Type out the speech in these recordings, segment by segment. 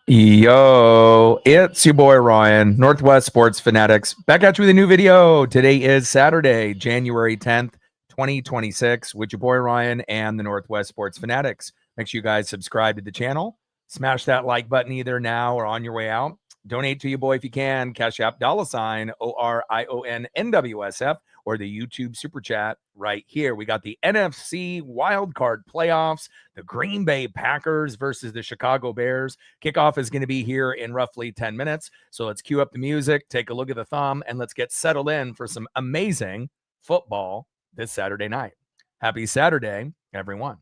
Yo, it's your boy Ryan, Northwest Sports Fanatics, back at you with a new video. Today is Saturday, January 10th, 2026, with your boy Ryan and the Northwest Sports Fanatics. Make sure you guys subscribe to the channel, smash that like button either now or on your way out. Donate to your boy if you can, Cash App $ORIONNWSF, or the YouTube Super Chat right here. We got the NFC Wildcard Playoffs, the Green Bay Packers versus the Chicago Bears. Kickoff is going to be here in roughly 10 minutes. So let's cue up the music, take a look at the thumb, and let's get settled in for some amazing football this Saturday night. Happy Saturday, everyone.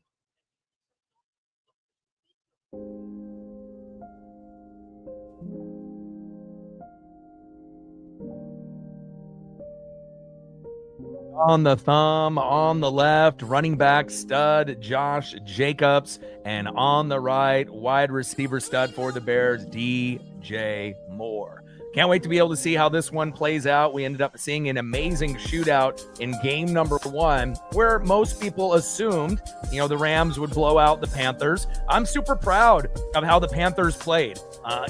On the thumb, on the left, running back stud Josh Jacobs, and on the right, wide receiver stud for the Bears, DJ Moore. Can't wait to be able to see how this one plays out. We ended up seeing an amazing shootout in game number 1, where most people assumed, the Rams would blow out the Panthers. I'm super proud of how the Panthers played.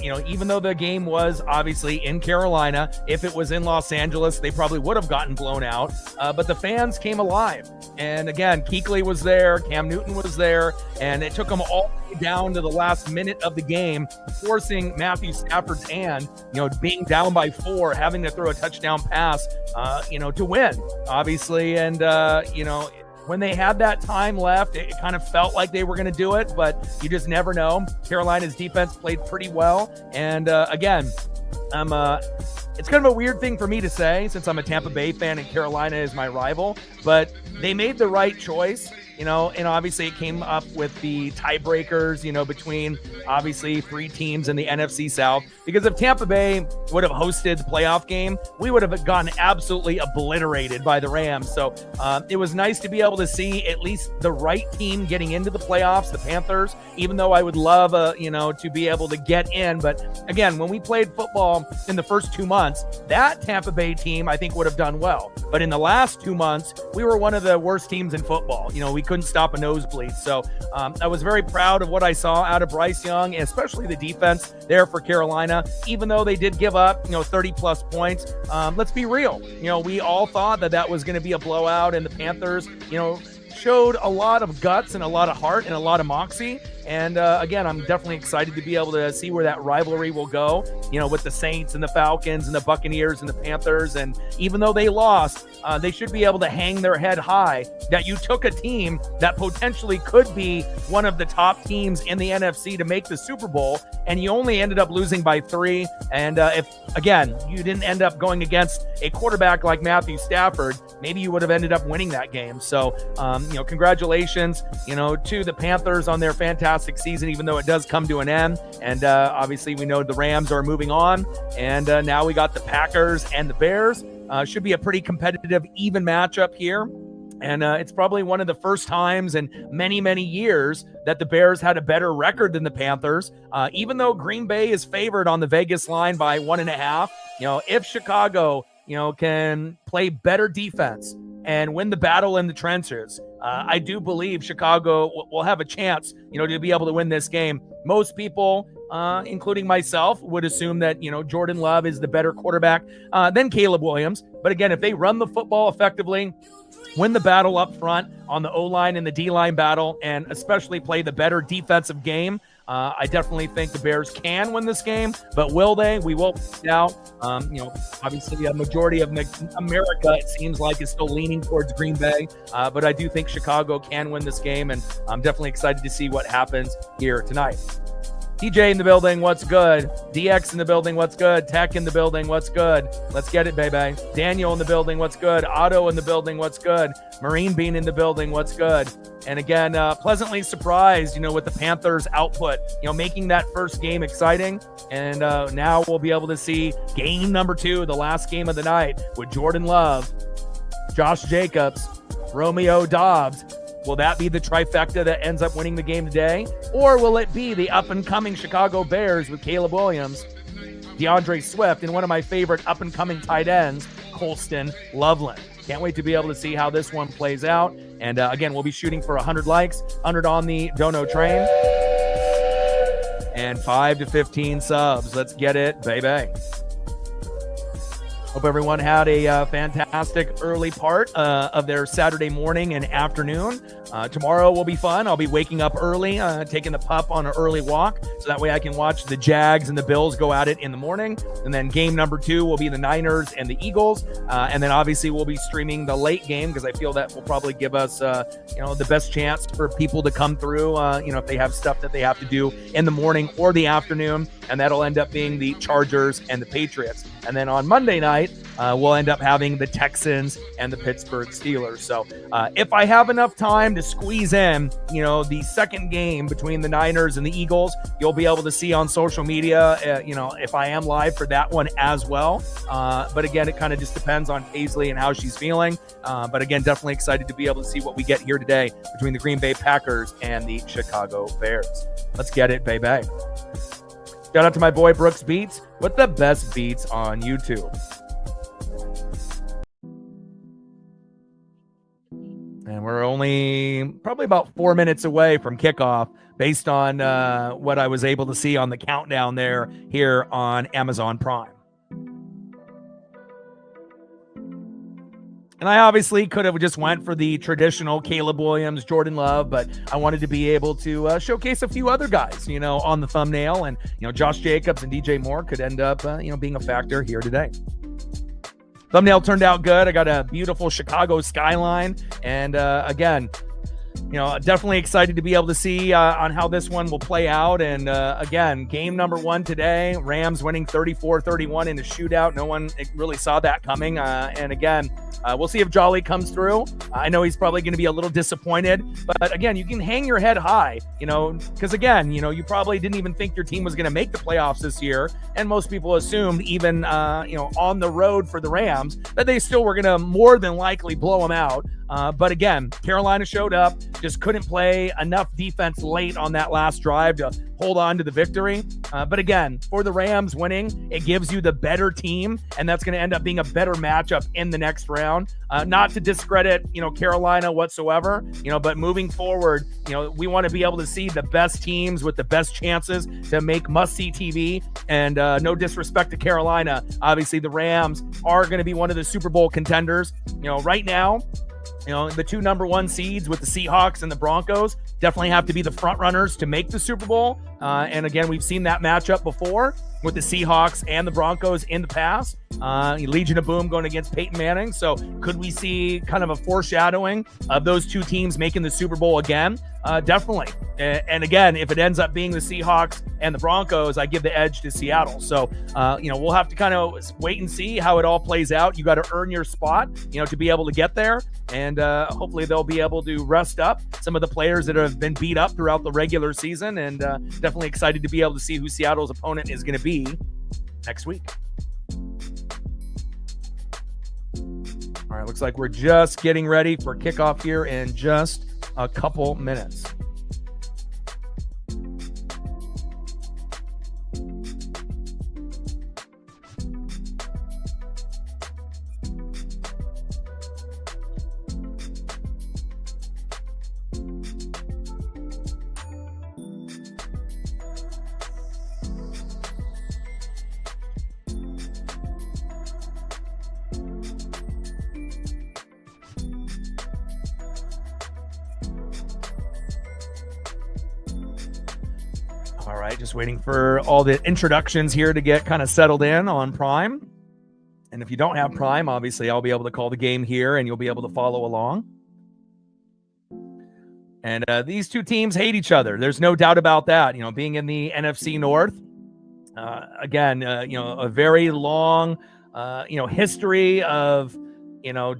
Even though the game was obviously in Carolina, if it was in Los Angeles, they probably would have gotten blown out. But the fans came alive. And again, Kuechly was there, Cam Newton was there, and it took them all the way down to the last minute of the game, forcing Matthew Stafford's hand, being down by 4, having to throw a touchdown pass, to win, obviously. And, when they had that time left, it kind of felt like they were going to do it, but you just never know. Carolina's defense played pretty well. And again, it's kind of a weird thing for me to say since I'm a Tampa Bay fan and Carolina is my rival, but they made the right choice. And obviously it came up with the tiebreakers, between obviously 3 teams in the NFC South. Because if Tampa Bay would have hosted the playoff game, we would have gotten absolutely obliterated by the Rams. So it was nice to be able to see at least the right team getting into the playoffs, the Panthers, even though I would love, to be able to get in. But again, when we played football in the first 2 months, that Tampa Bay team, I think, would have done well. But in the last 2 months, we were one of the worst teams in football. We couldn't stop a nosebleed. So I was very proud of what I saw out of Bryce Young, and especially the defense there for Carolina, even though they did give up, 30 plus points. Let's be real. We all thought that was going to be a blowout, and the Panthers, showed a lot of guts and a lot of heart and a lot of moxie. And again, I'm definitely excited to be able to see where that rivalry will go, with the Saints and the Falcons and the Buccaneers and the Panthers. And even though they lost, they should be able to hang their head high that you took a team that potentially could be one of the top teams in the NFC to make the Super Bowl, and you only ended up losing by 3. And if, again, you didn't end up going against a quarterback like Matthew Stafford, maybe you would have ended up winning that game. So, congratulations, to the Panthers on their fantastic season, even though it does come to an end. And obviously we know the Rams are moving on, and now we got the Packers and the Bears. Should be a pretty competitive, even matchup here. And it's probably one of the first times in many, many years that the Bears had a better record than the Panthers. Even though Green Bay is favored on the Vegas line by 1.5, if Chicago, can play better defense and win the battle in the trenches, I do believe Chicago will have a chance, to be able to win this game. Most people, including myself, would assume that, Jordan Love is the better quarterback than Caleb Williams. But again, if they run the football effectively, win the battle up front on the O-line and the D-line battle, and especially play the better defensive game, I definitely think the Bears can win this game. But will they? We will find out. Obviously a majority of America, it seems like, is still leaning towards Green Bay. But I do think Chicago can win this game, and I'm definitely excited to see what happens here tonight. TJ in the building, what's good? DX in the building, what's good? Tech in the building, what's good? Let's get it, baby. Daniel in the building, what's good? Otto in the building, what's good? Marine Bean in the building, what's good? And again, pleasantly surprised, with the Panthers' output, making that first game exciting. And now we'll be able to see game number 2, the last game of the night, with Jordan Love, Josh Jacobs, Romeo Doubs. Will that be the trifecta that ends up winning the game today? Or will it be the up-and-coming Chicago Bears with Caleb Williams, DeAndre Swift, and one of my favorite up-and-coming tight ends, Colston Loveland? Can't wait to be able to see how this one plays out. And again, we'll be shooting for 100 likes, 100 on the Dono train. and 5 to 15 subs. Let's get it, baby. Hope everyone had a fantastic early part of their Saturday morning and afternoon. Tomorrow will be fun. I'll be waking up early, taking the pup on an early walk, so that way I can watch the Jags and the Bills go at it in the morning. And then game number 2 will be the Niners and the Eagles. And then obviously we'll be streaming the late game because I feel that will probably give us, the best chance for people to come through, if they have stuff that they have to do in the morning or the afternoon. And that'll end up being the Chargers and the Patriots. And then on Monday night, we'll end up having the Texans and the Pittsburgh Steelers. So if I have enough time to squeeze in, the second game between the Niners and the Eagles, you'll be able to see on social media, if I am live for that one as well. But again, it kind of just depends on Paisley and how she's feeling. But again, definitely excited to be able to see what we get here today between the Green Bay Packers and the Chicago Bears. Let's get it, baby. Shout out to my boy Brooks Beats with the best beats on YouTube. And we're only probably about 4 minutes away from kickoff based on what I was able to see on the countdown here on Amazon Prime. And I obviously could have just went for the traditional Caleb Williams, Jordan Love, but I wanted to be able to showcase a few other guys, on the thumbnail. And, Josh Jacobs and DJ Moore could end up, being a factor here today. Thumbnail turned out good. I got a beautiful Chicago skyline. And again, definitely excited to be able to see on how this one will play out. And again, game number 1 today, Rams winning 34-31 in a shootout. No one really saw that coming. And again, we'll see if Jolly comes through. I know he's probably going to be a little disappointed, but again, you can hang your head high, because again, you probably didn't even think your team was going to make the playoffs this year. And most people assumed even, on the road for the Rams, that they still were going to more than likely blow them out. But again, Carolina showed up, just couldn't play enough defense late on that last drive to hold on to the victory. But again, for the Rams winning, it gives you the better team, and that's going to end up being a better matchup in the next round. Not to discredit, Carolina whatsoever, but moving forward, we want to be able to see the best teams with the best chances to make must-see TV. And no disrespect to Carolina, obviously the Rams are going to be one of the Super Bowl contenders. Right now, the 2 number 1 seeds with the Seahawks and the Broncos definitely have to be the front runners to make the Super Bowl. And again, we've seen that matchup before with the Seahawks and the Broncos in the past. Legion of Boom going against Peyton Manning. So could we see kind of a foreshadowing of those 2 teams making the Super Bowl again? Definitely. And again, if it ends up being the Seahawks and the Broncos, I give the edge to Seattle. So, we'll have to kind of wait and see how it all plays out. You got to earn your spot, to be able to get there. And hopefully they'll be able to rest up some of the players that have been beat up throughout the regular season. And definitely excited to be able to see who Seattle's opponent is going to be next week. All right, looks like we're just getting ready for kickoff here in just a couple minutes. All right, just waiting for all the introductions here to get kind of settled in on Prime. And if you don't have Prime, obviously I'll be able to call the game here and you'll be able to follow along. And these 2 teams hate each other. There's no doubt about that. Being in the NFC North, again, a very long, history of,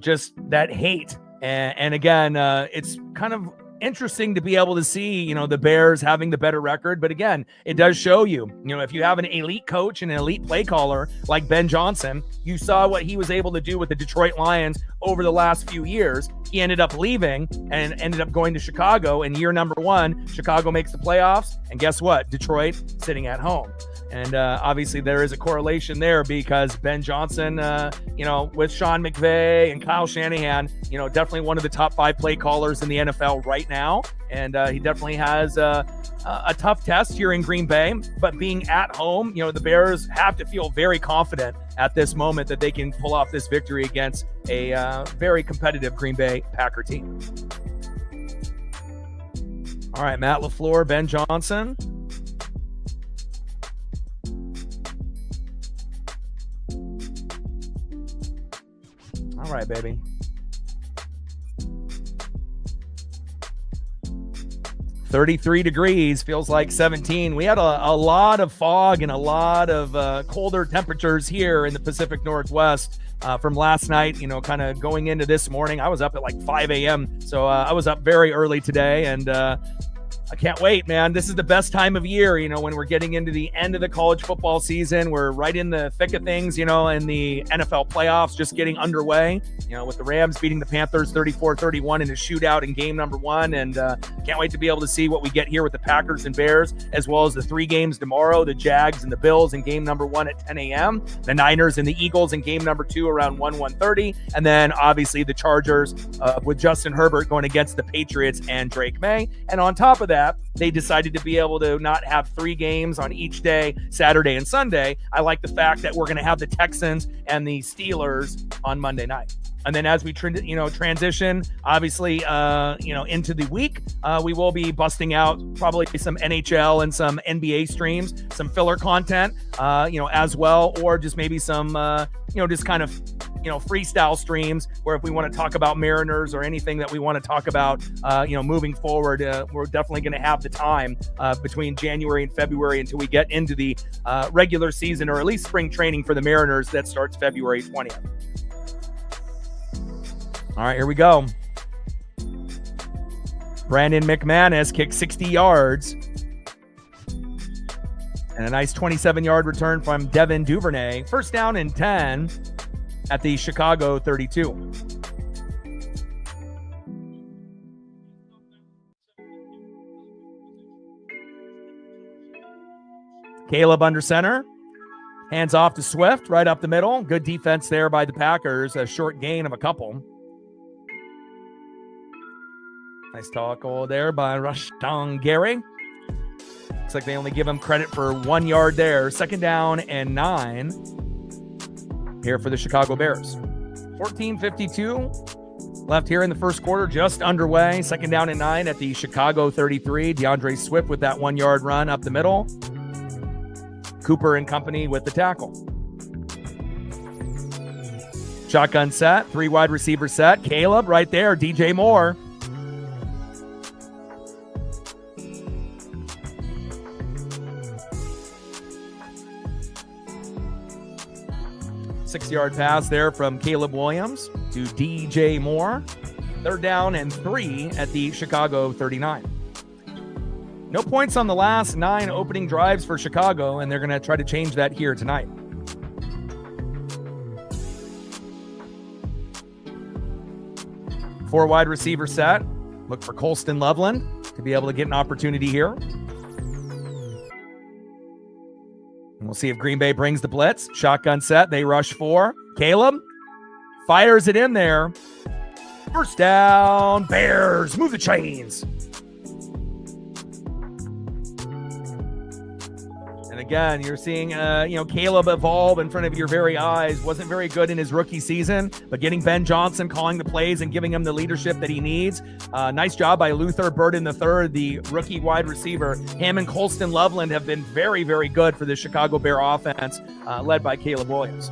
just that hate. And again, it's kind of interesting to be able to see, the Bears having the better record. But again, it does show you, if you have an elite coach and an elite play caller like Ben Johnson, you saw what he was able to do with the Detroit Lions over the last few years. He ended up leaving and ended up going to Chicago. In year number 1, Chicago makes the playoffs. And guess what? Detroit sitting at home. And obviously there is a correlation there because Ben Johnson, with Sean McVay and Kyle Shanahan, definitely one of the top 5 play callers in the NFL right now. And he definitely has a tough test here in Green Bay. But being at home, the Bears have to feel very confident at this moment that they can pull off this victory against a very competitive Green Bay Packer team. All right, Matt LaFleur, Ben Johnson. All right, baby. $33 degrees, feels like 17. We had a lot of fog and a lot of colder temperatures here in the Pacific Northwest from last night, kind of going into this morning. I was up at like 5 a.m. So I was up very early today, and I can't wait, man. This is the best time of year, when we're getting into the end of the college football season. We're right in the thick of things, in the NFL playoffs just getting underway, with the Rams beating the Panthers 34-31 in a shootout in game number 1. And can't wait to be able to see what we get here with the Packers and Bears, as well as the 3 games tomorrow, the Jags and the Bills in game number 1 at 10 a.m., the Niners and the Eagles in game number 2 around 1:30, and then obviously the Chargers with Justin Herbert going against the Patriots and Drake May. And on top of that, they decided to be able to not have 3 games on each day, Saturday and Sunday. I like the fact that we're going to have the Texans and the Steelers on Monday night. And then as we transition, obviously, into the week, we will be busting out probably some NHL and some NBA streams, some filler content, as well, or just maybe some, just kind of, freestyle streams where if we want to talk about Mariners or anything that we want to talk about, moving forward, we're definitely going to have the time between January and February until we get into the regular season, or at least spring training for the Mariners that starts February 20th. All right, here we go. Brandon McManus kicked 60 yards. And a nice 27-yard return from Devin Duvernay. First down and 10 at the Chicago 32. Caleb under center. Hands off to Swift, right up the middle. Good defense there by the Packers. A short gain of a couple. Nice tackle there by Rashawn Gary. Looks like they only give him credit for 1 yard there. Second down and 9 here for the Chicago Bears. 14:52 left here in the first quarter, just underway. Second down and 9 at the Chicago 33. DeAndre Swift with that 1 yard run up the middle. Cooper and company with the tackle. Shotgun set, 3 wide receiver set. Caleb right there, DJ Moore. Six-yard pass there from Caleb Williams to DJ Moore. Third down and 3 at the Chicago 39. No points on the last 9 opening drives for Chicago, and they're going to try to change that here tonight. Four wide receiver set. Look for Colston Loveland to be able to get an opportunity here. And we'll see if Green Bay brings the blitz. Shotgun set. They rush 4. Caleb fires it in there. First down, Bears. Move the chains. And again, you're seeing, Caleb evolve in front of your very eyes. Wasn't very good in his rookie season, but getting Ben Johnson calling the plays and giving him the leadership that he needs. Nice job by Luther Burden III, the rookie wide receiver. Him and Colston Loveland have been very, very good for the Chicago Bear offense, led by Caleb Williams.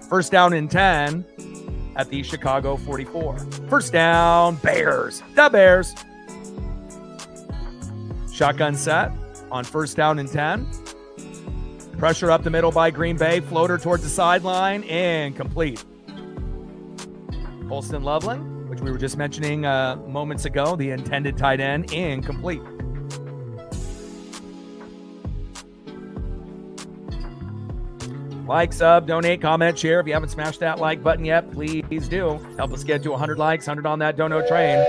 First down and 10 at the Chicago 44. First down, Bears. The Bears. Shotgun set on first down and 10. Pressure up the middle by Green Bay. Floater towards the sideline. Incomplete. Colston Loveland, which we were just mentioning moments ago, the intended tight end. Incomplete. Like, sub, donate, comment, share. If you haven't smashed that like button yet, please do. Help us get to 100 likes, 100 on that dono train.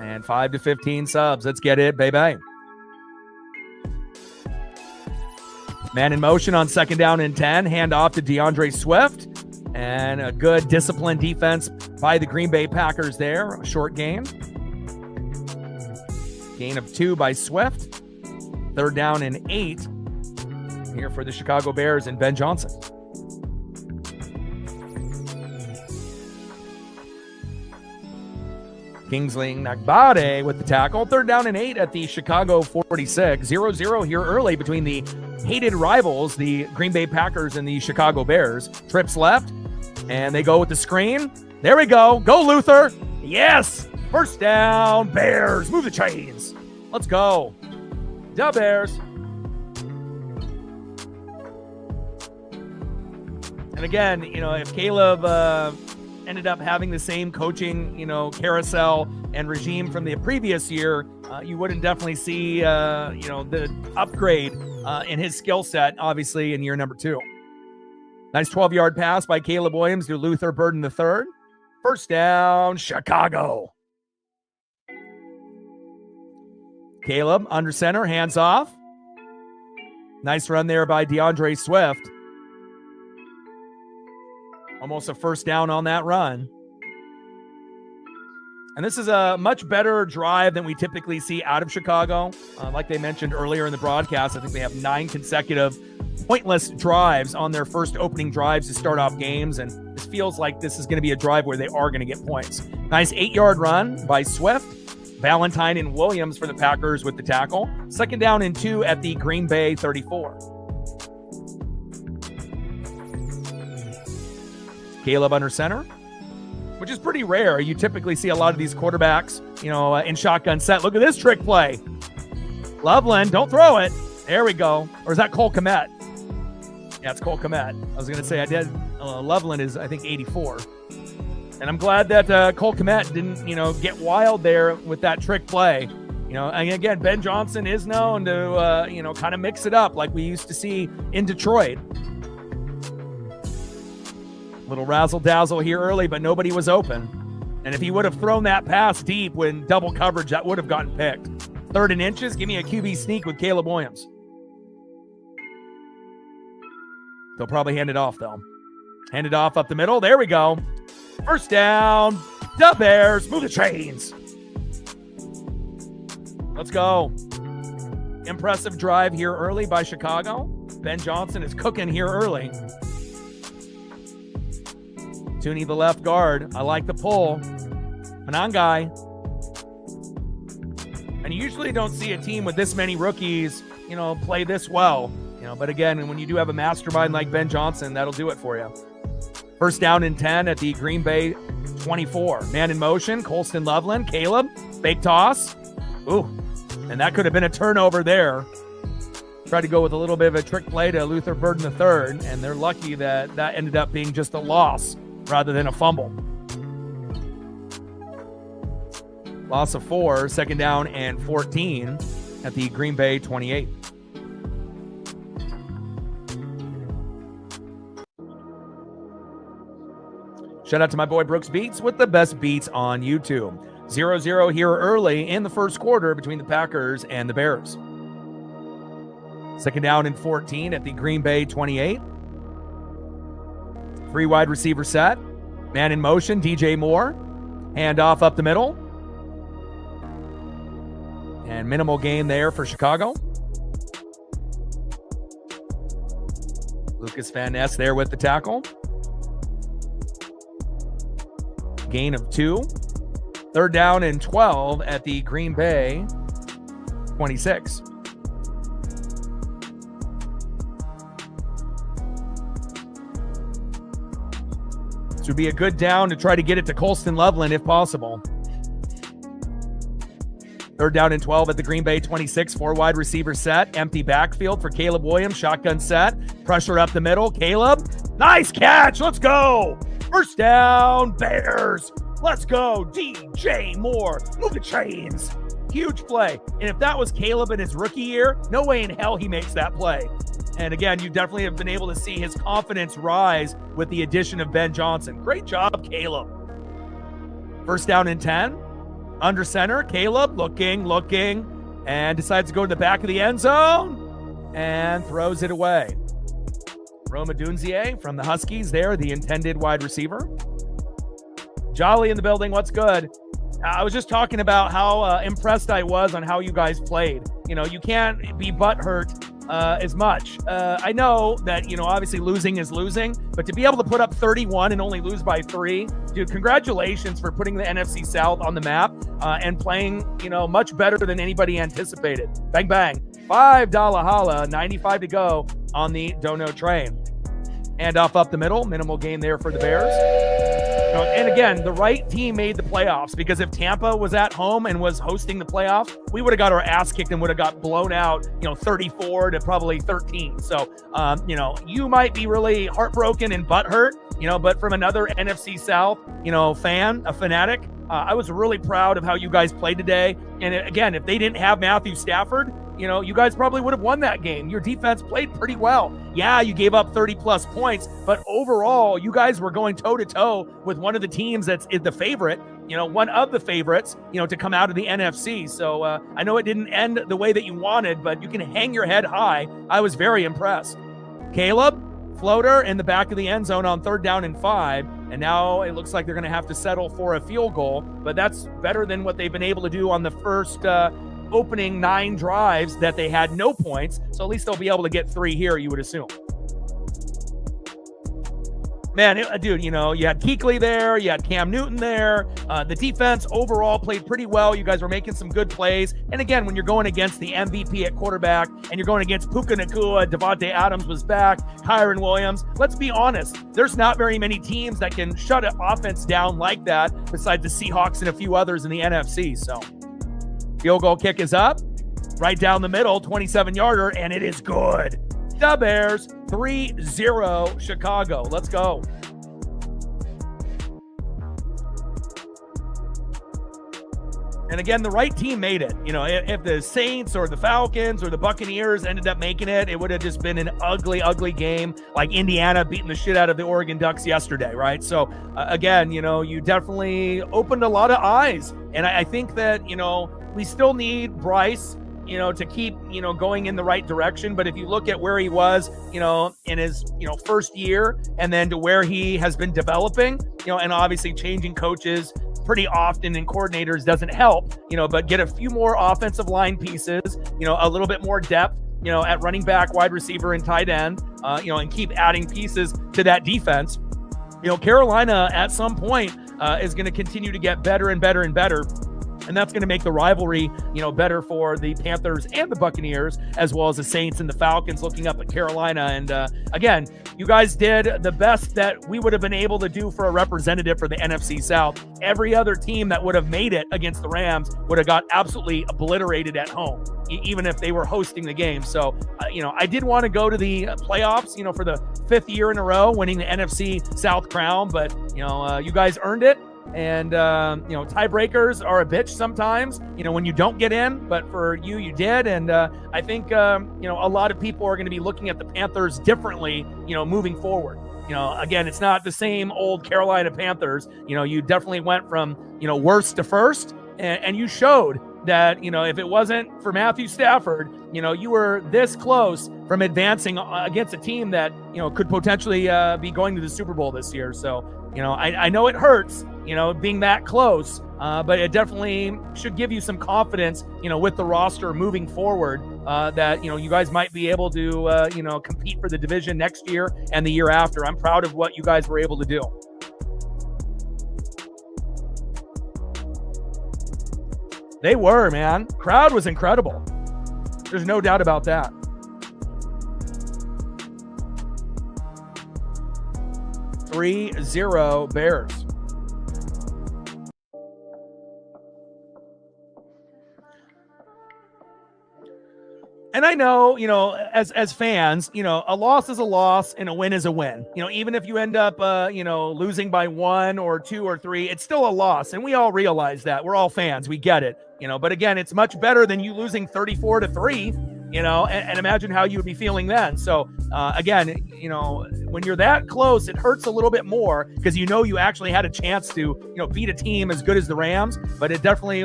And 5 to 15 subs. Let's get it, baby. Man in motion on 2nd down and 10. Hand off to DeAndre Swift. And a good disciplined defense by the Green Bay Packers there. A short gain. Gain of 2 by Swift. 3rd down and 8 here for the Chicago Bears and Ben Johnson. Kingsley Nagbade with the tackle. 3rd down and 8 at the Chicago 46. 0-0 here early between the hated rivals, the Green Bay Packers and the Chicago Bears. Trips left, and they go with the screen. There we go. Go, Luther. Yes. 1st down, Bears. Move the chains. Let's go. Da Bears. And again, if Caleb ended up having the same coaching, carousel and regime from the previous year, you wouldn't definitely see, the upgrade in his skill set, obviously, in year number 2. Nice 12-yard pass by Caleb Williams to Luther Burden III. 1st down, Chicago. Caleb under center, hands off. Nice run there by DeAndre Swift. Almost a 1st down on that run. And this is a much better drive than we typically see out of Chicago. Like they mentioned earlier in the broadcast, I think they have 9 consecutive pointless drives on their first opening drives to start off games. And this feels like this is going to be a drive where they are going to get points. Nice 8-yard run by Swift. Valentine and Williams for the Packers with the tackle. 2nd down and 2 at the Green Bay 34. Caleb under center, which is pretty rare. You typically see a lot of these quarterbacks, in shotgun set. Look at this trick play. Loveland, don't throw it. There we go. Or is that Cole Kmet? Yeah, it's Cole Kmet. I was going to say Loveland is, I think, 84. And I'm glad that Cole Kmet didn't, get wild there with that trick play. And again, Ben Johnson is known to, kind of mix it up like we used to see in Detroit. Little razzle-dazzle here early, but nobody was open. And if he would have thrown that pass deep when double coverage, that would have gotten picked. 3rd and inches, give me a QB sneak with Caleb Williams. They'll probably hand it off, though. Hand it off up the middle. There we go. 1st down. The Bears. Move the chains. Let's go. Impressive drive here early by Chicago. Ben Johnson is cooking here early. Tooney, the left guard. I like the pull. Manangai. And you usually don't see a team with this many rookies, play this well. But again, when you do have a mastermind like Ben Johnson, that'll do it for you. 1st down and 10 at the Green Bay 24. Man in motion. Colston Loveland. Caleb. Fake toss. Ooh. And that could have been a turnover there. Tried to go with a little bit of a trick play to Luther Burden III, and they're lucky that that ended up being just a loss rather than a fumble. Loss of 4, 2nd down and 14 at the Green Bay 28. Shout out to my boy Brooks Beats with the best beats on YouTube. 0-0 here early in the 1st quarter between the Packers and the Bears. 2nd down and 14 at the Green Bay 28. 3 wide receiver set. Man in motion, DJ Moore. Hand off up the middle. And minimal gain there for Chicago. Lucas Van Ness there with the tackle. Gain of 2. 3rd down and 12 at the Green Bay 26. This would be a good down to try to get it to Colston Loveland if possible. 3rd down and 12 at the Green Bay 26. 4 wide receiver set. Empty backfield for Caleb Williams. Shotgun set. Pressure up the middle. Caleb. Nice catch. Let's go. 1st down, Bears. Let's go. DJ Moore. Move the chains. Huge play. And if that was Caleb in his rookie year, no way in hell he makes that play. And again, you definitely have been able to see his confidence rise with the addition of Ben Johnson. Great job, Caleb. 1st down and 10. Under center, Caleb looking, and decides to go to the back of the end zone. and throws it away. Rome Odunze from the Huskies there, the intended wide receiver. Jolly in the building. What's good? I was just talking about how impressed I was on how you guys played. You can't be butthurt as much. I know that, obviously losing is losing, but to be able to put up 31 and only lose by 3, dude, congratulations for putting the NFC South on the map and playing, much better than anybody anticipated. Bang, bang. $5 holla, 95 to go on the Dono train. And up the middle, minimal gain there for the Bears. And again, the right team made the playoffs, because if Tampa was at home and was hosting the playoffs, we would have got our ass kicked and would have got blown out, 34 to probably 13. So, you might be really heartbroken and butthurt, but from another NFC South, fan, a fanatic, I was really proud of how you guys played today. And again, if they didn't have Matthew Stafford, you guys probably would have won that game. Your defense played pretty well. Yeah, you gave up 30-plus points, but overall, you guys were going toe-to-toe with one of the teams that's the favorite, one of the favorites, to come out of the NFC. So I know it didn't end the way that you wanted, but you can hang your head high. I was very impressed. Caleb, floater in the back of the end zone on 3rd down and 5, and now it looks like they're going to have to settle for a field goal, but that's better than what they've been able to do on the first opening 9 drives that they had no points. So at least they'll be able to get 3 here, you would assume. Man, dude, you had Kuechly there, you had Cam Newton there. The defense overall played pretty well. You guys were making some good plays. And again, when you're going against the MVP at quarterback and you're going against Puka Nacua, Devontae Adams was back, Kyron Williams, let's be honest, there's not very many teams that can shut an offense down like that besides the Seahawks and a few others in the NFC. So field goal kick is up, right down the middle, 27-yarder, and it is good. The Bears, 3-0 Chicago. Let's go. And again, the right team made it. If the Saints or the Falcons or the Buccaneers ended up making it, it would have just been an ugly, ugly game, like Indiana beating the shit out of the Oregon Ducks yesterday, right? So, again, you definitely opened a lot of eyes. And I think that, we still need Bryce, to keep, going in the right direction. But if you look at where he was, in his, first year, and then to where he has been developing, and obviously changing coaches pretty often and coordinators doesn't help, but get a few more offensive line pieces, a little bit more depth, at running back, wide receiver, and tight end, and keep adding pieces to that defense. Carolina at some point is going to continue to get better and better and better. And that's going to make the rivalry, better for the Panthers and the Buccaneers, as well as the Saints and the Falcons looking up at Carolina. And again, you guys did the best that we would have been able to do for a representative for the NFC South. Every other team that would have made it against the Rams would have got absolutely obliterated at home, even if they were hosting the game. So, I did want to go to the playoffs, for the 5th year in a row, winning the NFC South crown, but, you guys earned it. And, tiebreakers are a bitch sometimes, when you don't get in, but for you, you did. And I think, a lot of people are going to be looking at the Panthers differently, moving forward. Again, it's not the same old Carolina Panthers. You definitely went from, worst to first, and you showed that, if it wasn't for Matthew Stafford, you were this close from advancing against a team that, could potentially be going to the Super Bowl this year. So, I know it hurts, being that close, but it definitely should give you some confidence, with the roster moving forward, that, you guys might be able to, compete for the division next year and the year after. I'm proud of what you guys were able to do. They were, man. Crowd was incredible. There's no doubt about that. $3-0 Bears. And I know, as fans, a loss is a loss and a win is a win. Even if you end up, losing by 1 or 2 or 3, it's still a loss. And we all realize that. We're all fans. We get it. But again, it's much better than you losing 34-3, and imagine how you would be feeling then. So, again, when you're that close, it hurts a little bit more because you actually had a chance to, beat a team as good as the Rams. But it definitely,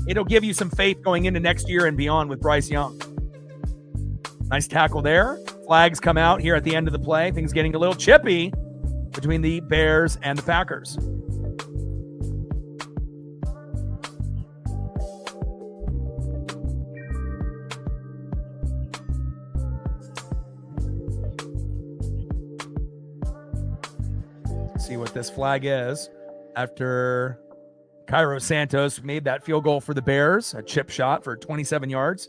it'll give you some faith going into next year and beyond with Bryce Young. Nice tackle there. Flags come out here at the end of the play. Things getting a little chippy between the Bears and the Packers. See what this flag is after Cairo Santos made that field goal for the Bears, a chip shot for 27 yards.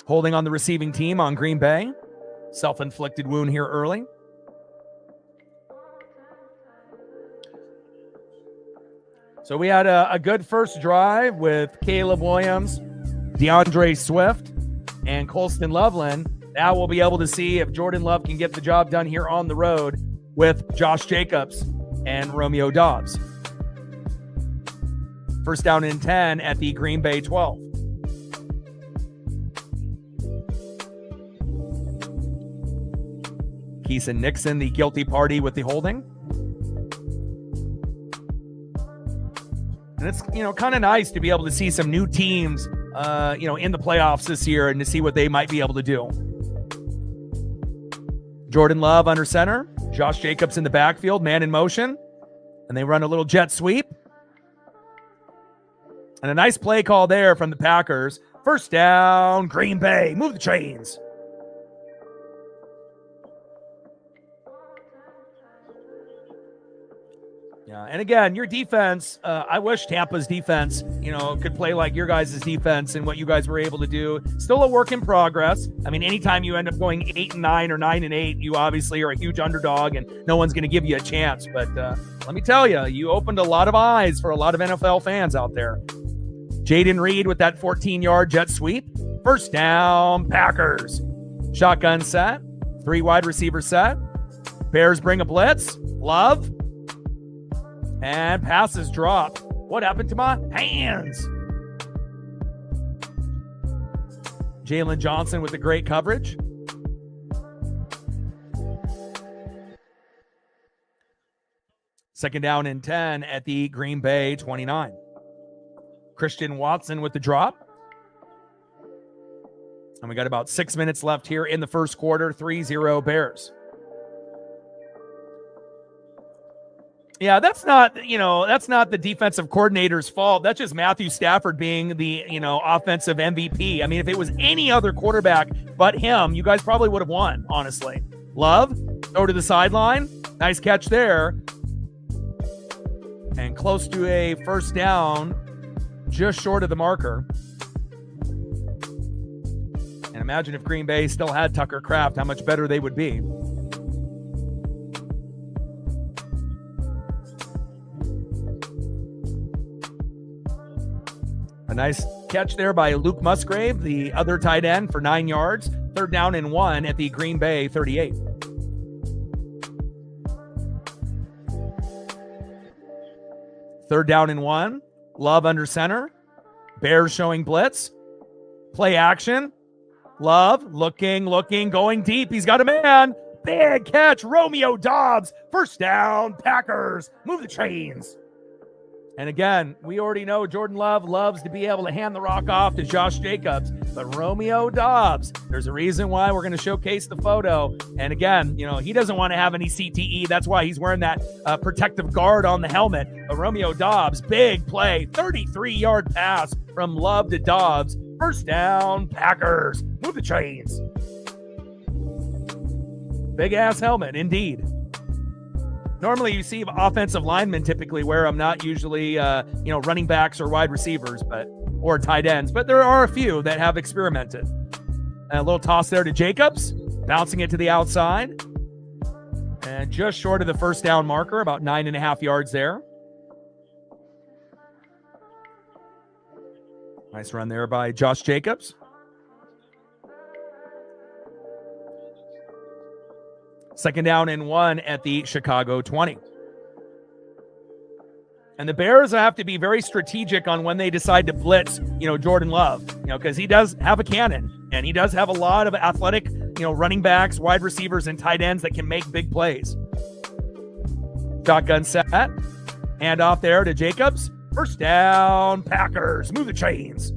Holding on the receiving team on Green Bay. Self-inflicted wound here early. So we had a good first drive with Caleb Williams, DeAndre Swift, and Colston Loveland. Now we'll be able to see if Jordan Love can get the job done here on the road with Josh Jacobs and Romeo Doubs. First down and 10 at the Green Bay 12. Keeson Nixon, the guilty party with the holding. And it's, kind of nice to be able to see some new teams, in the playoffs this year and to see what they might be able to do. Jordan Love under center. Josh Jacobs in the backfield, man in motion. And they run a little jet sweep. And a nice play call there from the Packers. First down, Green Bay. Move the chains. Yeah, and again, your defense, I wish Tampa's defense, could play like your guys' defense and what you guys were able to do. Still a work in progress. I mean, anytime you end up going 8-9 or 9-8, you obviously are a huge underdog and no one's going to give you a chance. But let me tell you, you opened a lot of eyes for a lot of NFL fans out there. Jaden Reed with that 14-yard jet sweep. First down, Packers. Shotgun set. 3 wide receiver set. Bears bring a blitz. Love. And passes drop. What happened to my hands? Jalen Johnson with the great coverage. Second down and 10 at the Green Bay 29. Christian Watson with the drop. And we got about 6 minutes left here in the first quarter. 3-0 Bears. Yeah, that's not the defensive coordinator's fault. That's just Matthew Stafford being the, offensive MVP. I mean, if it was any other quarterback but him, you guys probably would have won, honestly. Love, throw to the sideline. Nice catch there. And close to a first down, just short of the marker. And imagine if Green Bay still had Tucker Kraft, how much better they would be. A nice catch there by Luke Musgrave, the other tight end, for 9 yards. Third down and 1 at the Green Bay 38. Third down and 1. Love under center. Bears showing blitz. Play action. Love looking, going deep. He's got a man. Big catch. Romeo Doubs. First down. Packers. Move the chains. And again, we already know Jordan Love loves to be able to hand the rock off to Josh Jacobs. But Romeo Doubs, there's a reason why we're going to showcase the photo. And again, he doesn't want to have any CTE. That's why he's wearing that protective guard on the helmet. But Romeo Doubs, big play, 33-yard pass from Love to Doubs. First down, Packers. Move the chains. Big-ass helmet, indeed. Normally, you see offensive linemen typically wear them, not usually, running backs or wide receivers, or tight ends. But there are a few that have experimented. And a little toss there to Jacobs, bouncing it to the outside. And just short of the first down marker, about 9.5 yards there. Nice run there by Josh Jacobs. Second down and 1 at the Chicago 20. And the Bears have to be very strategic on when they decide to blitz, Jordan Love, because he does have a cannon and he does have a lot of athletic, running backs, wide receivers, and tight ends that can make big plays. Shotgun set. Hand off there to Jacobs. First down, Packers. Move the chains.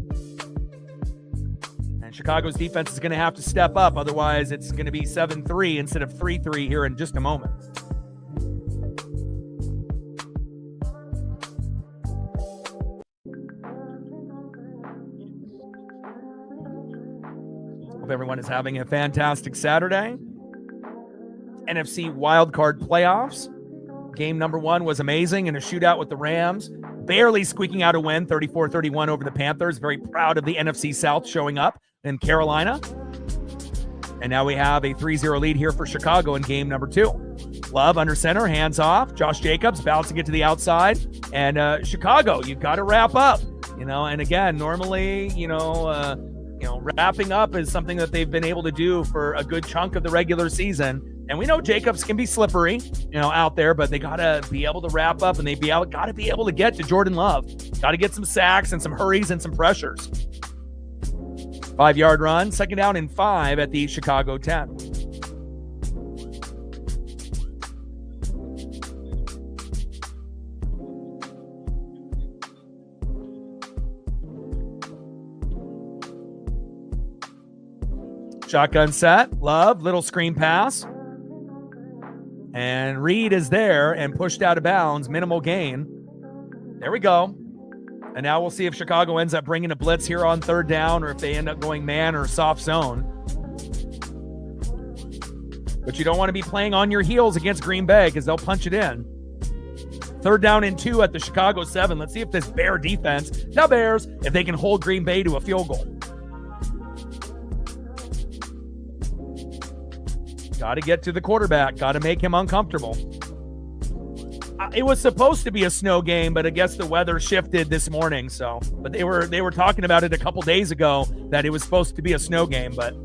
And And Chicago's defense is going to have to step up. Otherwise, it's going to be 7-3 instead of 3-3 here in just a moment. Hope everyone is having a fantastic Saturday. NFC wildcard playoffs. Game number 1 was amazing in a shootout with the Rams. Barely squeaking out a win, 34-31 over the Panthers. Very proud of the NFC South showing up in Carolina. And now we have a 3-0 lead here for Chicago in game number 2. Love under center, hands off. Josh Jacobs bouncing it to the outside. And Chicago, you've got to wrap up. And again, normally, wrapping up is something that they've been able to do for a good chunk of the regular season. And we know Jacobs can be slippery, out there, but they got to be able to wrap up, and got to be able to get to Jordan Love. Got to get some sacks and some hurries and some pressures. 5-yard run, 2nd down and 5 at the Chicago 10. Shotgun set, Love, little screen pass. And Reed is there and pushed out of bounds, minimal gain. There we go. And now we'll see if Chicago ends up bringing a blitz here on 3rd down, or if they end up going man or soft zone. But you don't want to be playing on your heels against Green Bay because they'll punch it in. 3rd down and 2 at the Chicago 7. Let's see if this Bear defense, the Bears, if they can hold Green Bay to a field goal. Got to get to the quarterback. Got to make him uncomfortable. It was supposed to be a snow game, but I guess the weather shifted this morning. But they were talking about it a couple days ago that it was supposed to be a snow game. But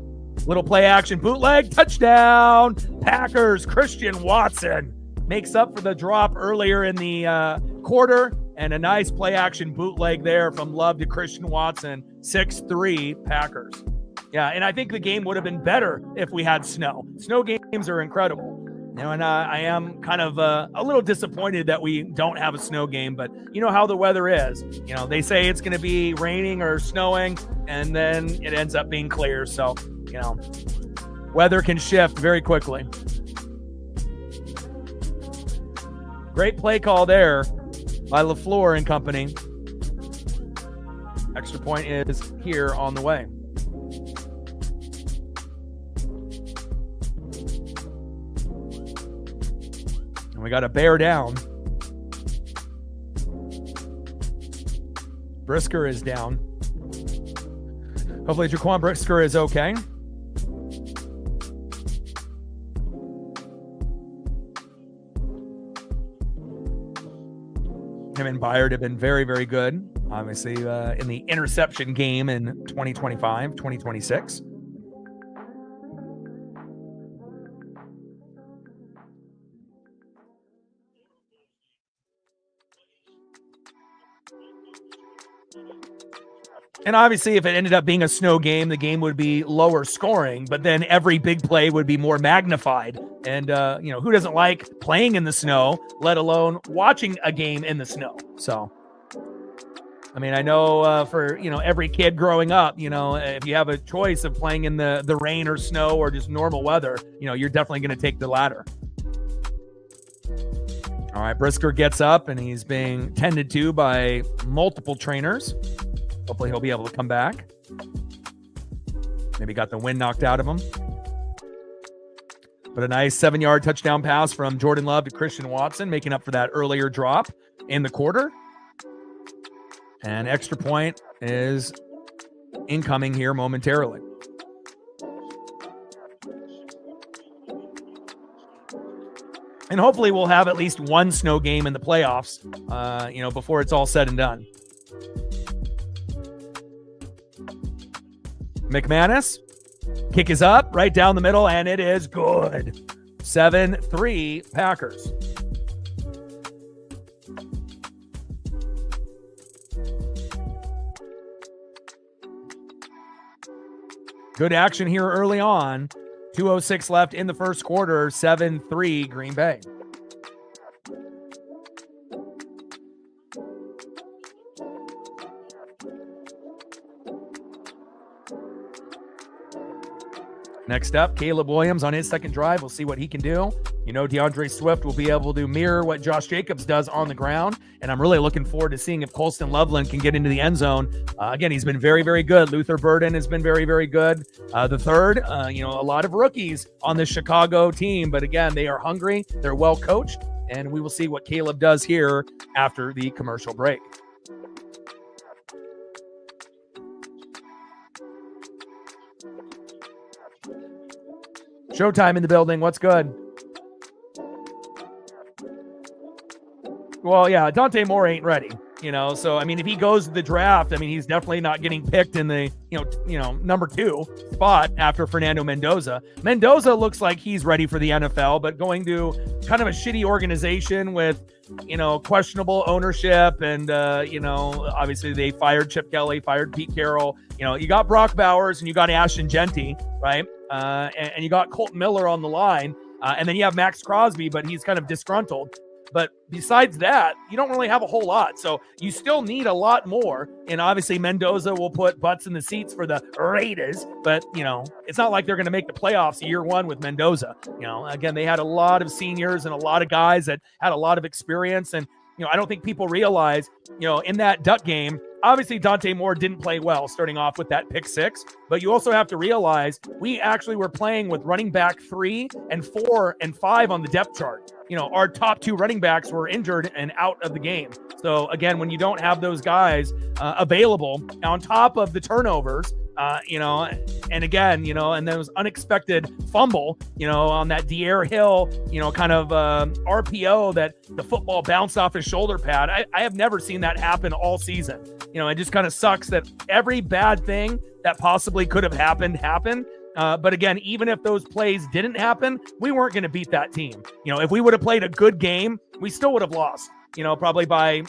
little play action bootleg, touchdown, Packers. Christian Watson makes up for the drop earlier in the quarter, and a nice play action bootleg there from Love to Christian Watson. 6-3 Packers. Yeah, and I think the game would have been better if we had snow. Snow games are incredible. And I am kind of a little disappointed that we don't have a snow game, but you know how the weather is. They say it's going to be raining or snowing, and then it ends up being clear. So, weather can shift very quickly. Great play call there by LaFleur and company. Extra point is here on the way. And we got a Bear down. Brisker is down. Hopefully Jaquan Brisker is okay. Him and Byard have been very, very good. Obviously, in the interception game in 2025, 2026. And obviously, if it ended up being a snow game, the game would be lower scoring, but then every big play would be more magnified. And, who doesn't like playing in the snow, let alone watching a game in the snow? So, I know for, every kid growing up, if you have a choice of playing in the rain or snow or just normal weather, you're definitely going to take the latter. All right, Brisker gets up and he's being tended to by multiple trainers. Hopefully he'll be able to come back. Maybe got the wind knocked out of him. But a nice 7-yard touchdown pass from Jordan Love to Christian Watson, making up for that earlier drop in the quarter. And extra point is incoming here momentarily. And hopefully we'll have at least one snow game in the playoffs, before it's all said and done. McManus, kick is up, right down the middle, and it is good. 7-3 Packers. Good action here early on. 2:06 left in the first quarter, 7-3 Green Bay. Next up, Caleb Williams on his second drive. We'll see what he can do. You know, DeAndre Swift will be able to mirror what Josh Jacobs does on the ground, and I'm really looking forward to seeing if Colston Loveland can get into the end zone. Again, he's been very, very good. Luther Burden has been very, very good. The third, a lot of rookies on the Chicago team, but again, they are hungry. They're well coached, and we will see what Caleb does here after the commercial break. Showtime in the building. What's good? Well, yeah, Dante Moore ain't ready, So, I mean, if he goes to the draft, I mean, he's definitely not getting picked in the, number 2 spot after Fernando Mendoza. Mendoza looks like he's ready for the NFL, but going to kind of a shitty organization with, questionable ownership. And, obviously they fired Chip Kelly, fired Pete Carroll. You got Brock Bowers and you got Ashton Genty, right? And you got Colton Miller on the line. And then you have Max Crosby, but he's kind of disgruntled. But besides that, you don't really have a whole lot. So you still need a lot more. And obviously Mendoza will put butts in the seats for the Raiders. But, it's not like they're going to make the playoffs year one with Mendoza. Again, they had a lot of seniors and a lot of guys that had a lot of experience. And, I don't think people realize, in that Duck game, obviously Dante Moore didn't play well starting off with that pick 6. But you also have to realize we actually were playing with running back 3 and 4 and 5 on the depth chart. Our top 2 running backs were injured and out of the game. So again, when you don't have those guys available on top of the turnovers, and again, and there was unexpected fumble, on that De'Aaron Hill, kind of RPO that the football bounced off his shoulder pad. I have never seen that happen all season. It just kind of sucks that every bad thing that possibly could have happened. But again, even if those plays didn't happen, we weren't going to beat that team. If we would have played a good game, we still would have lost, probably by,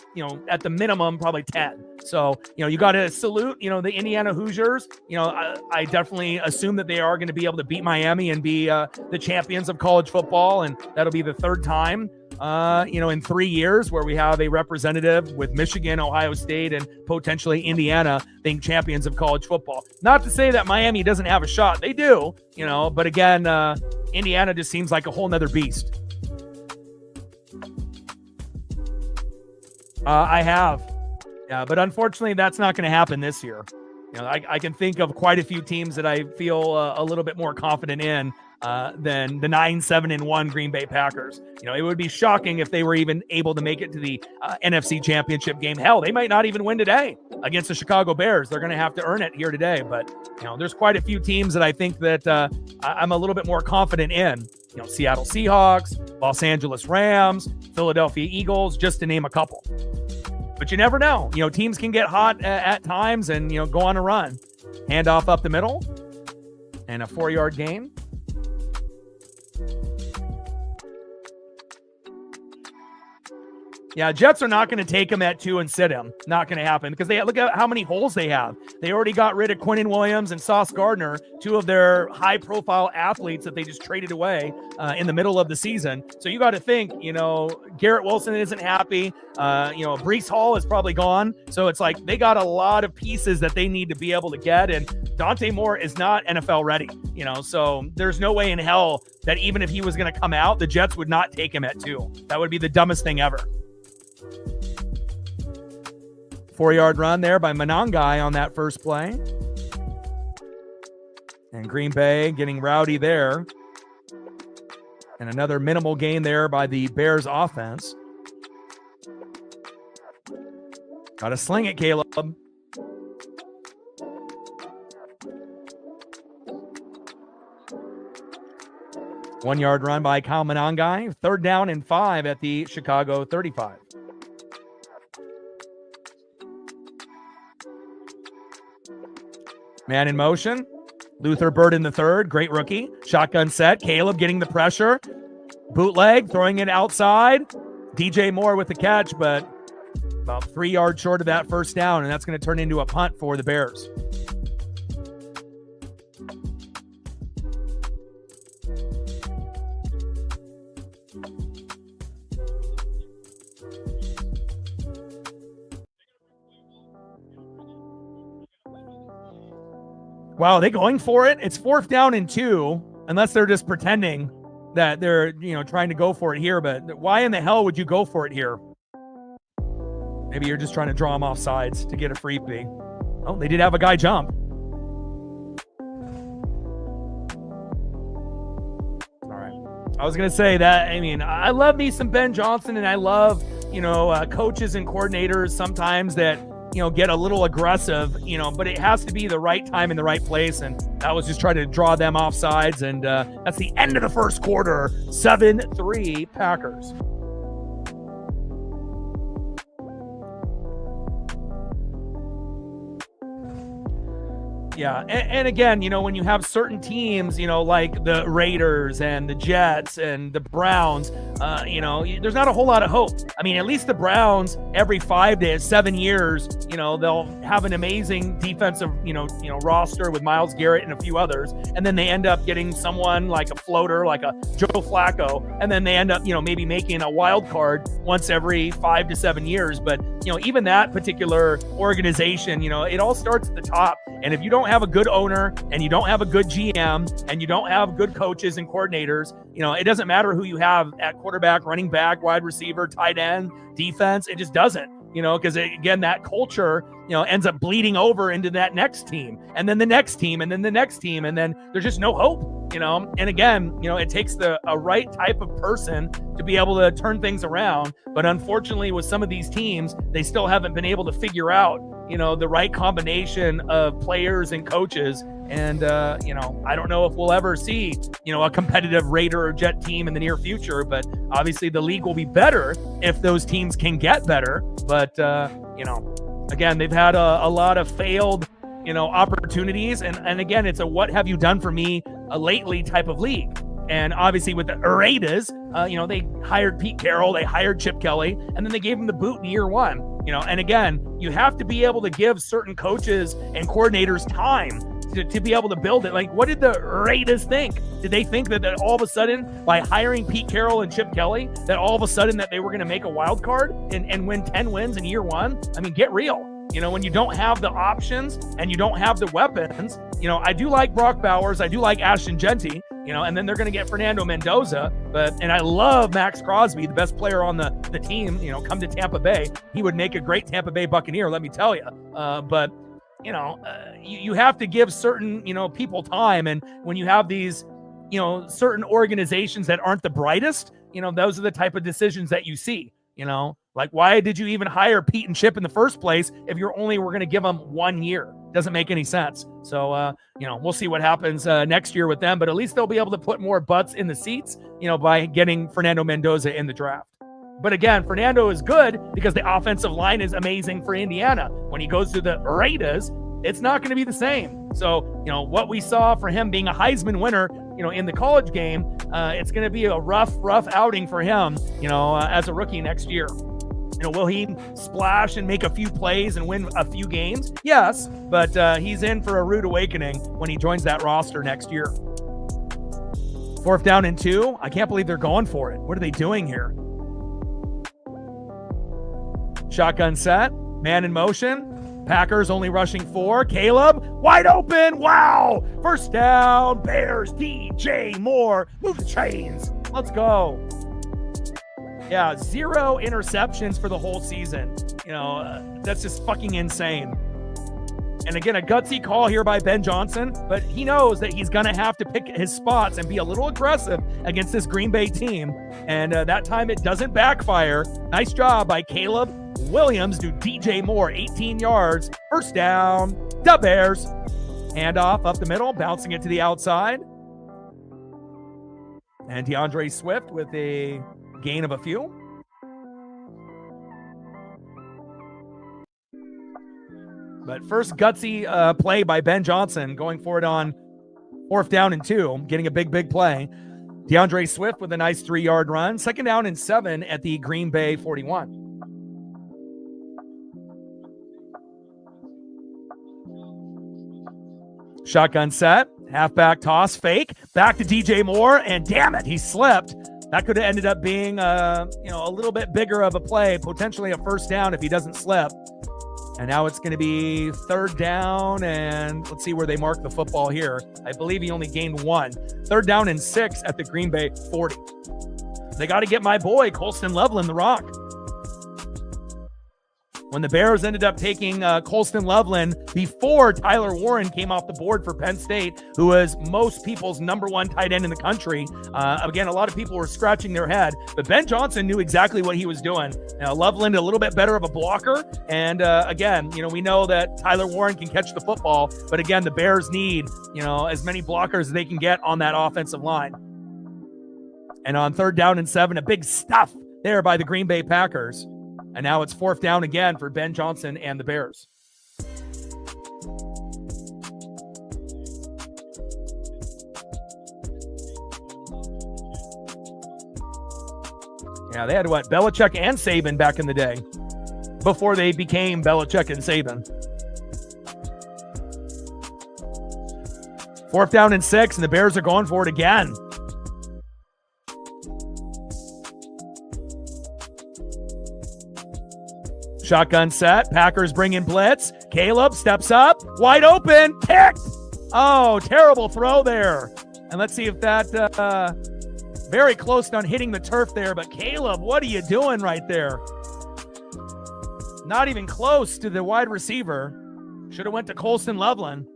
at the minimum, probably 10. So, you got to salute, the Indiana Hoosiers. I definitely assume that they are going to be able to beat Miami and be the champions of college football. And that'll be the third time, in 3 years where we have a representative with Michigan, Ohio State, and potentially Indiana being champions of college football. Not to say that Miami doesn't have a shot. They do, but again, Indiana just seems like a whole nother beast. I have. Yeah, but unfortunately, that's not going to happen this year. I can think of quite a few teams that I feel a little bit more confident in than the 9-7-1 Green Bay Packers. It would be shocking if they were even able to make it to the NFC Championship game. Hell, they might not even win today against the Chicago Bears. They're going to have to earn it here today. But, there's quite a few teams that I think that I'm a little bit more confident in. Seattle Seahawks, Los Angeles Rams, Philadelphia Eagles, just to name a couple. But you never know. Teams can get hot at times and, go on a run. Handoff up the middle and a 4-yard gain. Yeah, Jets are not going to take him at 2 and sit him. Not going to happen because look at how many holes they have. They already got rid of Quinnen Williams and Sauce Gardner, 2 of their high-profile athletes that they just traded away in the middle of the season. So you got to think, Garrett Wilson isn't happy. Breece Hall is probably gone. So it's like they got a lot of pieces that they need to be able to get. And Dante Moore is not NFL ready. So there's no way in hell that even if he was going to come out, the Jets would not take him at 2. That would be the dumbest thing ever. 4-yard run there by Monangai on that first play. And Green Bay getting rowdy there. And another minimal gain there by the Bears offense. Got to sling it, Caleb. One-yard run by Kyle Monangai. 3rd down and 5 at the Chicago 35. Man in motion. Luther Burden III, great rookie. Shotgun set. Caleb getting the pressure. Bootleg, throwing it outside. DJ Moore with the catch, but about 3 yards short of that first down, and that's going to turn into a punt for the Bears. Wow, are they going for it? It's 4th down and 2, unless they're just pretending that they're, trying to go for it here. But why in the hell would you go for it here? Maybe you're just trying to draw them off sides to get a freebie. Oh, they did have a guy jump. All right. I was going to say that, I love me some Ben Johnson, and I love, coaches and coordinators sometimes that, get a little aggressive, but it has to be the right time in the right place. And that was just trying to draw them off sides. And that's the end of the first quarter. 7-3 Packers. Yeah, and again, when you have certain teams, like the Raiders and the Jets and the Browns, there's not a whole lot of hope. At least the Browns, every 5 to 7 years, they'll have an amazing defensive, roster with Myles Garrett and a few others, and then they end up getting someone like a floater, like a Joe Flacco, and then they end up, maybe making a wild card once every 5 to 7 years. But even that particular organization, it all starts at the top. And if you don't have a good owner and you don't have a good GM and you don't have good coaches and coordinators, it doesn't matter who you have at quarterback, running back, wide receiver, tight end, defense. It just doesn't, because again, that culture, ends up bleeding over into that next team and then the next team and then the next team. And then there's just no hope. And again, it takes a right type of person to be able to turn things around. But unfortunately, with some of these teams, they still haven't been able to figure out, the right combination of players and coaches. And, I don't know if we'll ever see, a competitive Raider or Jet team in the near future. But obviously, the league will be better if those teams can get better. But, again, they've had a lot of failed opportunities. And again, it's a what have you done for me lately type of league. And obviously with the Raiders, they hired Pete Carroll, they hired Chip Kelly, and then they gave him the boot in year 1. And again, you have to be able to give certain coaches and coordinators time to be able to build it. Like, what did the Raiders think? Did they think that all of a sudden, by hiring Pete Carroll and Chip Kelly, that all of a sudden that they were going to make a wild card and win 10 wins in year 1? Get real. When you don't have the options and you don't have the weapons, I do like Brock Bowers. I do like Ashton Genty, and then they're going to get Fernando Mendoza. And I love Max Crosby, the best player on the team, come to Tampa Bay. He would make a great Tampa Bay Buccaneer, let me tell you. But you have to give certain, people time. And when you have these, certain organizations that aren't the brightest, those are the type of decisions that you see, Like, why did you even hire Pete and Chip in the first place if you're only were going to give them 1 year? Doesn't make any sense. So, we'll see what happens next year with them. But at least they'll be able to put more butts in the seats, by getting Fernando Mendoza in the draft. But again, Fernando is good because the offensive line is amazing for Indiana. When he goes to the Raiders, it's not going to be the same. So, what we saw for him being a Heisman winner, in the college game, it's going to be a rough outing for him, as a rookie next year. Will he splash and make a few plays and win a few games? Yes, but he's in for a rude awakening when he joins that roster next year. 4th down and 2. I can't believe they're going for it. What are they doing here? Shotgun set, man in motion. Packers only rushing 4. Caleb, wide open. Wow. First down, Bears, DJ Moore. Move the chains. Let's go. Yeah, 0 interceptions for the whole season. That's just fucking insane. And again, a gutsy call here by Ben Johnson, but he knows that he's going to have to pick his spots and be a little aggressive against this Green Bay team. And that time it doesn't backfire. Nice job by Caleb Williams to DJ Moore, 18 yards. First down, the Bears. Handoff up the middle, bouncing it to the outside. And DeAndre Swift with a gain of a few. But first gutsy play by Ben Johnson, going for it on 4th down and 2, getting a big play. DeAndre Swift with a nice 3-yard run. 2nd down and 7 at the Green Bay 41. Shotgun set, halfback toss, fake, back to DJ Moore, and damn it, he slipped. That could have ended up being a little bit bigger of a play, potentially a first down if he doesn't slip. And now it's going to be 3rd down, and let's see where they mark the football here. I believe he only gained 1. 3rd down and 6 at the Green Bay 40. They got to get my boy, Colston Loveland, the rock. When the Bears ended up taking Colston Loveland before Tyler Warren came off the board for Penn State, who was most people's #1 tight end in the country. Again, a lot of people were scratching their head, but Ben Johnson knew exactly what he was doing. Loveland, a little bit better of a blocker. And again, we know that Tyler Warren can catch the football, but again, the Bears need, as many blockers as they can get on that offensive line. And on 3rd down and 7, a big stuff there by the Green Bay Packers. And now it's 4th down again for Ben Johnson and the Bears. Yeah, they had what? Belichick and Saban back in the day before they became Belichick and Saban. 4th down and 6, and the Bears are going for it again. Shotgun set. Packers bring in blitz. Caleb steps up. Wide open. Kicked. Oh, terrible throw there. And let's see if that very close on hitting the turf there. But Caleb, what are you doing right there? Not even close to the wide receiver. Should have went to Colston Loveland.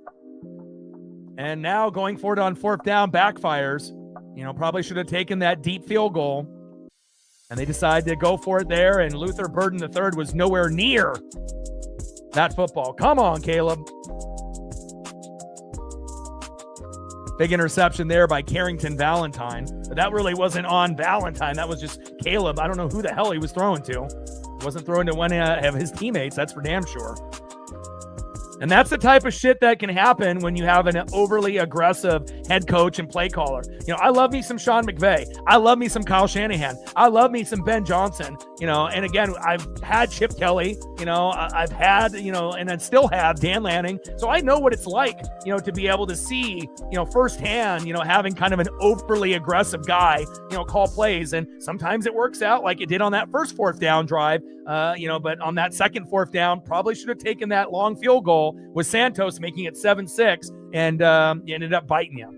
And now going for it on 4th down backfires. Probably should have taken that deep field goal. And they decide to go for it there, and Luther Burden III was nowhere near that football. Come on, Caleb. Big interception there by Carrington Valentine. But that really wasn't on Valentine. That was just Caleb. I don't know who the hell he was throwing to. He wasn't throwing to one of his teammates, that's for damn sure. And that's the type of shit that can happen when you have an overly aggressive head coach and play caller. I love me some Sean McVay. I love me some Kyle Shanahan. I love me some Ben Johnson. And again, I've had Chip Kelly. I've had, and I still have Dan Lanning. So I know what it's like, to be able to see, firsthand, having kind of an overly aggressive guy, call plays. And sometimes it works out like it did on that first 4th down drive. But on that second 4th down, probably should have taken that long field goal with Santos making it 7-6, and ended up biting you.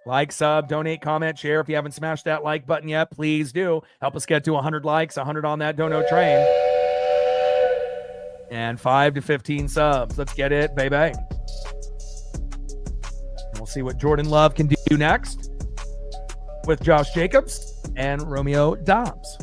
Like, sub, donate, comment, share. If you haven't smashed that like button yet, please do. Help us get to 100 likes, 100 on that dono train. And 5 to 15 subs. Let's get it, baby. We'll see what Jordan Love can do next with Josh Jacobs and Romeo Doubs.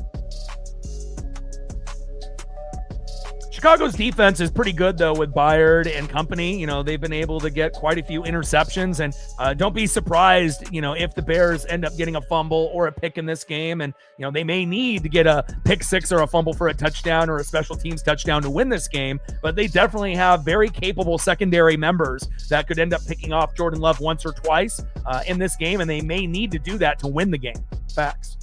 Chicago's defense is pretty good, though, with Byard and company. They've been able to get quite a few interceptions, and don't be surprised, if the Bears end up getting a fumble or a pick in this game, and, they may need to get a pick 6 or a fumble for a touchdown or a special teams touchdown to win this game, but they definitely have very capable secondary members that could end up picking off Jordan Love once or twice in this game, and they may need to do that to win the game. Facts.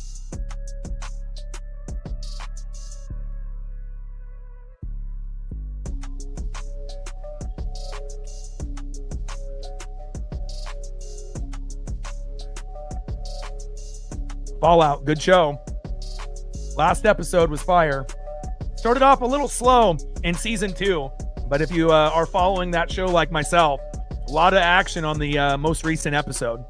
Fallout, good show. Last episode was fire. Started off a little slow in season 2, but if you are following that show like myself, a lot of action on the most recent episode.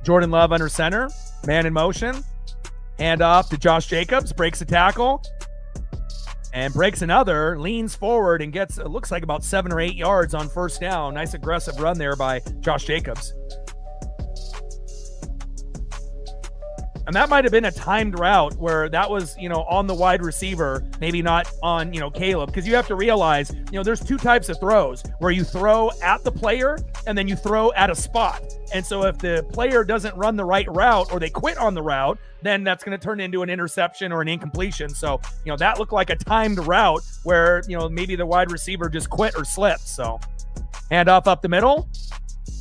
Jordan Love under center, man in motion. Hand off to Josh Jacobs, breaks a tackle, and breaks another, leans forward and gets, it looks like about 7 or 8 yards on 1st down. Nice aggressive run there by Josh Jacobs. And that might have been a timed route where that was, on the wide receiver, maybe not on, Caleb, because you have to realize, there's 2 types of throws where you throw at the player and then you throw at a spot. And so if the player doesn't run the right route or they quit on the route, then that's going to turn into an interception or an incompletion. So, that looked like a timed route where, maybe the wide receiver just quit or slipped. So handoff up the middle.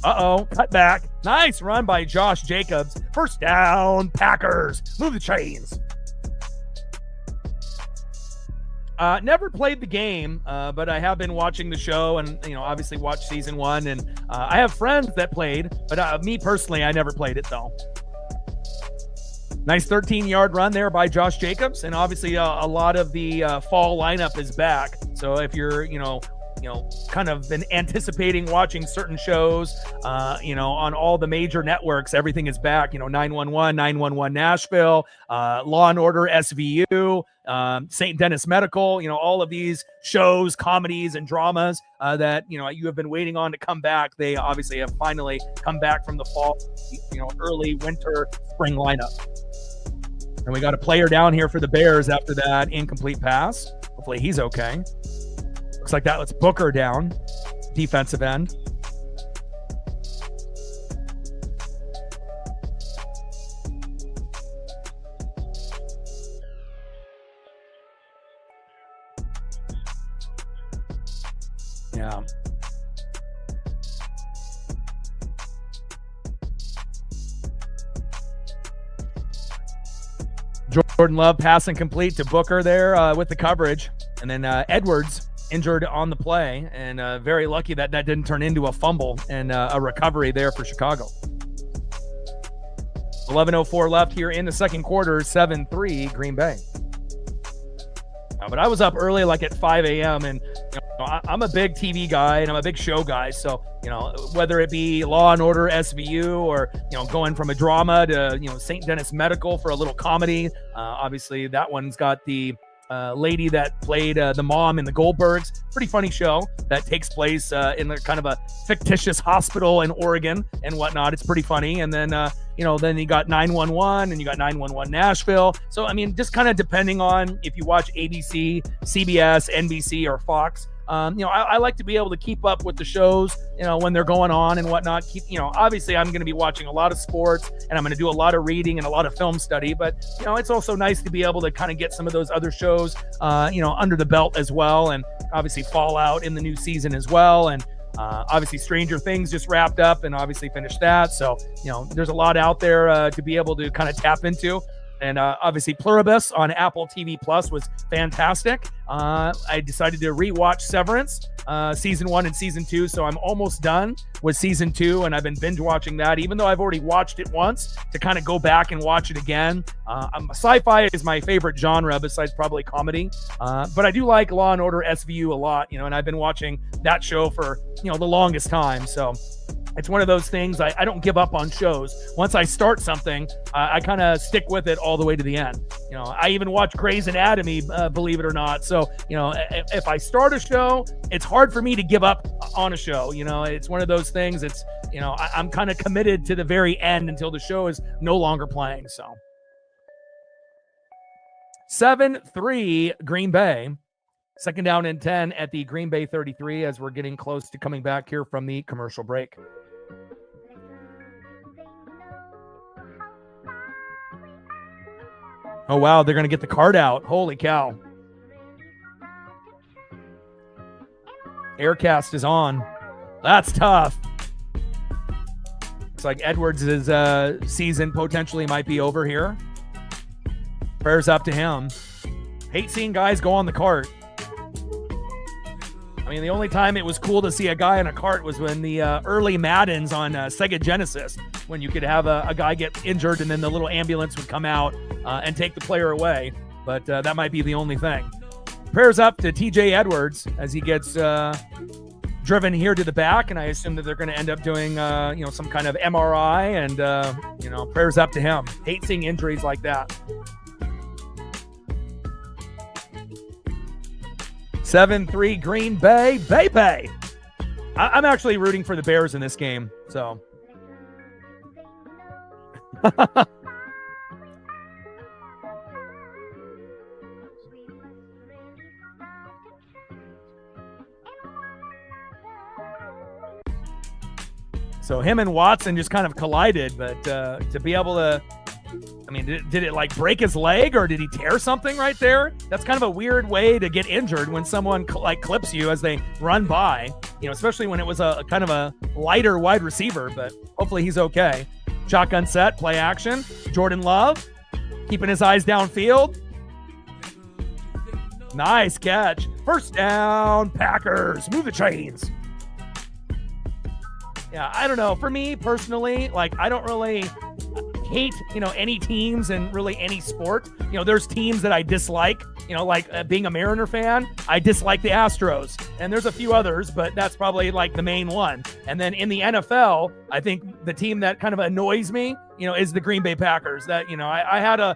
Cut back. Nice run by Josh Jacobs. First down, Packers. Move the chains. Never played the game, but I have been watching the show and, obviously watched season 1. And I have friends that played, but me personally, I never played it though. Nice 13-yard run there by Josh Jacobs. And obviously a lot of the fall lineup is back. So if you're, kind of been anticipating watching certain shows, on all the major networks, everything is back. 911, 911 Nashville, Law and Order SVU, St. Dennis Medical, all of these shows, comedies, and dramas that, you have been waiting on to come back. They obviously have finally come back from the fall, early winter, spring lineup. And we got a player down here for the Bears after that incomplete pass. Hopefully he's okay. Looks like that lets Booker down, defensive end. Yeah. Jordan Love passing complete to Booker there with the coverage. And then Edwards injured on the play, and very lucky that didn't turn into a fumble and a recovery there for Chicago. 11:04 left here in the second quarter, 7-3 Green Bay. But I was up early, like at 5 a.m. and I'm a big TV guy and I'm a big show guy. So, whether it be Law and Order SVU or, going from a drama to, St. Dennis Medical for a little comedy. Obviously that one's got the lady that played the mom in the Goldbergs. Pretty funny show that takes place in kind of a fictitious hospital in Oregon and whatnot. It's pretty funny. And then, then you got 911 and you got 911 Nashville. So, just kind of depending on if you watch ABC, CBS, NBC, or Fox. I like to be able to keep up with the shows, when they're going on and whatnot. Obviously I'm going to be watching a lot of sports and I'm going to do a lot of reading and a lot of film study, but, it's also nice to be able to kind of get some of those other shows, under the belt as well. And obviously Fallout in the new season as well. And, obviously Stranger Things just wrapped up and obviously finished that. So, there's a lot out there to be able to kind of tap into. And obviously Pluribus on Apple TV Plus was fantastic. I decided to rewatch Severance, season 1 and season 2. So I'm almost done with season 2 and I've been binge watching that, even though I've already watched it once, to kind of go back and watch it again. Sci-fi is my favorite genre besides probably comedy. But I do like Law and Order SVU a lot, and I've been watching that show for, the longest time. So it's one of those things. I don't give up on shows. Once I start something, I kind of stick with it all the way to the end. I even watch Grey's Anatomy, believe it or not. So, if I start a show, it's hard for me to give up on a show. It's one of those things. It's, I'm kind of committed to the very end until the show is no longer playing. So 7-3 Green Bay. Second down and 10 at the Green Bay 33 as we're getting close to coming back here from the commercial break. Oh, wow. They're going to get the card out. Holy cow. Aircast is on. That's tough. Looks like Edwards' season potentially might be over here. Prayers up to him. Hate seeing guys go on the cart. The only time it was cool to see a guy in a cart was when the early Maddens on Sega Genesis, when you could have a guy get injured and then the little ambulance would come out and take the player away. But that might be the only thing. Prayers up to TJ Edwards as he gets driven here to the back, and I assume that they're going to end up doing some kind of MRI, and prayers up to him. Hate seeing injuries like that. 7-3 Green Bay. Bay. I'm actually rooting for the Bears in this game. So. So him and Watson just kind of collided, but to be able to mean, did it like break his leg or did he tear something right there? That's kind of a weird way to get injured when someone like clips you as they run by, especially when it was a kind of a lighter wide receiver, but hopefully he's okay. Shotgun set, play action. Jordan Love keeping his eyes downfield. Nice catch. First down, Packers. Move the chains. Yeah, I don't know. For me personally, like I don't really hate, any teams in really any sport. There's teams that I dislike, like being a Mariner fan, I dislike the Astros. And there's a few others, but that's probably like the main one. And then in the NFL, I think the team that kind of annoys me, is the Green Bay Packers. That, I had a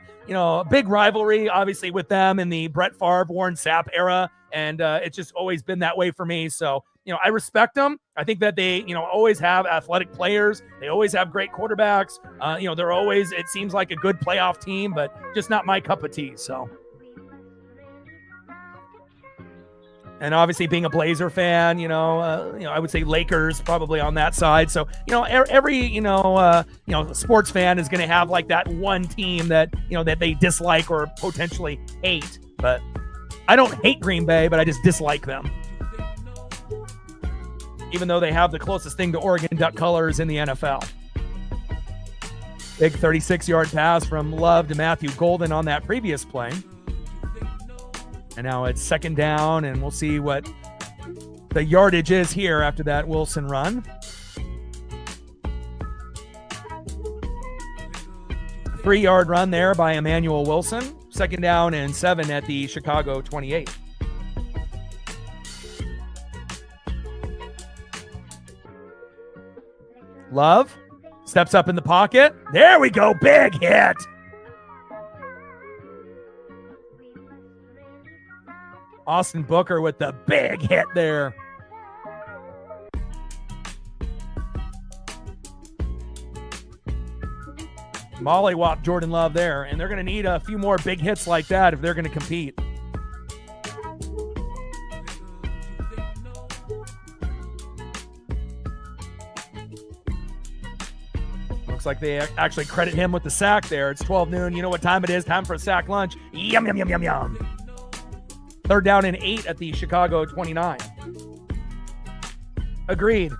big rivalry, obviously, with them in the Brett Favre, Warren Sapp era. And it's just always been that way for me. So, I respect them. I think that they, always have athletic players. They always have great quarterbacks. They're always, it seems like a good playoff team, but just not my cup of tea. So, and obviously being a Blazer fan, I would say Lakers probably on that side. So, every, sports fan is going to have like that one team that, that they dislike or potentially hate. But I don't hate Green Bay, but I just dislike them. Even though they have the closest thing to Oregon Duck colors in the NFL. Big 36-yard pass from Love to Matthew Golden on that previous play. And now it's second down, and we'll see what the yardage is here after that Wilson run. 3-yard run there by Emmanuel Wilson. Second down and 7 at the Chicago 28. Love steps up in the pocket. There we go. Big hit. Austin Booker with the big hit there. Mollywop Jordan Love there. And they're going to need a few more big hits like that if they're going to compete. Like they actually credit him with the sack there. It's 12 noon. You know what time it is? Time for a sack lunch. Yum, yum, yum, yum, yum. Third down and 8 at the Chicago 29. Agreed.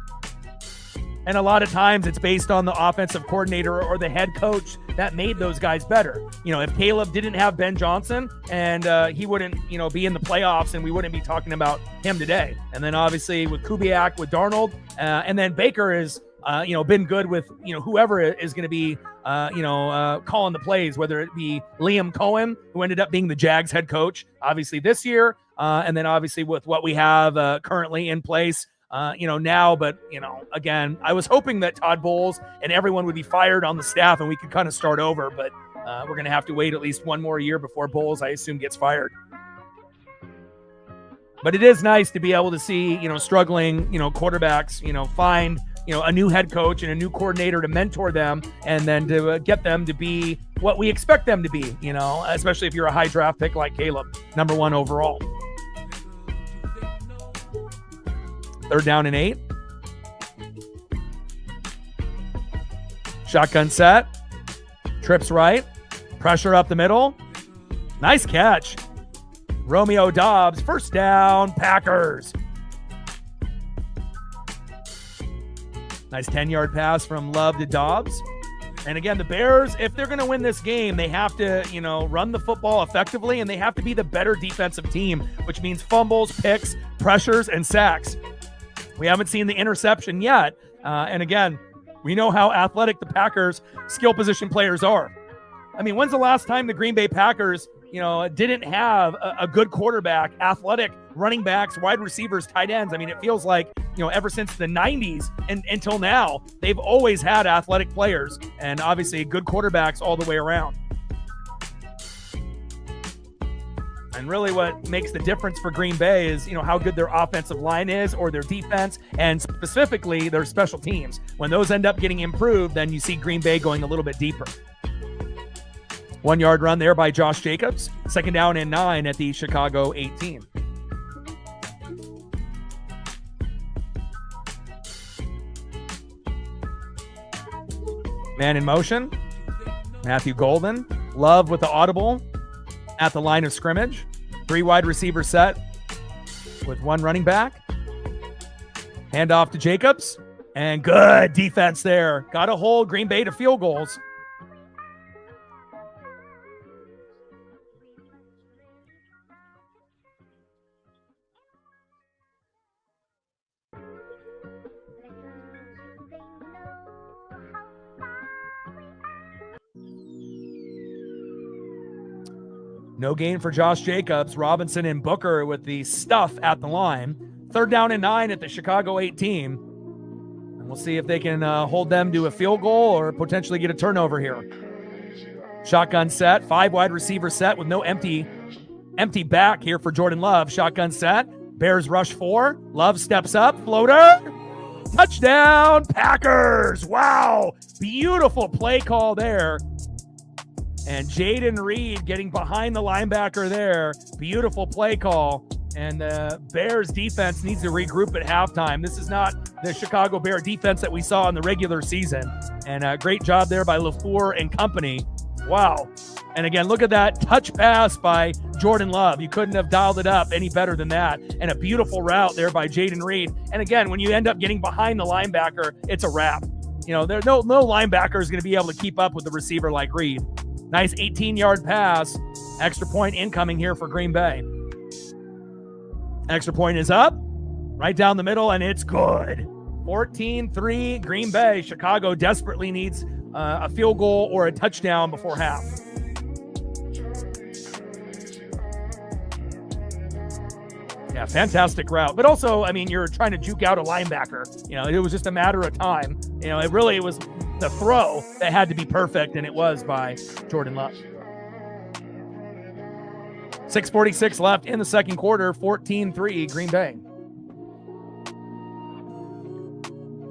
And a lot of times it's based on the offensive coordinator or the head coach that made those guys better. If Caleb didn't have Ben Johnson and he wouldn't, be in the playoffs and we wouldn't be talking about him today. And then obviously with Kubiak, with Darnold, and then Baker is been good with, whoever is going to be, calling the plays, whether it be Liam Cohen, who ended up being the Jags head coach, obviously this year. And then obviously with what we have currently in place, now. But, again, I was hoping that Todd Bowles and everyone would be fired on the staff and we could kind of start over. But we're going to have to wait at least one more year before Bowles, I assume, gets fired. But it is nice to be able to see, struggling, quarterbacks, find, a new head coach and a new coordinator to mentor them and then to get them to be what we expect them to be, especially if you're a high draft pick like Caleb, number 1 overall. Third down and 8. Shotgun set. Trips right. Pressure up the middle. Nice catch. Romeo Doubs, first down, Packers. Nice 10-yard pass from Love to Doubs. And again, the Bears, if they're going to win this game, they have to, run the football effectively, and they have to be the better defensive team, which means fumbles, picks, pressures, and sacks. We haven't seen the interception yet. And again, we know how athletic the Packers skill position players are. I mean, when's the last time the Green Bay Packers, didn't have a good quarterback, athletic running backs, wide receivers, tight ends? I mean, it feels like, ever since the 90s and until now, they've always had athletic players and obviously good quarterbacks all the way around. And really what makes the difference for Green Bay is, how good their offensive line is or their defense, and specifically their special teams. When those end up getting improved, then you see Green Bay going a little bit deeper. 1-yard run there by Josh Jacobs. Second down and 9 at the Chicago 18. Man in motion. Matthew Golden. Love with the audible at the line of scrimmage. 3 wide receiver set with 1 running back. Hand off to Jacobs. And good defense there. Got to hold Green Bay to field goals. No gain for Josh Jacobs. Robinson and Booker with the stuff at the line. 3rd down and 9 at the Chicago 18. And we'll see if they can hold them to a field goal or potentially get a turnover here. Shotgun set. 5 wide receiver set with no empty back here for Jordan Love. Shotgun set. Bears rush 4. Love steps up. Floater. Touchdown, Packers. Wow. Beautiful play call there. And Jaden Reed getting behind the linebacker there. Beautiful play call. And the Bears defense needs to regroup at halftime. This is not the Chicago Bear defense that we saw in the regular season. And a great job there by LaFleur and company. Wow. And again, look at that touch pass by Jordan Love. You couldn't have dialed it up any better than that. And a beautiful route there by Jaden Reed. And again, when you end up getting behind the linebacker, it's a wrap. You know, there's no linebacker is going to be able to keep up with the receiver like Reed. Nice 18-yard pass. Extra point incoming here for Green Bay. Extra point is up. Right down the middle, and it's good. 14-3 Green Bay. Chicago desperately needs a field goal or a touchdown before half. Yeah, fantastic route. But also, I mean, you're trying to juke out a linebacker. You know, it was just a matter of time. You know, it really was the throw that had to be perfect, and it was by Jordan Love. 6:46 left in the second quarter, 14-3 Green Bay.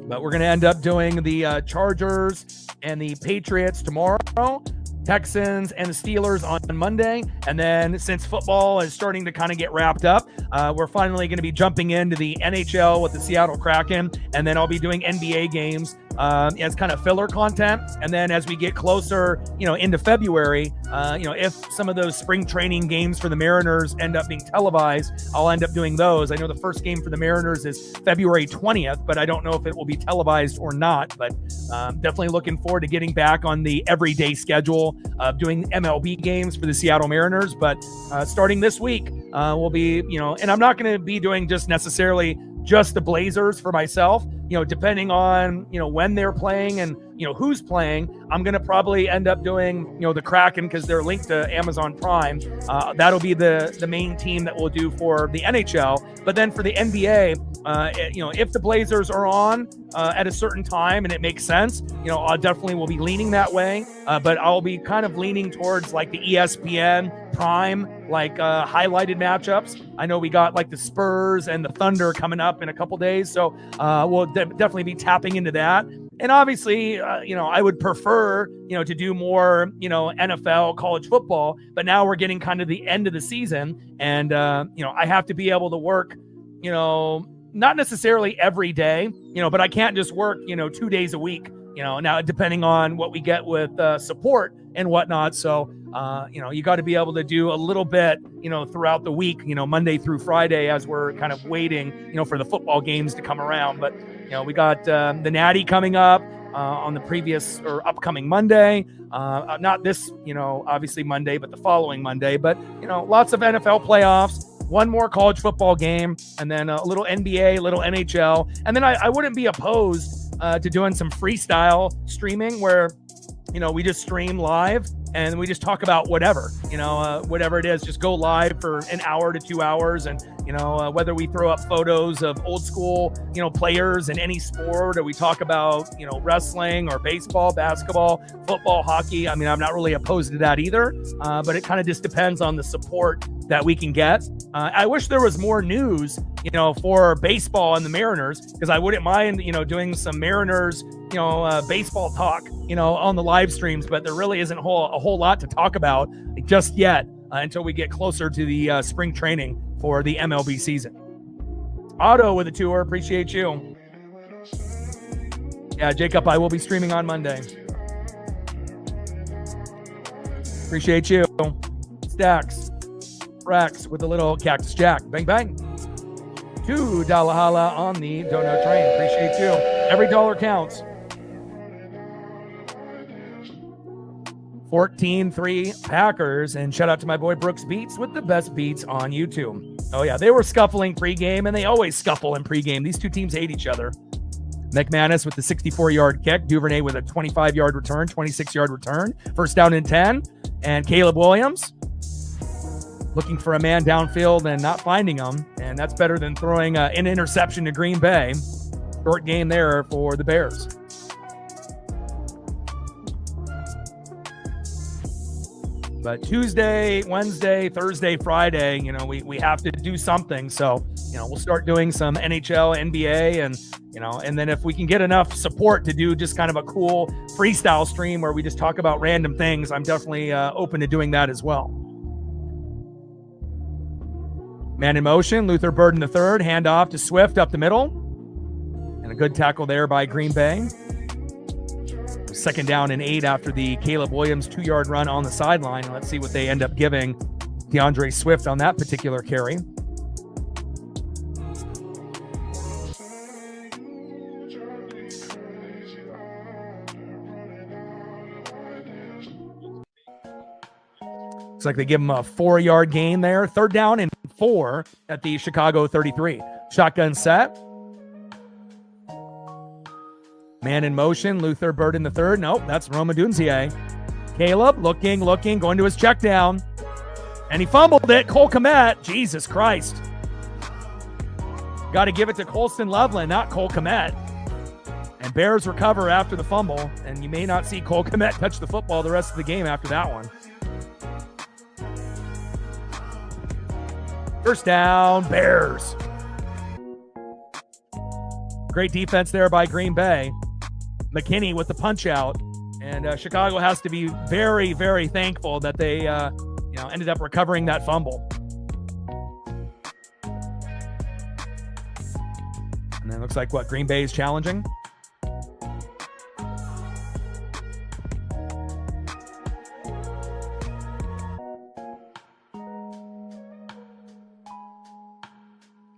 But we're going to end up doing the Chargers and the Patriots tomorrow, Texans and the Steelers on Monday. And then since football is starting to kind of get wrapped up, we're finally going to be jumping into the NHL with the Seattle Kraken. And then I'll be doing NBA games as kind of filler content. And then as we get closer, into February, if some of those spring training games for the Mariners end up being televised, I'll end up doing those. I know the first game for the Mariners is February 20th, but I don't know if it will be televised or not. But definitely looking forward to getting back on the everyday schedule of doing MLB games for the Seattle Mariners. But starting this week, we'll be, and I'm not going to be doing just necessarily just the Blazers for myself, depending on, when they're playing and, who's playing. I'm going to probably end up doing, the Kraken because they're linked to Amazon Prime. That'll be the main team that we'll do for the NHL. But then for the NBA, if the Blazers are on at a certain time and it makes sense, I definitely will be leaning that way. But I'll be kind of leaning towards like the ESPN Prime, highlighted matchups. I know we got like the Spurs and the Thunder coming up in a couple days. So we'll definitely be tapping into that. And obviously, I would prefer, to do more, NFL, college football. But now we're getting kind of the end of the season. And, I have to be able to work, not necessarily every day, but I can't just work, 2 days a week, now depending on what we get with support and whatnot. So, you got to be able to do a little bit, throughout the week, Monday through Friday as we're kind of waiting, for the football games to come around. But, we got the Natty coming up on the previous or upcoming Monday. Not this, obviously Monday, but the following Monday. But, lots of NFL playoffs. One more college football game, and then a little NBA, a little NHL. And then I wouldn't be opposed to doing some freestyle streaming where, we just stream live and we just talk about whatever, whatever it is, just go live for an hour to 2 hours. And, whether we throw up photos of old school, players in any sport, or we talk about, wrestling or baseball, basketball, football, hockey. I mean, I'm not really opposed to that either, but it kind of just depends on the support that we can get. I wish there was more news, for baseball and the Mariners, because I wouldn't mind, doing some Mariners, baseball talk, on the live streams, but there really isn't a whole lot to talk about just yet until we get closer to the spring training for the MLB season. Otto with a tour. Appreciate you. Yeah, Jacob, I will be streaming on Monday. Appreciate you. Stacks. Rex with a little Cactus Jack. Bang, bang. $2 holla on the donut train. Appreciate you. Every dollar counts. 14-3 Packers. And shout out to my boy Brooks Beats with the best beats on YouTube. Oh, yeah. They were scuffling pregame, and they always scuffle in pregame. These two teams hate each other. McManus with the 64-yard kick. Duvernay with a 25-yard return, 26-yard return. First down and 10. And Caleb Williams looking for a man downfield and not finding him. And that's better than throwing an interception to Green Bay. Short game there for the Bears. But Tuesday, Wednesday, Thursday, Friday, we have to do something. So, we'll start doing some NHL, NBA, and then if we can get enough support to do just kind of a cool freestyle stream where we just talk about random things, I'm definitely open to doing that as well. Man in motion, Luther Burden III, handoff to Swift up the middle. And a good tackle there by Green Bay. Second down and 8 after the Caleb Williams 2-yard run on the sideline. Let's see what they end up giving DeAndre Swift on that particular carry. Looks like they give him a 4-yard gain there. Third down and 4 at the Chicago 33. Shotgun set. Man in motion, Luther Burden III. Nope, that's Roma Dunzier. Caleb looking, going to his check down. And he fumbled it. Cole Kmet. Jesus Christ. Got to give it to Colston Loveland, not Cole Kmet. And Bears recover after the fumble. And you may not see Cole Kmet touch the football the rest of the game after that one. First down, Bears. Great defense there by Green Bay. McKinney with the punch out. And Chicago has to be very, very thankful that they ended up recovering that fumble. And then it looks like Green Bay is challenging.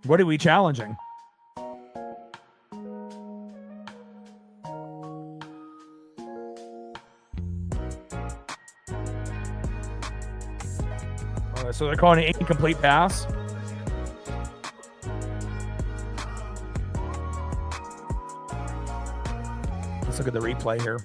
What are we challenging? So they're calling it incomplete pass. Let's look at the replay here.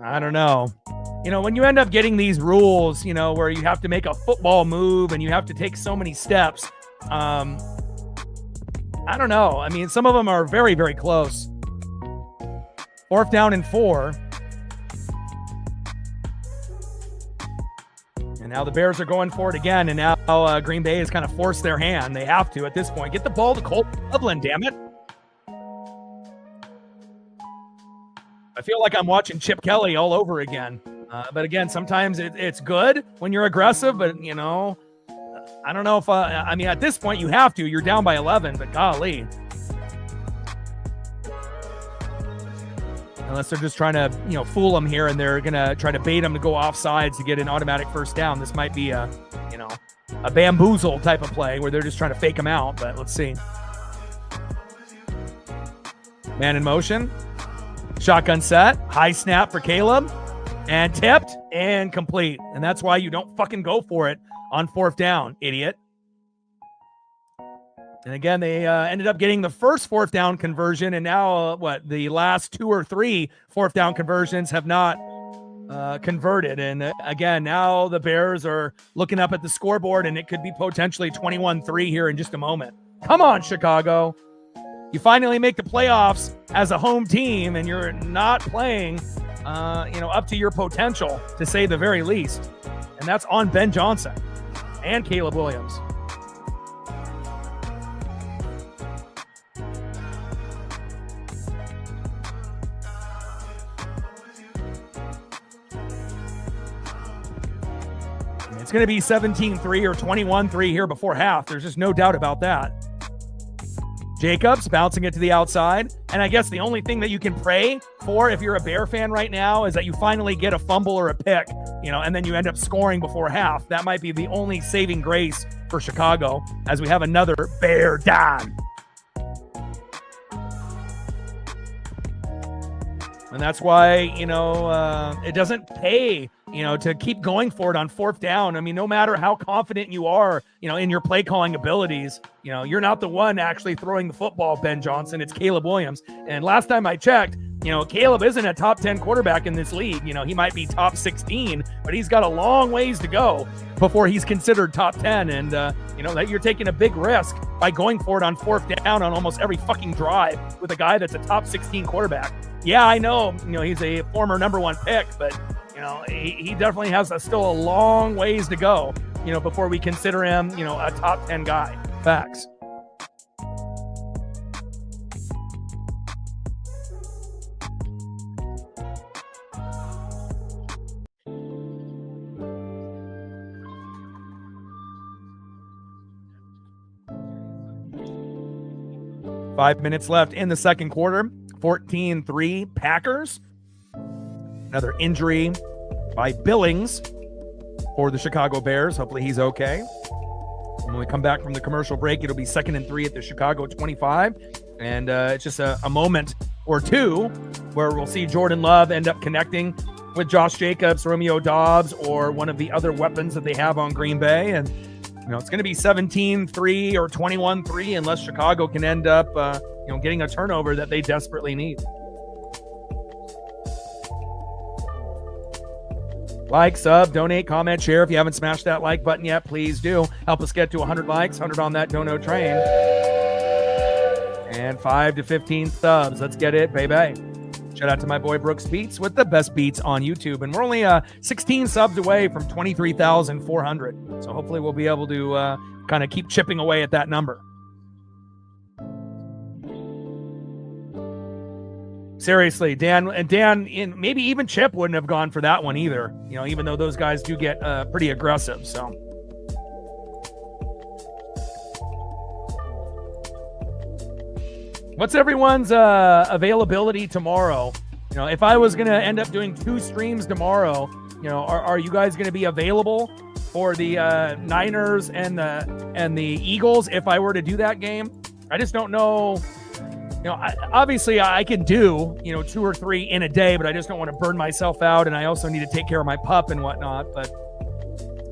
I don't know. When you end up getting these rules, where you have to make a football move and you have to take so many steps, I don't know. I mean, some of them are very, very close. 4th down and 4. And now the Bears are going for it again. And now Green Bay has kind of forced their hand. They have to at this point. Get the ball to Cole Loveland, damn it. I feel like I'm watching Chip Kelly all over again. But again, sometimes it's good when you're aggressive, but, I don't know if, at this point you have to. You're down by 11, but golly. Unless they're just trying to, fool them here and they're going to try to bait them to go off sides to get an automatic first down. This might be a bamboozle type of play where they're just trying to fake them out, but let's see. Man in motion. Shotgun set. High snap for Caleb. And tipped and complete. And that's why you don't fucking go for it on 4th down, idiot. And again, they ended up getting the first 4th down conversion, and now the last 2 or 3 4th down conversions have not converted. And again, now the Bears are looking up at the scoreboard, and it could be potentially 21-3 here in just a moment. Come on, Chicago. You finally make the playoffs as a home team, and you're not playing, up to your potential, to say the very least. And that's on Ben Johnson and Caleb Williams. It's going to be 17-3 or 21-3 here before half. There's just no doubt about that. Jacobs bouncing it to the outside. And I guess the only thing that you can pray for if you're a Bear fan right now is that you finally get a fumble or a pick, and then you end up scoring before half. That might be the only saving grace for Chicago as we have another Bear down. And that's why, it doesn't pay, to keep going for it on fourth down. I mean, no matter how confident you are, in your play calling abilities, you're not the one actually throwing the football, Ben Johnson. It's Caleb Williams. And last time I checked, Caleb isn't a top 10 quarterback in this league. He might be top 16, but he's got a long ways to go before he's considered top 10. And, that you're taking a big risk by going for it on fourth down on almost every fucking drive with a guy that's a top 16 quarterback. Yeah, I know, he's a former number one pick, but, he definitely has still a long ways to go, before we consider him, a top 10 guy. Facts. Five minutes left in the second quarter. 14-3 Packers. Another injury by Billings for the Chicago Bears. Hopefully he's okay. And when we come back from the commercial break, it'll be 2nd and 3 at the Chicago 25. And it's just a moment or two where we'll see Jordan Love end up connecting with Josh Jacobs, Romeo Doubs, or one of the other weapons that they have on Green Bay. And, it's going to be 17-3 or 21-3 unless Chicago can end up, getting a turnover that they desperately need. Like, sub, donate, comment, share. If you haven't smashed that like button yet, please do. Help us get to 100 likes, 100 on that dono train. And 5 to 15 subs. Let's get it, baby. Shout out to my boy Brooks Beats with the best beats on YouTube. And we're only 16 subs away from 23,400. So hopefully we'll be able to kind of keep chipping away at that number. Seriously, Dan, maybe even Chip wouldn't have gone for that one either, even though those guys do get pretty aggressive. So what's everyone's availability tomorrow? If I was going to end up doing 2 streams tomorrow, are you guys going to be available for the Niners and the Eagles if I were to do that game? I just don't know. Obviously I can do, 2 or 3 in a day, but I just don't want to burn myself out. And I also need to take care of my pup and whatnot. But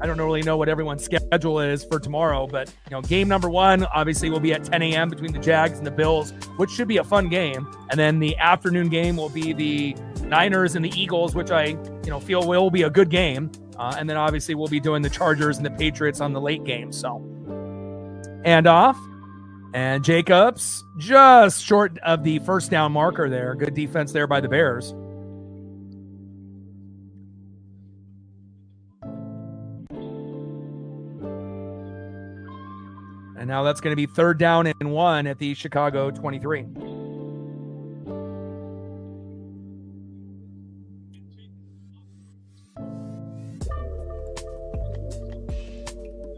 I don't really know what everyone's schedule is for tomorrow. But, game number 1 obviously will be at 10 a.m. between the Jags and the Bills, which should be a fun game. And then the afternoon game will be the Niners and the Eagles, which I, feel will be a good game. And then obviously we'll be doing the Chargers and the Patriots on the late game. So, and off. And Jacobs just short of the first down marker there. Good defense there by the Bears. And now that's going to be 3rd down and 1 at the Chicago 23.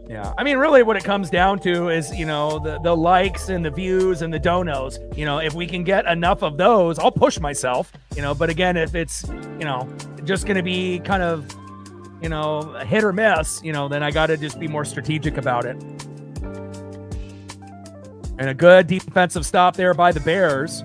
Yeah, I mean, really what it comes down to is, the likes and the views and the donos. If we can get enough of those, I'll push myself, but again, if it's, just going to be kind of, hit or miss, then I got to just be more strategic about it. And a good defensive stop there by the Bears.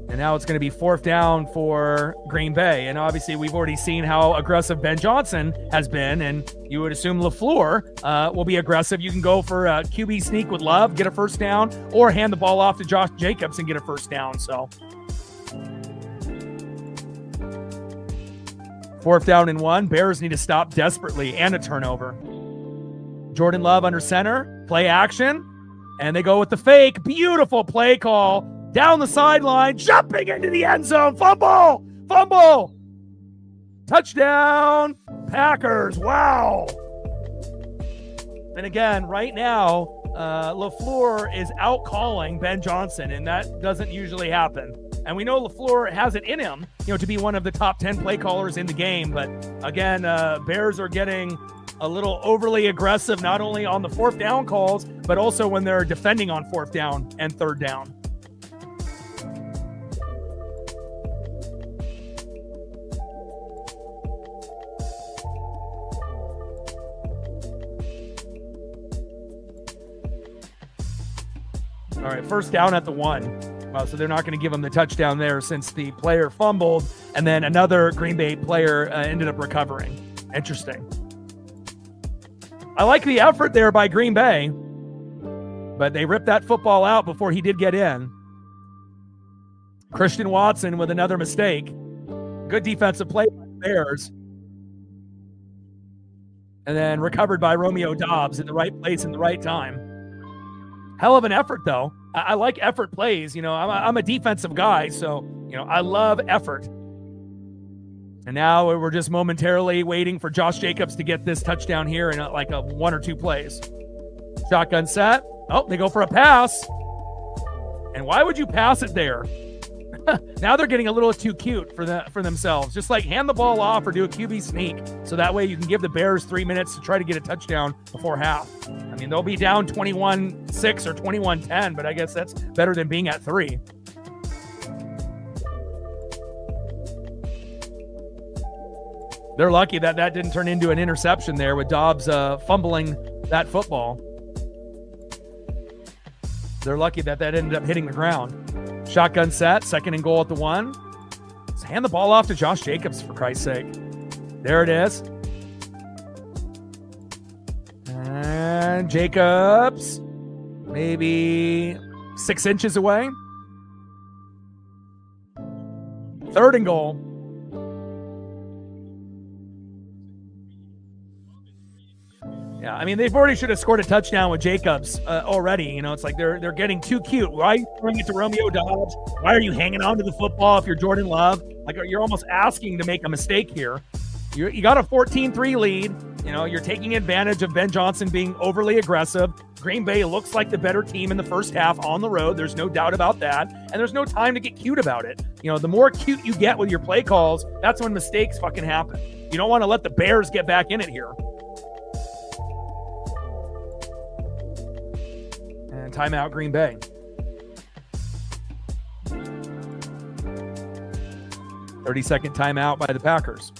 And now it's going to be 4th down for Green Bay. And obviously we've already seen how aggressive Ben Johnson has been. And you would assume LaFleur will be aggressive. You can go for a QB sneak with Love, get a first down, or hand the ball off to Josh Jacobs and get a first down. So 4th down and 1. Bears need to stop desperately and a turnover. Jordan Love under center, play action. And they go with the fake. Beautiful play call. Down the sideline, jumping into the end zone. Fumble. Touchdown, Packers. Wow. And again, right now, LaFleur is out calling Ben Johnson, and that doesn't usually happen. And we know LaFleur has it in him, to be one of the top 10 play callers in the game. But again, Bears are getting a little overly aggressive, not only on the fourth down calls, but also when they're defending on fourth down and third down. All right, first down at the 1. Well, so they're not going to give him the touchdown there since the player fumbled, and then another Green Bay player ended up recovering. Interesting. I like the effort there by Green Bay, but they ripped that football out before he did get in. Christian Watson with another mistake. Good defensive play by the Bears. And then recovered by Romeo Doubs in the right place in the right time. Hell of an effort, though. I like effort plays. I'm a defensive guy, so, I love effort. And now we're just momentarily waiting for Josh Jacobs to get this touchdown here in like a 1 or 2 plays. Shotgun set. Oh, they go for a pass. And why would you pass it there? Now they're getting a little too cute for themselves. Just like hand the ball off or do a QB sneak, so that way you can give the Bears 3 minutes to try to get a touchdown before half. I mean, they'll be down 21-6 or 21-10, but I guess that's better than being at 3. They're lucky that didn't turn into an interception there with Doubs fumbling that football. They're lucky that ended up hitting the ground. Shotgun set, 2nd and goal at the 1. Let's hand the ball off to Josh Jacobs, for Christ's sake. There it is. And Jacobs, maybe 6 inches away. 3rd and goal. Yeah, I mean, they've already should have scored a touchdown with Jacobs already. It's like they're getting too cute. Why are you throwing it to Romeo Doubs? Why are you hanging on to the football if you're Jordan Love? Like, you're almost asking to make a mistake here. You got a 14-3 lead. You're taking advantage of Ben Johnson being overly aggressive. Green Bay looks like the better team in the first half on the road. There's no doubt about that. And there's no time to get cute about it. The more cute you get with your play calls, that's when mistakes fucking happen. You don't want to let the Bears get back in it here. And timeout, Green Bay. "30-second timeout by the Packers.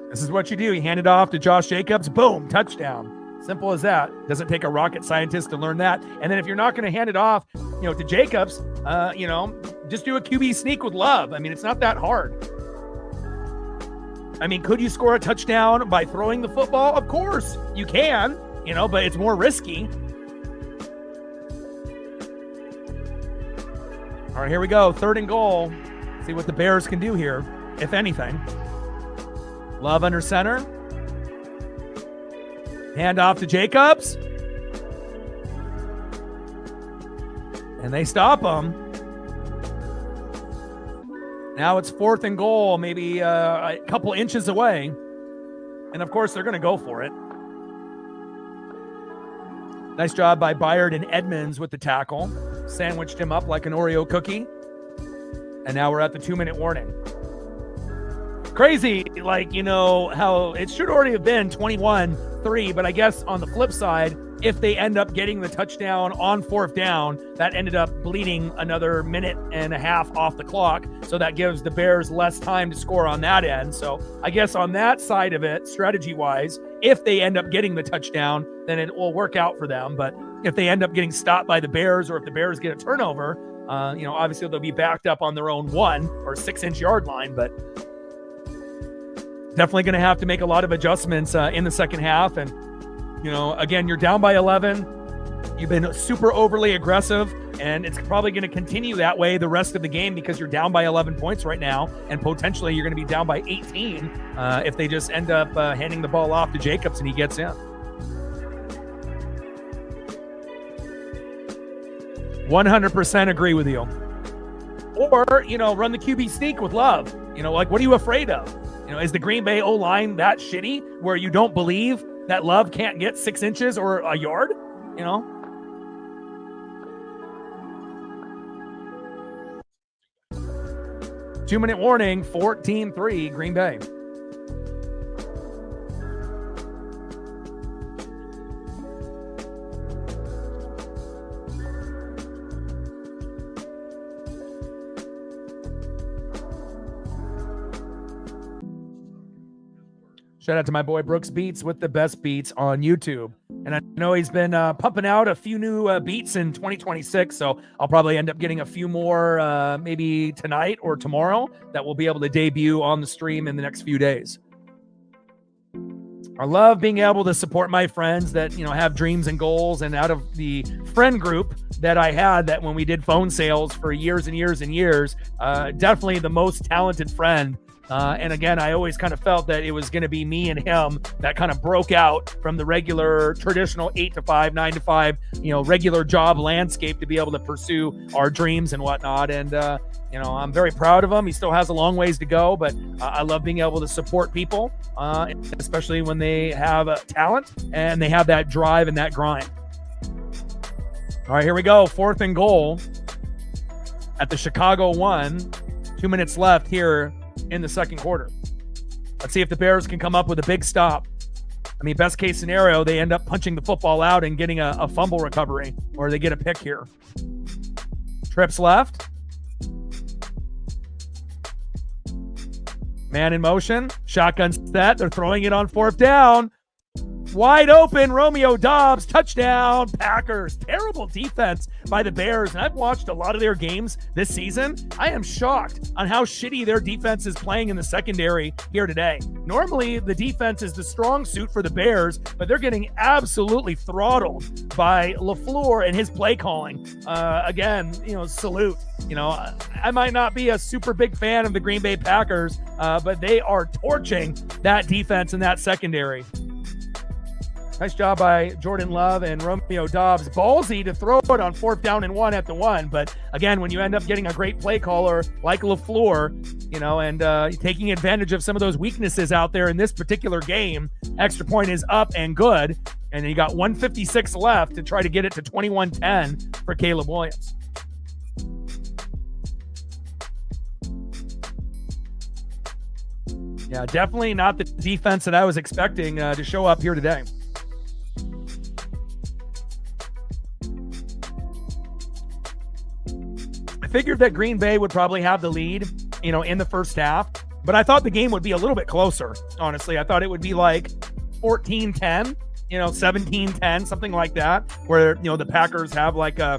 This is what you do. You hand it off to Josh Jacobs. Boom, touchdown. Simple as that. Doesn't take a rocket scientist to learn that. And then if you're not going to hand it off, to Jacobs, just do a QB sneak with Love. I mean, it's not that hard. I mean, could you score a touchdown by throwing the football? Of course you can, but it's more risky. All right, here we go. 3rd and goal. See what the Bears can do here, if anything. Love under center. Hand off to Jacobs. And they stop him. Now it's 4th and goal, maybe a couple inches away. And, of course, they're going to go for it. Nice job by Byard and Edmonds with the tackle. Sandwiched him up like an Oreo cookie. And now we're at the 2-minute warning. Crazy, how it should already have been 21-3, but I guess on the flip side, if they end up getting the touchdown on 4th down, that ended up bleeding another minute and a half off the clock. So that gives the Bears less time to score on that end. So I guess on that side of it, strategy-wise, if they end up getting the touchdown, then it will work out for them. But if they end up getting stopped by the Bears, or if the Bears get a turnover, obviously they'll be backed up on their own 1 or 6-inch yard line, but definitely going to have to make a lot of adjustments in the second half. And, again, you're down by 11. You've been super overly aggressive, and it's probably going to continue that way the rest of the game because you're down by 11 points right now, and potentially you're going to be down by 18 if they just end up handing the ball off to Jacobs and he gets in. 100% agree with you. Or, run the QB sneak with Love. What are you afraid of? Is the Green Bay O-line that shitty where you don't believe that Love can't get 6 inches or a yard? 2-minute warning, 14-3 Green Bay. Shout out to my boy Brooks Beats with the best beats on YouTube. And I know he's been pumping out a few new beats in 2026, so I'll probably end up getting a few more maybe tonight or tomorrow that we'll be able to debut on the stream in the next few days. I love being able to support my friends that, have dreams and goals. And out of the friend group that I had that when we did phone sales for years and years and years, definitely the most talented friend. And again, I always kind of felt that it was going to be me and him that kind of broke out from the regular traditional 8 to 5, 9 to 5, regular job landscape to be able to pursue our dreams and whatnot. And, I'm very proud of him. He still has a long ways to go, but I love being able to support people, especially when they have talent and they have that drive and that grind. All right, here we go. 4th and goal at the Chicago 1. 2 minutes left here in the second quarter. Let's see if the Bears can come up with a big stop. I mean, best case scenario, they end up punching the football out and getting a fumble recovery, or they get a pick here. Trips left. Man in motion. Shotgun set. They're throwing it on 4th down. Wide open, Romeo Doubs, touchdown, Packers. Terrible defense by the Bears, and I've watched a lot of their games this season. I am shocked on how shitty their defense is playing in the secondary here today. Normally, the defense is the strong suit for the Bears, but they're getting absolutely throttled by LaFleur and his play calling. Again, salute. I might not be a super big fan of the Green Bay Packers, but they are torching that defense and that secondary. Nice job by Jordan Love and Romeo Doubs. Ballsy to throw it on 4th down and 1 at the 1. But again, when you end up getting a great play caller like LaFleur, and taking advantage of some of those weaknesses out there in this particular game, extra point is up and good. And then you got 1:56 left to try to get it to 21-10 for Caleb Williams. Yeah, definitely not the defense that I was expecting to show up here today. Figured that Green Bay would probably have the lead, in the first half, but I thought the game would be a little bit closer. Honestly, I thought it would be like 14-10, 17-10, something like that, where, the Packers have like a,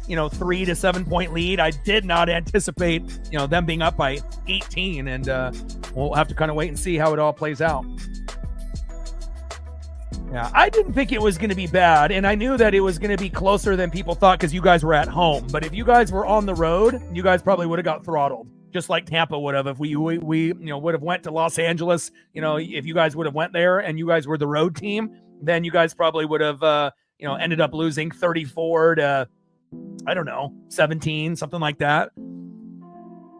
3 to 7 point lead. I did not anticipate, them being up by 18, and we'll have to kind of wait and see how it all plays out. Yeah, I didn't think it was going to be bad, and I knew that it was going to be closer than people thought because you guys were at home. But if you guys were on the road, you guys probably would have got throttled, just like Tampa would have if we would have went to Los Angeles. If you guys would have went there and you guys were the road team, then you guys probably would have ended up losing 34 to 17, something like that.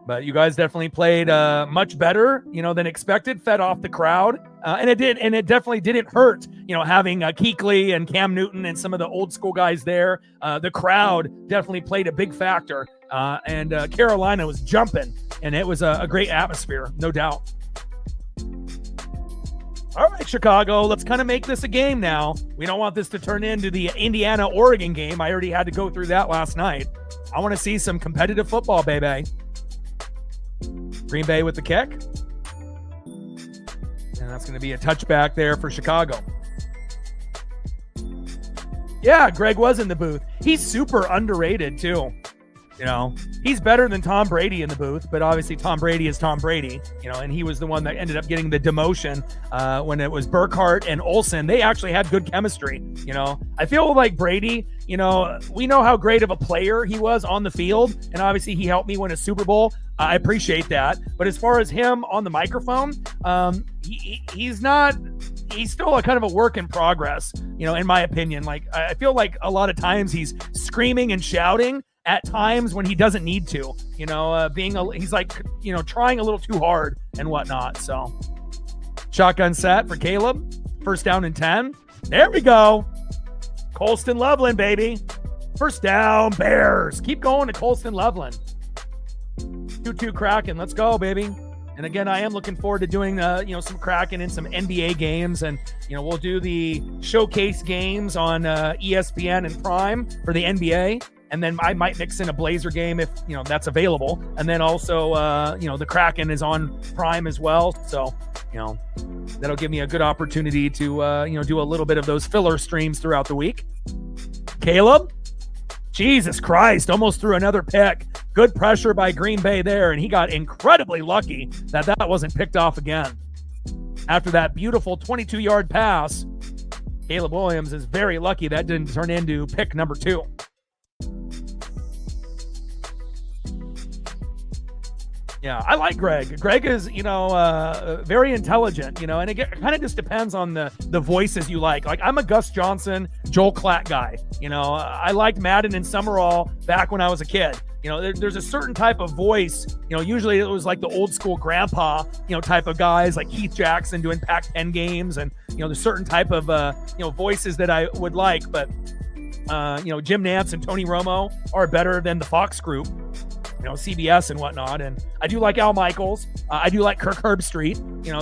But you guys definitely played much better, than expected, fed off the crowd. And it definitely didn't hurt, having Kuechly and Cam Newton and some of the old school guys there. The crowd definitely played a big factor. And Carolina was jumping, and it was a great atmosphere, no doubt. All right, Chicago, let's kind of make this a game now. We don't want this to turn into the Indiana-Oregon game. I already had to go through that last night. I want to see some competitive football, baby. Green Bay with the kick. And that's going to be a touchback there for Chicago. Yeah, Greg was in the booth. He's super underrated, too. He's better than Tom Brady in the booth, but obviously Tom Brady is Tom Brady, and he was the one that ended up getting the demotion when it was Burkhardt and Olsen. They actually had good chemistry. I feel like Brady, we know how great of a player he was on the field, and obviously he helped me win a Super Bowl. I appreciate that. But as far as him on the microphone, he's still a kind of a work in progress, in my opinion. Like, I feel like a lot of times he's screaming and shouting at times when he doesn't need to, he's like, trying a little too hard and whatnot. So shotgun set for Caleb. First down and 10. There we go. Colston Loveland, baby. First down, Bears. Keep going to Colston Loveland. 2-2 Kraken. Let's go, baby. And again, I am looking forward to doing, some Kraken and some NBA games. And, we'll do the showcase games on ESPN and Prime for the NBA. And then I might mix in a Blazer game if, that's available. And then also, the Kraken is on Prime as well. So, that'll give me a good opportunity to, do a little bit of those filler streams throughout the week. Caleb, Jesus Christ, almost threw another pick. Good pressure by Green Bay there, and he got incredibly lucky that wasn't picked off again. After that beautiful 22-yard pass, Caleb Williams is very lucky that didn't turn into pick number 2. Yeah, I like Greg. Greg is, very intelligent, and it kind of just depends on the voices you like. Like, I'm a Gus Johnson, Joel Klatt guy. I liked Madden and Summerall back when I was a kid. There's a certain type of voice, usually it was like the old school grandpa, type of guys like Keith Jackson doing Pac-10 games. And, there's certain type of, voices that I would like. But, Jim Nantz and Tony Romo are better than the Fox group. CBS and whatnot. And I do like Al Michaels. I do like Kirk Herbstreit,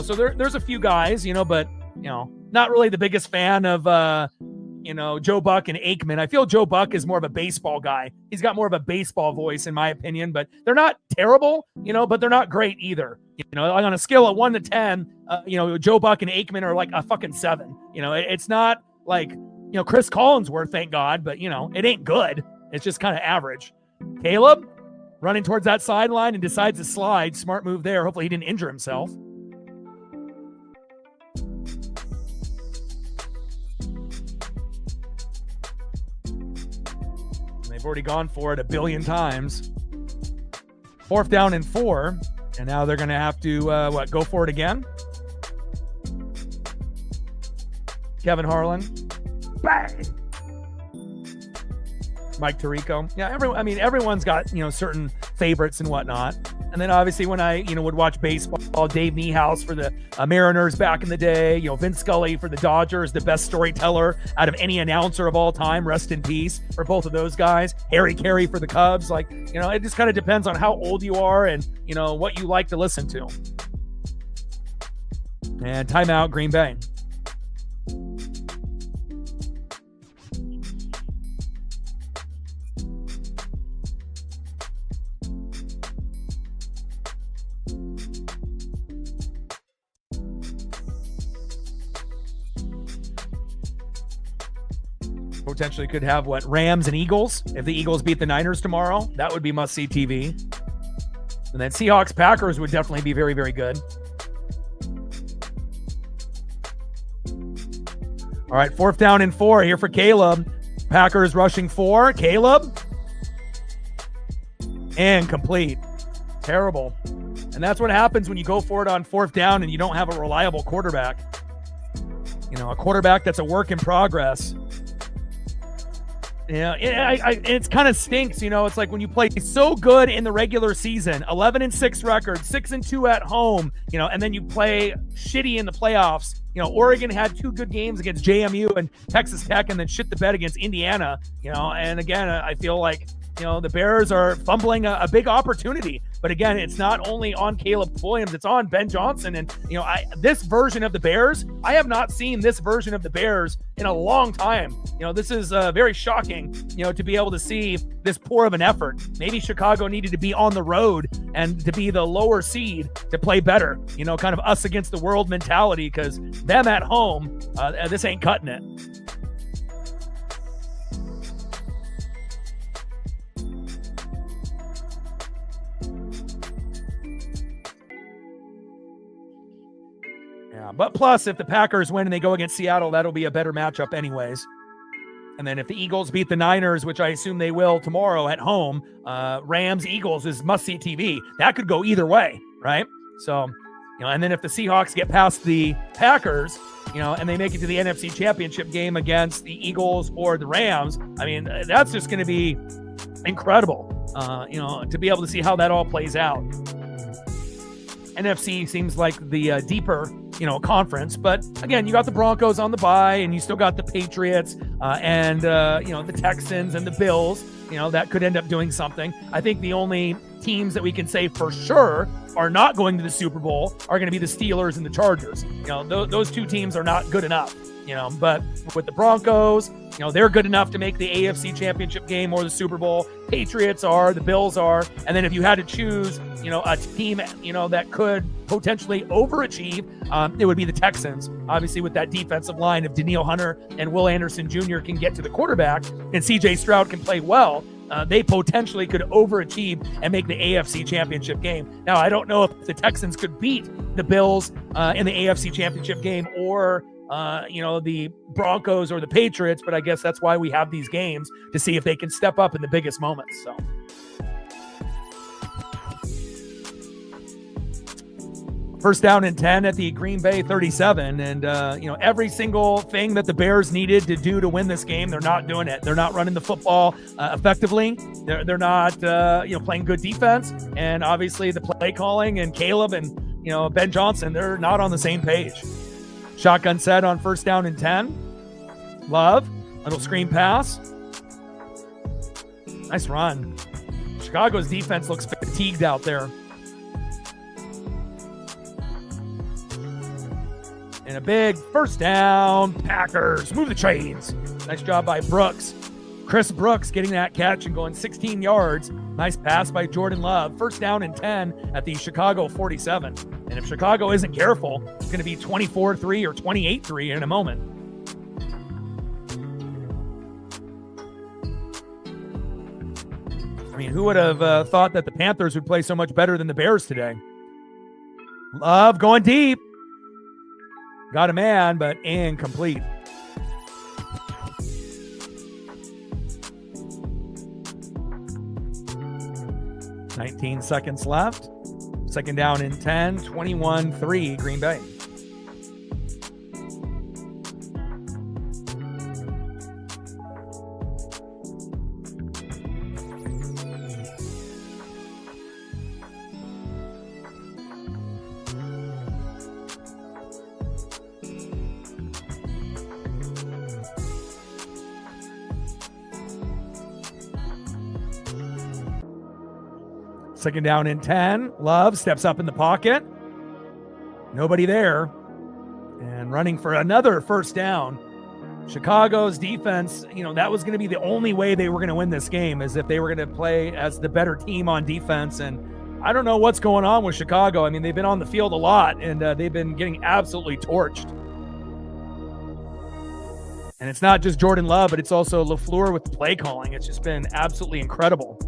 so there's a few guys, but, not really the biggest fan of, Joe Buck and Aikman. I feel Joe Buck is more of a baseball guy. He's got more of a baseball voice in my opinion, but they're not terrible, but they're not great either. Like on a scale of 1 to 10, Joe Buck and Aikman are like a fucking 7. It's not like, Chris Collinsworth, thank God, but it ain't good. It's just kind of average. Caleb, running towards that sideline and decides to slide. Smart move there. Hopefully he didn't injure himself. And they've already gone for it a billion times. 4th down and 4. And now they're going to have to, go for it again? Kevin Harlan. Bang! Mike Tirico. Yeah, everyone's got, certain favorites and whatnot. And then obviously when I, would watch baseball, Dave Niehaus for the Mariners back in the day, Vince Scully for the Dodgers, the best storyteller out of any announcer of all time, rest in peace for both of those guys. Harry Carey for the Cubs. Like, it just kind of depends on how old you are and, what you like to listen to. And timeout, Green Bay. Potentially could have Rams and Eagles. If the Eagles beat the Niners tomorrow, that would be must-see TV. And then Seahawks Packers would definitely be very, very good. All right, 4th down and 4 here for Caleb. Packers rushing 4. Caleb. And complete. Terrible. And that's what happens when you go for it on 4th down and you don't have a reliable quarterback. A quarterback that's a work in progress. It kind of stinks, It's like when you play so good in the regular season, 11-6 record, 6-2 at home, and then you play shitty in the playoffs. Oregon had 2 good games against JMU and Texas Tech, and then shit the bed against Indiana. And again, I feel like the Bears are fumbling a big opportunity. But again, it's not only on Caleb Williams, it's on Ben Johnson. And, this version of the Bears, I have not seen this version of the Bears in a long time. This is very shocking, to be able to see this poor of an effort. Maybe Chicago needed to be on the road and to be the lower seed to play better, kind of us against the world mentality, because them at home, this ain't cutting it. But plus, if the Packers win and they go against Seattle, that'll be a better matchup anyways. And then if the Eagles beat the Niners, which I assume they will tomorrow at home, Rams-Eagles is must-see TV. That could go either way, right? So, and then if the Seahawks get past the Packers, and they make it to the NFC Championship game against the Eagles or the Rams, that's just going to be incredible, to be able to see how that all plays out. NFC seems like the deeper, conference. But again, you got the Broncos on the bye, and you still got the Patriots and the Texans and the Bills. That could end up doing something. I think the only teams that we can say for sure are not going to the Super Bowl are going to be the Steelers and the Chargers. Those two teams are not good enough. But with the Broncos, they're good enough to make the AFC Championship game or the Super Bowl. Patriots are, the Bills are. And then if you had to choose, a team, that could potentially overachieve, it would be the Texans. Obviously, with that defensive line, if Danielle Hunter and Will Anderson Jr. can get to the quarterback and C.J. Stroud can play well, they potentially could overachieve and make the AFC Championship game. Now, I don't know if the Texans could beat the Bills in the AFC Championship game or the Broncos or the Patriots, but I guess that's why we have these games, to see if they can step up in the biggest moments. So first down and 10 at the Green Bay 37. And, every single thing that the Bears needed to do to win this game, they're not doing it. They're not running the football effectively. They're not, playing good defense. And obviously the play calling and Caleb and, Ben Johnson, they're not on the same page. Shotgun set on first down and 10. Love, little screen pass. Nice run. Chicago's defense looks fatigued out there. And a big first down. Packers move the chains. Nice job by Brooks. Chris Brooks getting that catch and going 16 yards. Nice pass by Jordan Love. First down and 10 at the Chicago 47. And if Chicago isn't careful, it's going to be 24-3 or 28-3 in a moment. I mean, who would have thought that the Panthers would play so much better than the Bears today? Love going deep. Got a man, but incomplete. 19 seconds left. Second down and 10, 21-3 Green Bay. Second down and 10. Love steps up in the pocket. Nobody there. And running for another first down. Chicago's defense, that was going to be the only way they were going to win this game, is if they were going to play as the better team on defense. And I don't know what's going on with Chicago. I mean, they've been on the field a lot, and they've been getting absolutely torched. And it's not just Jordan Love, but it's also LaFleur with the play calling. It's just been absolutely incredible.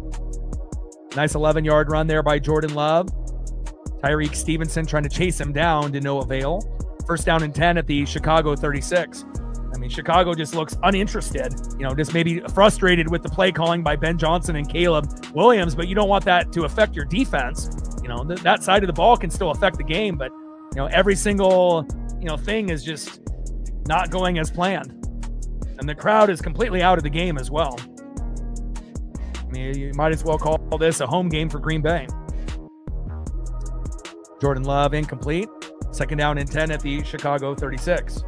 Nice 11-yard run there by Jordan Love. Tyreek Stevenson trying to chase him down to no avail. First down and 10 at the Chicago 36. I mean, Chicago just looks uninterested, just maybe frustrated with the play calling by Ben Johnson and Caleb Williams, but you don't want that to affect your defense. That side of the ball can still affect the game, but, every single, thing is just not going as planned. And the crowd is completely out of the game as well. I mean, you might as well call this a home game for Green Bay. Jordan Love incomplete. Second down and 10 at the Chicago 36.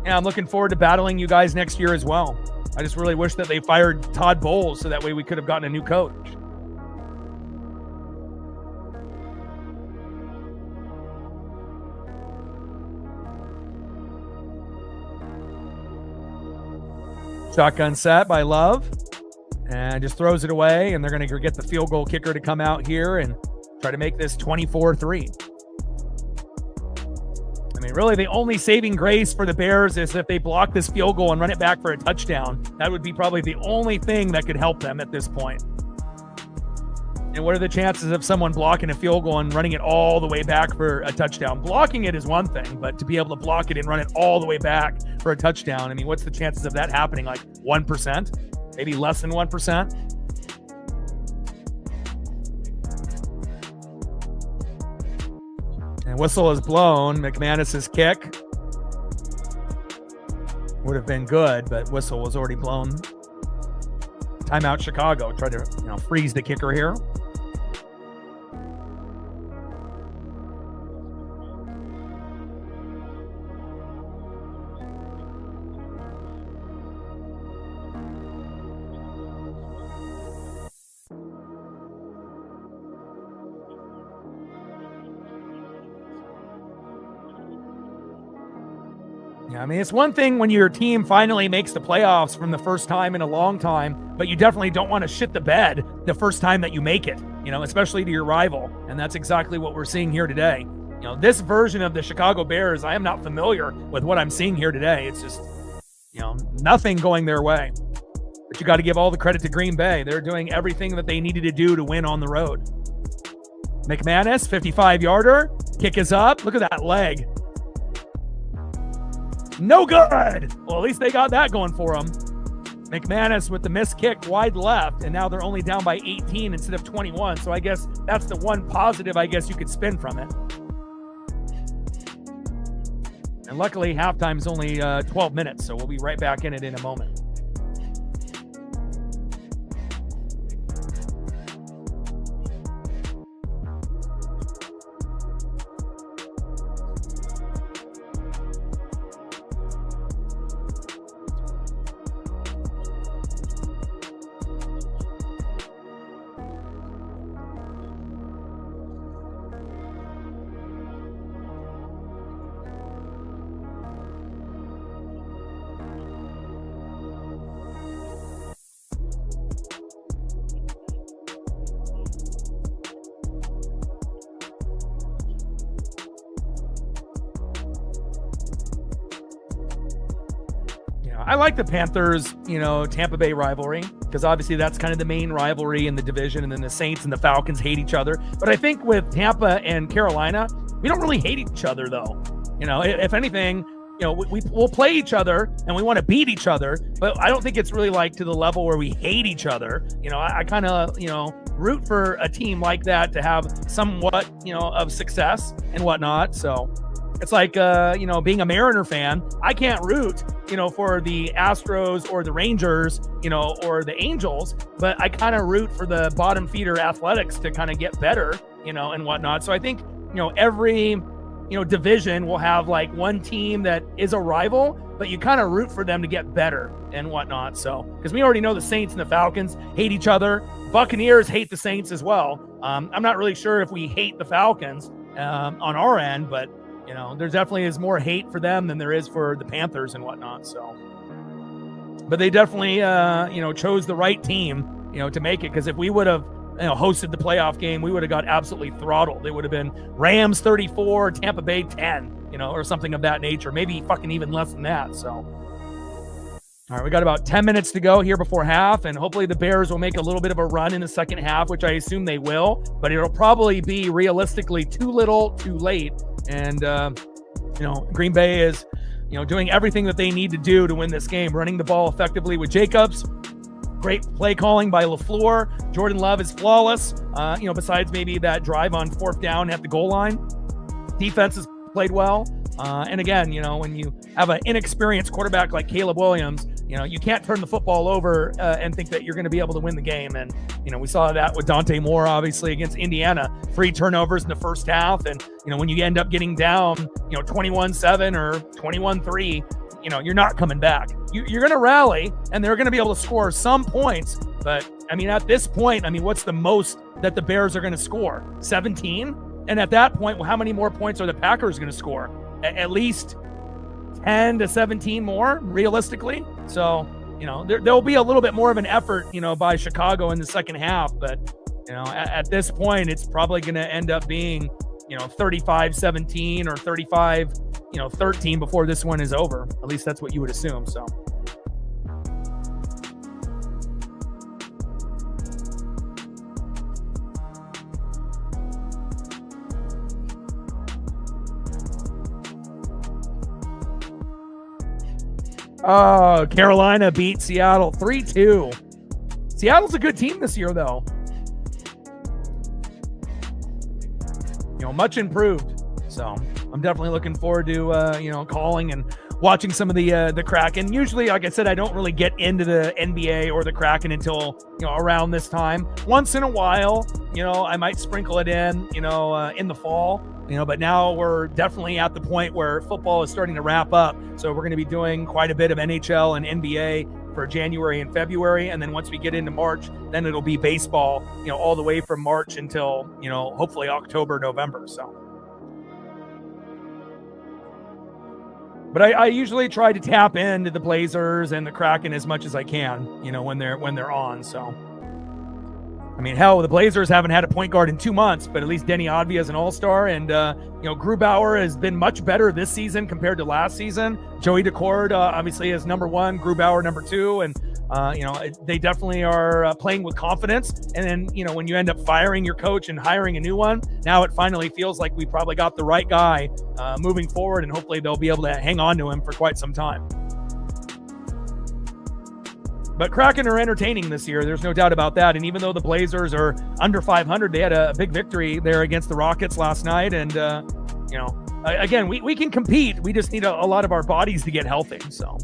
Yeah, I'm looking forward to battling you guys next year as well. I just really wish that they fired Todd Bowles so that way we could have gotten a new coach. Shotgun set by Love. And just throws it away, and they're going to get the field goal kicker to come out here and try to make this 24-3. I mean, really, the only saving grace for the Bears is if they block this field goal and run it back for a touchdown. That would be probably the only thing that could help them at this point. And what are the chances of someone blocking a field goal and running it all the way back for a touchdown? Blocking it is one thing, but to be able to block it and run it all the way back for a touchdown, I mean, what's the chances of that happening? Like 1%? Maybe less than 1%. And whistle is blown. McManus's kick would have been good, but whistle was already blown. Timeout Chicago. Try to freeze the kicker here. Yeah, I mean, it's one thing when your team finally makes the playoffs from the first time in a long time, but you definitely don't want to shit the bed the first time that you make it, especially to your rival. And that's exactly what we're seeing here today. This version of the Chicago Bears, I am not familiar with what I'm seeing here today. It's just, nothing going their way. But you got to give all the credit to Green Bay. They're doing everything that they needed to do to win on the road. McManus, 55-yarder. Kick is up. Look at that leg. No good. Well, at least they got that going for them. McManus with the missed kick wide left, and now they're only down by 18 instead of 21. So I guess that's the one positive I guess you could spin from it. And luckily, halftime is only 12 minutes, so we'll be right back in it in a moment. I like the Panthers, Tampa Bay rivalry, because obviously that's kind of the main rivalry in the division, and then the Saints and the Falcons hate each other. But I think with Tampa and Carolina, we don't really hate each other, though. If anything, we'll play each other and we want to beat each other, but I don't think it's really like to the level where we hate each other. I kind of, root for a team like that to have somewhat, of success and whatnot. So it's like, being a Mariner fan, I can't root, for the Astros or the Rangers, or the Angels, but I kind of root for the bottom feeder Athletics to kind of get better, and whatnot. So I think, every, division will have like one team that is a rival, but you kind of root for them to get better and whatnot. So, because we already know the Saints and the Falcons hate each other. Buccaneers hate the Saints as well. I'm not really sure if we hate the Falcons on our end, but there definitely is more hate for them than there is for the Panthers and whatnot. So, but they definitely, chose the right team, to make it. Because if we would have, hosted the playoff game, we would have got absolutely throttled. It would have been Rams 34, Tampa Bay 10, or something of that nature. Maybe fucking even less than that. So, all right, we got about 10 minutes to go here before half, and hopefully the Bears will make a little bit of a run in the second half, which I assume they will. But it'll probably be realistically too little, too late. And, Green Bay is, doing everything that they need to do to win this game, running the ball effectively with Jacobs. Great play calling by LaFleur. Jordan Love is flawless, besides maybe that drive on fourth down at the goal line. Defense has played well. And again, when you have an inexperienced quarterback like Caleb Williams, you can't turn the football over and think that you're going to be able to win the game. And, we saw that with Dante Moore, obviously, against Indiana. 3 turnovers in the first half. And, when you end up getting down, 21-7 or 21-3, you're not coming back. You're going to rally, and they're going to be able to score some points. But, at this point, what's the most that the Bears are going to score? 17? And at that point, how many more points are the Packers going to score? At least 10 to 17 more, realistically. So, there'll be a little bit more of an effort, by Chicago in the second half. But, at this point, it's probably going to end up being, 35-17 or 35-13 before this one is over. At least that's what you would assume. So. Oh, Carolina beat Seattle 3-2. Seattle's a good team this year, though. Much improved. So I'm definitely looking forward to, calling and watching some of the Kraken. Usually, like I said, I don't really get into the NBA or the Kraken until, around this time. Once in a while, I might sprinkle it in, in the fall. But now we're definitely at the point where football is starting to wrap up. So we're going to be doing quite a bit of NHL and NBA for January and February. And then once we get into March, then it'll be baseball, all the way from March until, hopefully October, November. So. But I usually try to tap into the Blazers and the Kraken as much as I can, when they're on. So. I mean, hell, the Blazers haven't had a point guard in 2 months, but at least Denny Advia is an all-star. And, Grubauer has been much better this season compared to last season. Joey Decord, obviously, is number one, Grubauer number two. And, they definitely are playing with confidence. And then, when you end up firing your coach and hiring a new one, now it finally feels like we probably got the right guy moving forward. And hopefully they'll be able to hang on to him for quite some time. But Kraken are entertaining this year. There's no doubt about that. And even though the Blazers are under 500, they had a big victory there against the Rockets last night. And, again, we can compete. We just need a lot of our bodies to get healthy. So.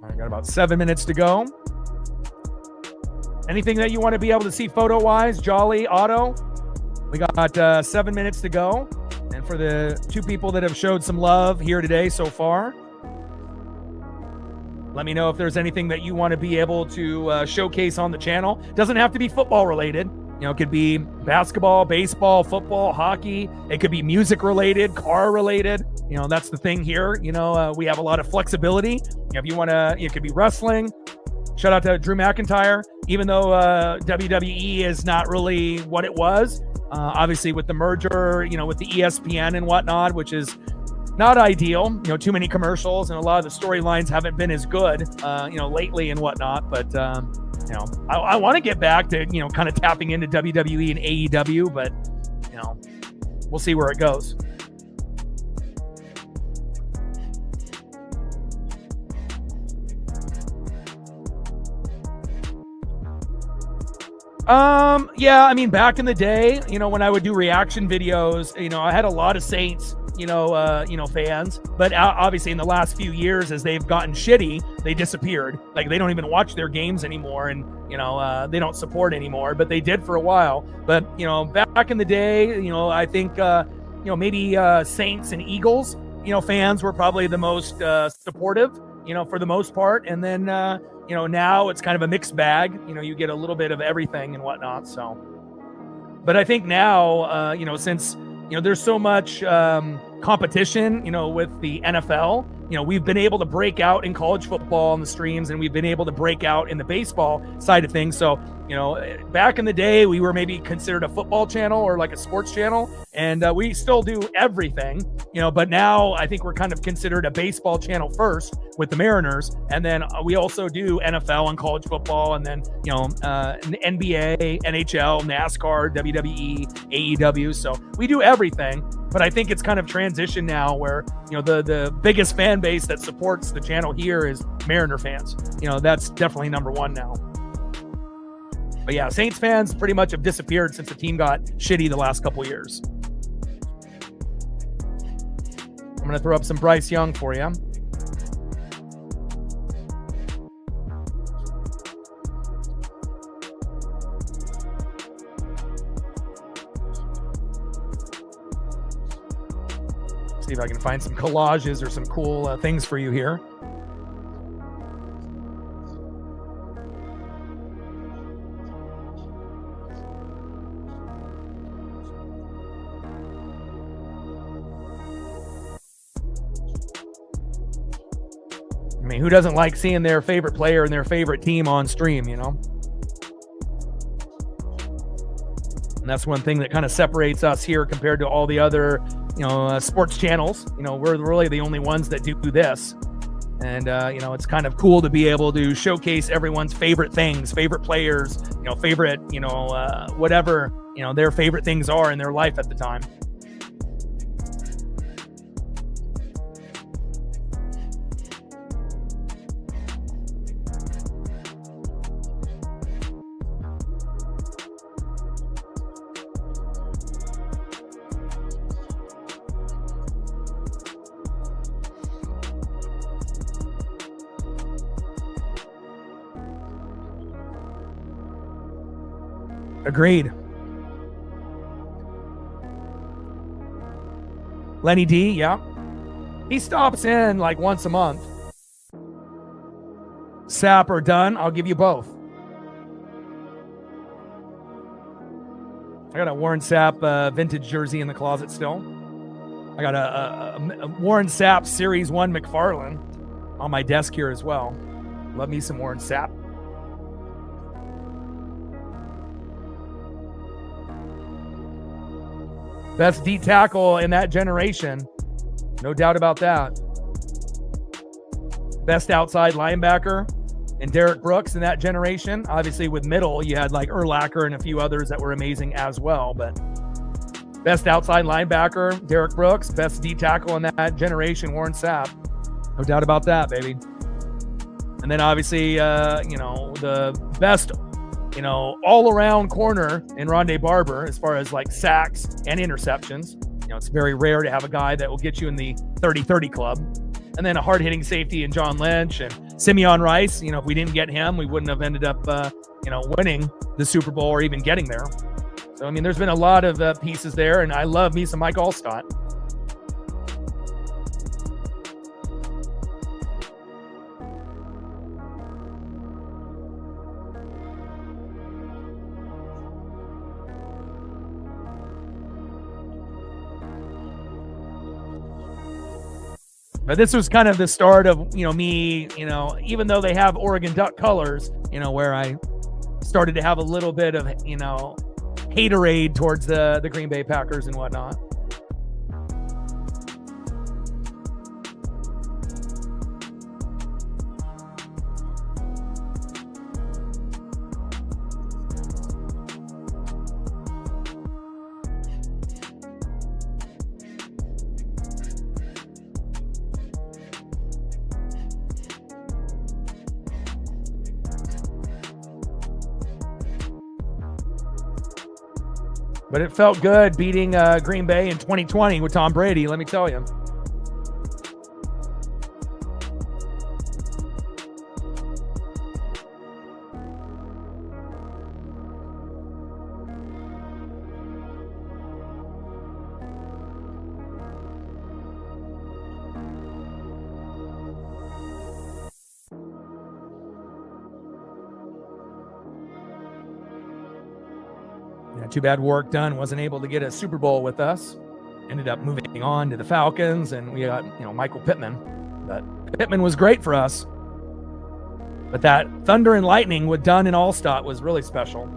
I got about 7 minutes to go. Anything that you want to be able to see photo-wise, Jolly, Otto? We got 7 minutes to go. And for the two people that have showed some love here today so far, let me know if there's anything that you want to be able to showcase on the channel. Doesn't have to be football related. It could be basketball, baseball, football, hockey. It could be music related, car related. That's the thing here. We have a lot of flexibility. If you want to, it could be wrestling. Shout out to Drew McIntyre. Even though WWE is not really what it was, obviously with the merger, with the ESPN and whatnot, which is not ideal, too many commercials and a lot of the storylines haven't been as good, lately and whatnot. But, I want to get back to, kind of tapping into WWE and AEW, but, we'll see where it goes. Yeah, I mean, back in the day, when I would do reaction videos, I had a lot of Saints, fans, but obviously in the last few years, as they've gotten shitty, they disappeared. Like they don't even watch their games anymore. And, they don't support anymore, but they did for a while. But, back in the day, I think, maybe, Saints and Eagles, fans were probably the most, supportive, for the most part. And then, now it's kind of a mixed bag. You get a little bit of everything and whatnot. So, but I think now, since, there's so much competition, with the NFL, we've been able to break out in college football on the streams, and we've been able to break out in the baseball side of things. So, back in the day, we were maybe considered a football channel or like a sports channel, and we still do everything, but now I think we're kind of considered a baseball channel first with the Mariners. And then we also do NFL and college football, and then, NBA, NHL, NASCAR, WWE, AEW. So we do everything, but I think it's kind of transition now where, the biggest fan base that supports the channel here is Mariner fans. That's definitely number one now. But yeah, Saints fans pretty much have disappeared since the team got shitty the last couple years. I'm going to throw up some Bryce Young for you. See if I can find some collages or some cool things for you here. I mean, who doesn't like seeing their favorite player and their favorite team on stream, And that's one thing that kind of separates us here compared to all the other, sports channels. We're really the only ones that do this. And, it's kind of cool to be able to showcase everyone's favorite things, favorite players, favorite, whatever, their favorite things are in their life at the time. Agreed. Lenny D, yeah. He stops in like once a month. Sapp or Dunn, I'll give you both. I got a Warren Sapp vintage jersey in the closet still. I got a Warren Sapp Series 1 McFarlane on my desk here as well. Love me some Warren Sapp. Best D tackle in that generation. No doubt about that. Best outside linebacker and Derek Brooks in that generation. Obviously with middle, you had like Urlacher and a few others that were amazing as well. But best outside linebacker, Derek Brooks. Best D tackle in that generation, Warren Sapp. No doubt about that, baby. And then obviously, the best, all-around corner in Rondé Barber as far as like sacks and interceptions. It's very rare to have a guy that will get you in the 30-30 club. And then a hard-hitting safety in John Lynch and Simeon Rice. If we didn't get him, we wouldn't have ended up, winning the Super Bowl or even getting there. So, there's been a lot of pieces there, and I love me some Mike Allstott. But this was kind of the start of, me, even though they have Oregon Duck colors, where I started to have a little bit of, haterade towards the Green Bay Packers and whatnot. But it felt good beating Green Bay in 2020 with Tom Brady, let me tell you. Too bad Warwick Dunn wasn't able to get a Super Bowl with us. Ended up moving on to the Falcons, and we got, Michael Pittman. But Pittman was great for us. But that thunder and lightning with Dunn and Allstott was really special.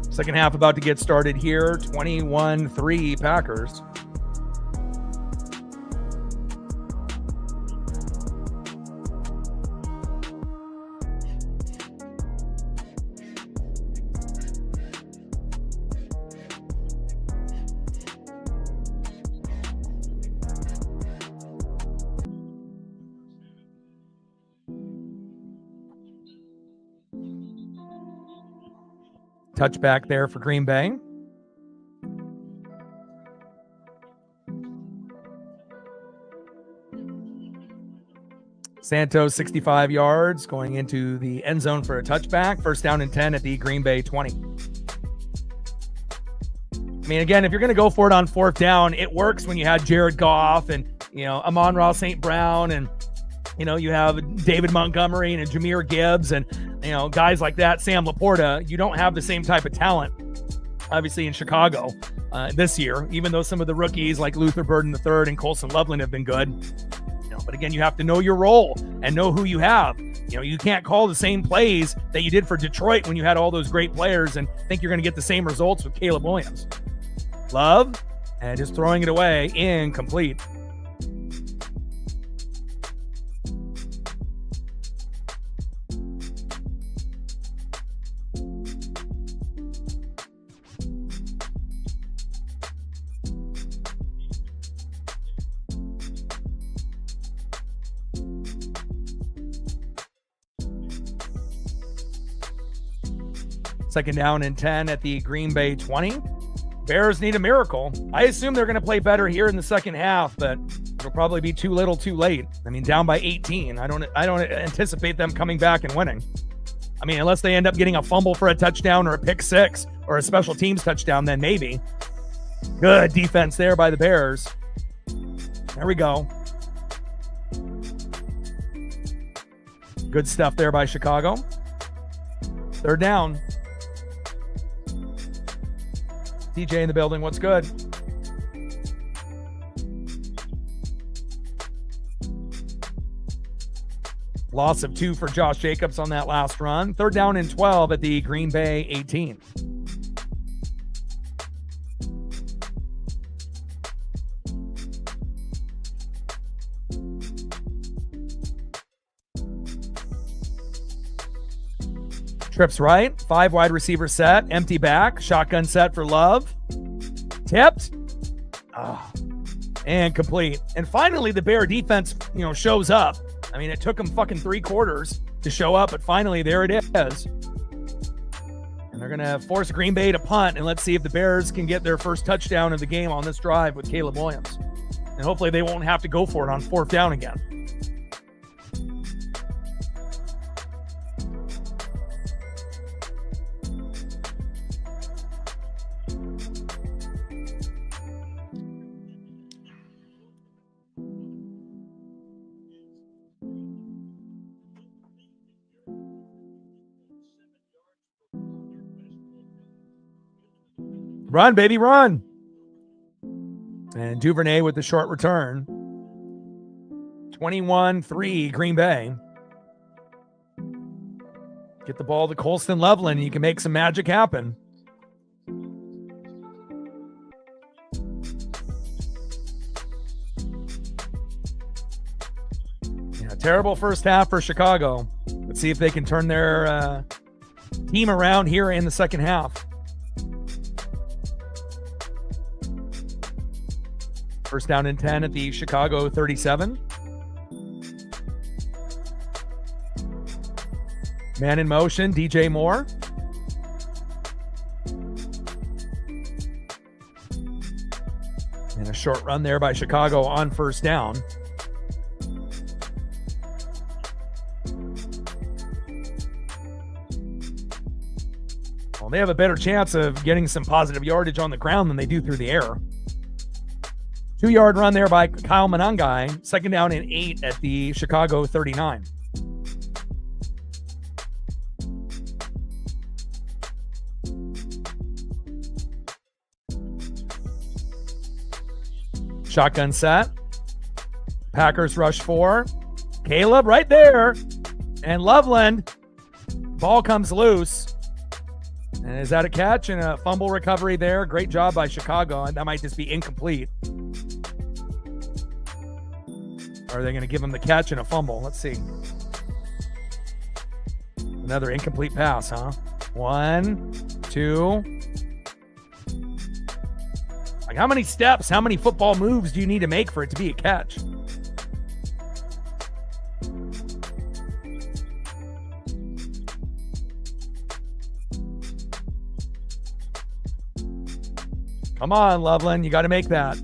Second half about to get started here. 21-3 Packers. Touchback there for Green Bay. Santos, 65 yards, going into the end zone for a touchback. First down and 10 at the Green Bay 20. I mean, again, if you're going to go for it on fourth down, it works when you had Jared Goff and, Amon-Ra St. Brown and, you have David Montgomery and Jahmyr Gibbs and, guys like that, Sam Laporta. You don't have the same type of talent, obviously, in Chicago this year, even though some of the rookies like Luther Burden III and Colson Loveland have been good. But again, you have to know your role and know who you have. You can't call the same plays that you did for Detroit when you had all those great players and think you're going to get the same results with Caleb Williams. Love, and just throwing it away, incomplete. Second down and 10 at the Green Bay 20. Bears need a miracle. I assume they're going to play better here in the second half, but it'll probably be too little too late. I mean, down by 18. I don't anticipate them coming back and winning. I mean, unless they end up getting a fumble for a touchdown or a pick six or a special teams touchdown, then maybe. Good defense there by the Bears. There we go. Good stuff there by Chicago. Third down. DJ in the building. What's good? Loss of 2 for Josh Jacobs on that last run. Third down and 12 at the Green Bay 18. Trips right, 5 wide receiver set, empty back, shotgun set for Love. Tipped. And complete. And finally, the Bear defense, shows up. I mean, it took them fucking 3 quarters to show up, but finally, there it is. And they're going to force Green Bay to punt, and let's see if the Bears can get their first touchdown of the game on this drive with Caleb Williams. And hopefully they won't have to go for it on fourth down again. Run, baby, run. And Duvernay with the short return. 21-3 Green Bay. Get the ball to Colston Loveland and you can make some magic happen. Yeah, terrible first half for Chicago. Let's see if they can turn their team around here in the second half. First down and 10 at the Chicago 37. Man in motion, DJ Moore. And a short run there by Chicago on first down. Well, they have a better chance of getting some positive yardage on the ground than they do through the air. 2-yard run there by Kyle Monangai. Second down and 8 at the Chicago 39. Shotgun set. Packers rush 4. Caleb right there. And Loveland. Ball comes loose. And is that a catch and a fumble recovery there? Great job by Chicago. And that might just be incomplete. Or are they going to give him the catch and a fumble? Let's see. Another incomplete pass, huh? 1, 2. Like, how many steps, how many football moves do you need to make for it to be a catch? Come on, Loveland. You got to make that.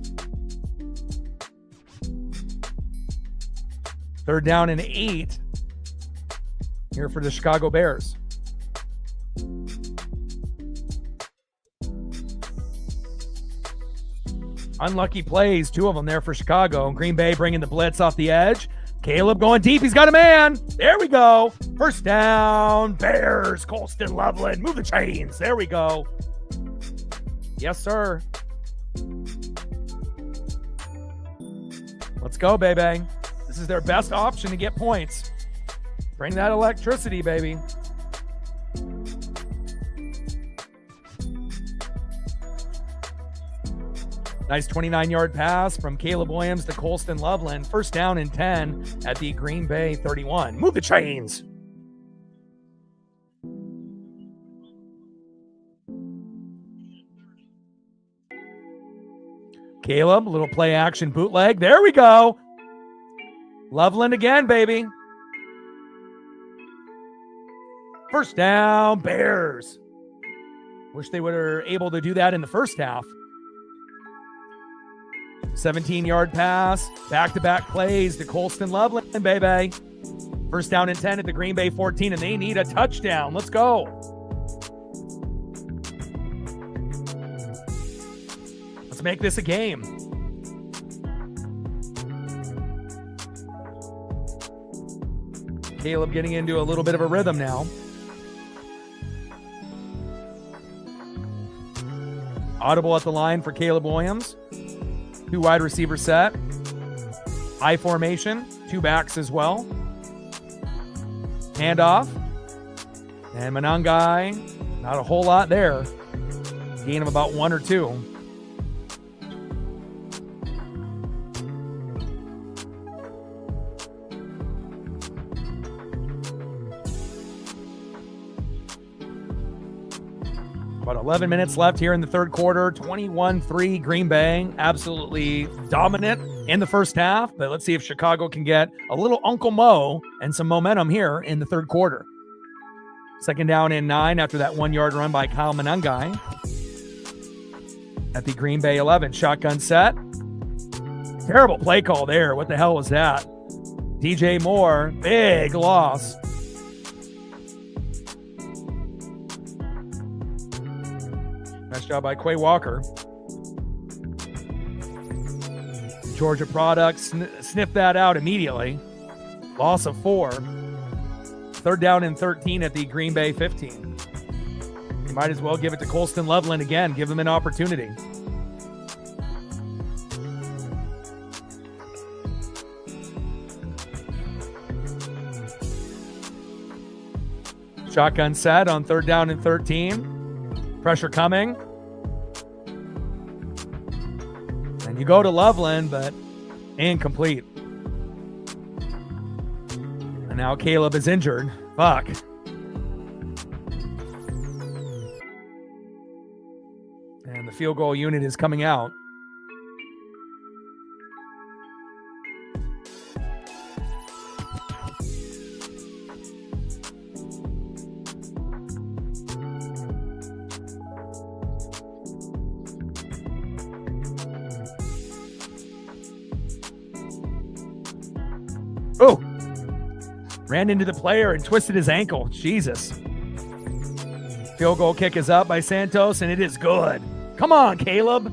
Third down and 8 here for the Chicago Bears. Unlucky plays, 2 of them there for Chicago. Green Bay bringing the blitz off the edge. Caleb going deep. He's got a man. There we go. First down, Bears. Colston Loveland. Move the chains. There we go. Yes, sir. Let's go, baby. This is their best option to get points. Bring that electricity, baby. Nice 29-yard pass from Caleb Williams to Colston Loveland. First down and 10 at the Green Bay 31. Move the chains. Caleb, little play action bootleg. There we go. Loveland again, baby. First down, Bears. Wish they were able to do that in the first half. 17-yard pass, back-to-back plays to Colston Loveland, baby. First down and 10 at the Green Bay 14, and they need a touchdown. Let's go. Let's make this a game. Caleb getting into a little bit of a rhythm now. Audible at the line for Caleb Williams. 2 wide receiver set. I formation. 2 backs as well. Handoff. And Manangai. Not a whole lot there. Gain of about 1 or 2. About 11 minutes left here in the third quarter. 21-3 Green Bay. Absolutely dominant in the first half. But let's see if Chicago can get a little Uncle Mo and some momentum here in the third quarter. Second down and 9 after that 1-yard run by Kyle Manangai. At the Green Bay 11. Shotgun set. Terrible play call there. What the hell was that? DJ Moore. Big loss. Nice job by Quay Walker. Georgia product sniffed that out immediately. Loss of 4. Third down and 13 at the Green Bay 15. You might as well give it to Colston Loveland again. Give them an opportunity. Shotgun set on third down and 13. Pressure coming. And you go to Loveland, but incomplete. And now Caleb is injured. Fuck. And the field goal unit is coming out. Oh, ran into the player and twisted his ankle. Jesus. Field goal kick is up by Santos, and it is good. Come on, Caleb.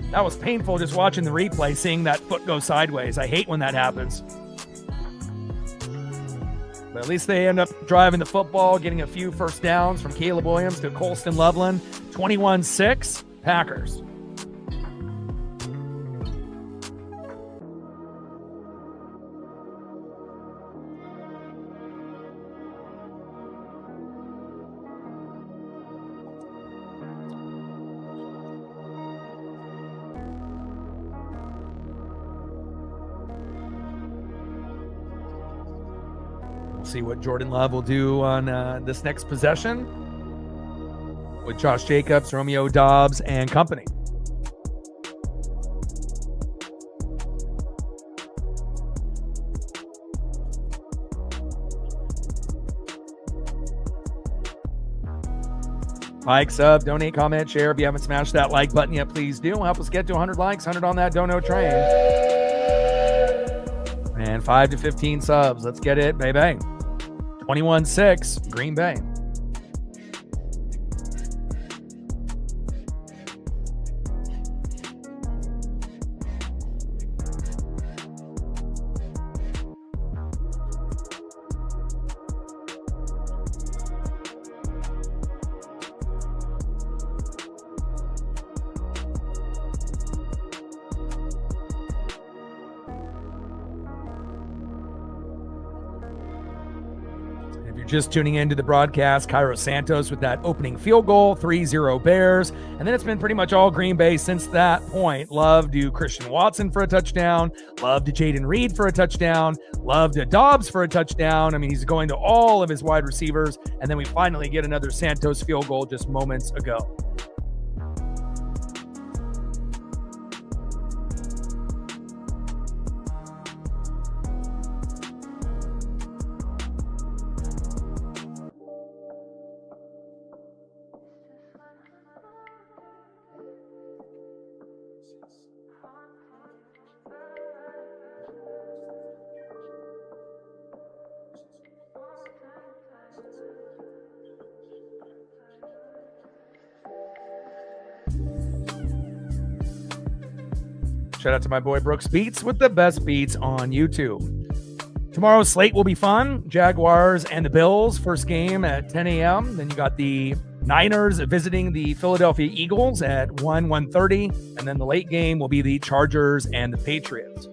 That was painful just watching the replay, seeing that foot go sideways. I hate when that happens. But at least they end up driving the football, getting a few first downs from Caleb Williams to Colston Loveland. 21-6, Packers. See what Jordan Love will do on this next possession with Josh Jacobs, Romeo Doubs, and company. Like, sub, donate, comment, share. If you haven't smashed that like button yet, please do. Help us get to 100 likes, 100 on that dono train. And 5 to 15 subs. Let's get it, baby. 21-6, Green Bay. Just tuning into the broadcast, Cairo Santos with that opening field goal, 3-0 Bears. And then it's been pretty much all Green Bay since that point. Love to Christian Watson for a touchdown. Love to Jaden Reed for a touchdown. Love to Dobbs for a touchdown. I mean, he's going to all of his wide receivers. And then we finally get another Santos field goal just moments ago. Shout out to my boy Brooks Beats with the best beats on YouTube. Tomorrow's slate will be fun. Jaguars and the Bills, first game at 10 a.m. Then you got the Niners visiting the Philadelphia Eagles at 1:30. And then the late game will be the Chargers and the Patriots.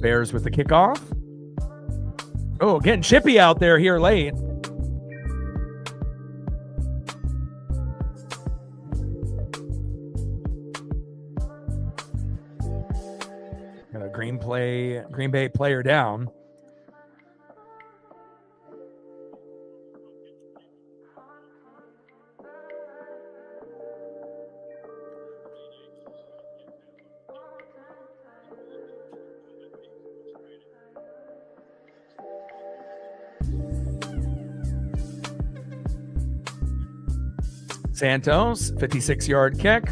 Bears with the kickoff. Oh, getting chippy out there here late. Green Bay player down. Santos, 56-yard kick.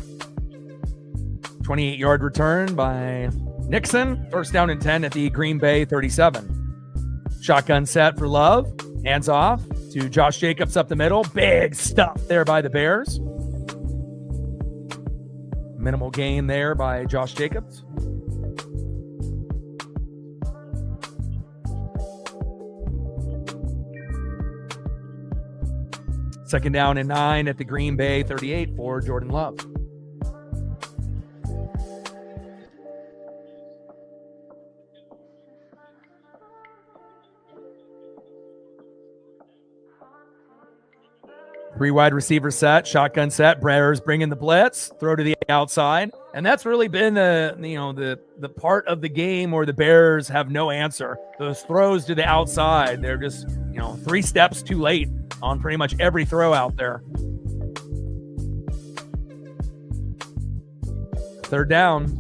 28-yard return by Nixon, first down and 10 at the Green Bay 37. Shotgun set for Love. Hands off to Josh Jacobs up the middle. Big stuff there by the Bears. Minimal gain there by Josh Jacobs. Second down and 9 at the Green Bay 38 for Jordan Love. Three wide receiver set, shotgun set. Bears bringing the blitz, throw to the outside, and that's really been the part of the game where the Bears have no answer. Those throws to the outside, they're just 3 steps too late on pretty much every throw out there. Third down.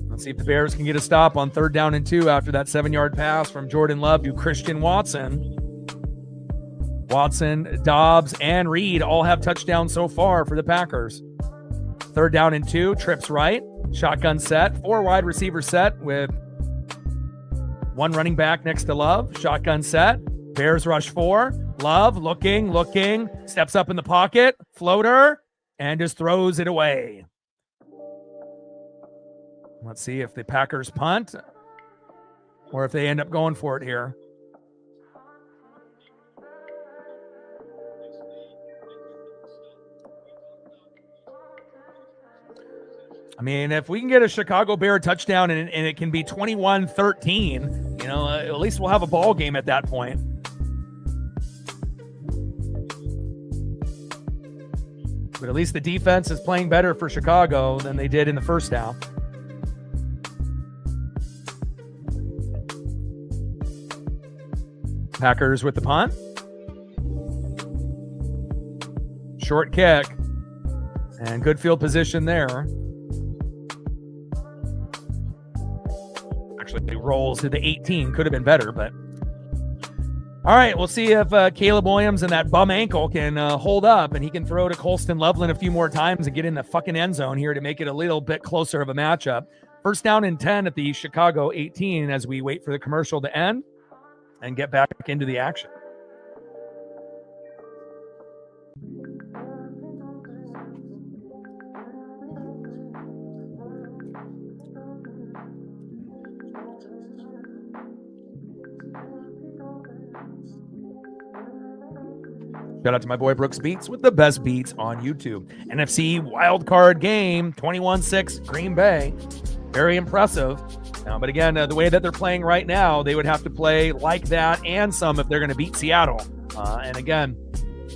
Let's see if the Bears can get a stop on 3rd down and 2 after that 7-yard pass from Jordan Love to Christian Watson. Watson, Dobbs, and Reed all have touchdowns so far for the Packers. 3rd down and 2, trips right. Shotgun set, 4 wide receiver set with 1 running back next to Love. Shotgun set, Bears rush 4. Love looking, steps up in the pocket, floater, and just throws it away. Let's see if the Packers punt or if they end up going for it here. I mean, if we can get a Chicago Bear touchdown and it can be 21-13, at least we'll have a ball game at that point. But at least the defense is playing better for Chicago than they did in the first half. Packers with the punt. Short kick. And good field position there. Actually, rolls to the 18. Could have been better, but all right, we'll see if Caleb Williams and that bum ankle can hold up, and he can throw to Colston Loveland a few more times and get in the fucking end zone here to make it a little bit closer of a matchup. First down and 10 at the Chicago 18 as we wait for the commercial to end and get back into the action. Shout out to my boy Brooks Beats with the best beats on YouTube. NFC wildcard game, 21-6 Green Bay. Very impressive. But again, the way that they're playing right now, they would have to play like that and some if they're going to beat Seattle. And again,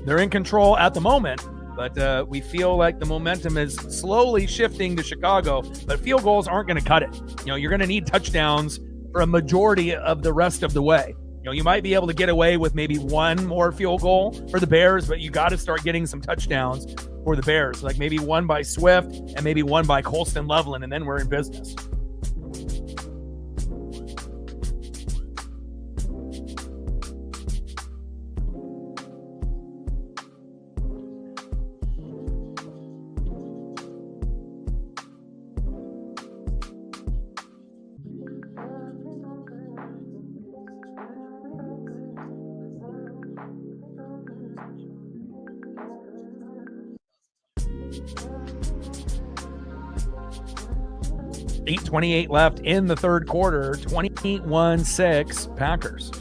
they're in control at the moment, but we feel like the momentum is slowly shifting to Chicago, but field goals aren't going to cut it. You're going to need touchdowns for a majority of the rest of the way. You might be able to get away with maybe one more field goal for the Bears, but you got to start getting some touchdowns for the Bears, like maybe one by Swift and maybe one by Colston Loveland, and then we're in business. .28 left in the third quarter, 21-6 Packers.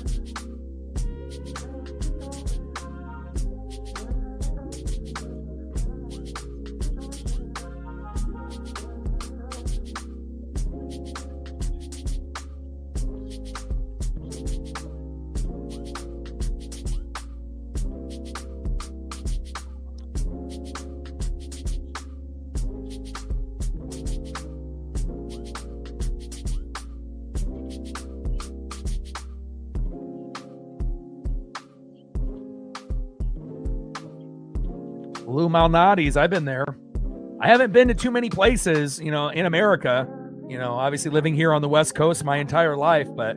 Lou Malnati's, I've been there. I haven't been to too many places, in America, obviously living here on the West Coast my entire life, but,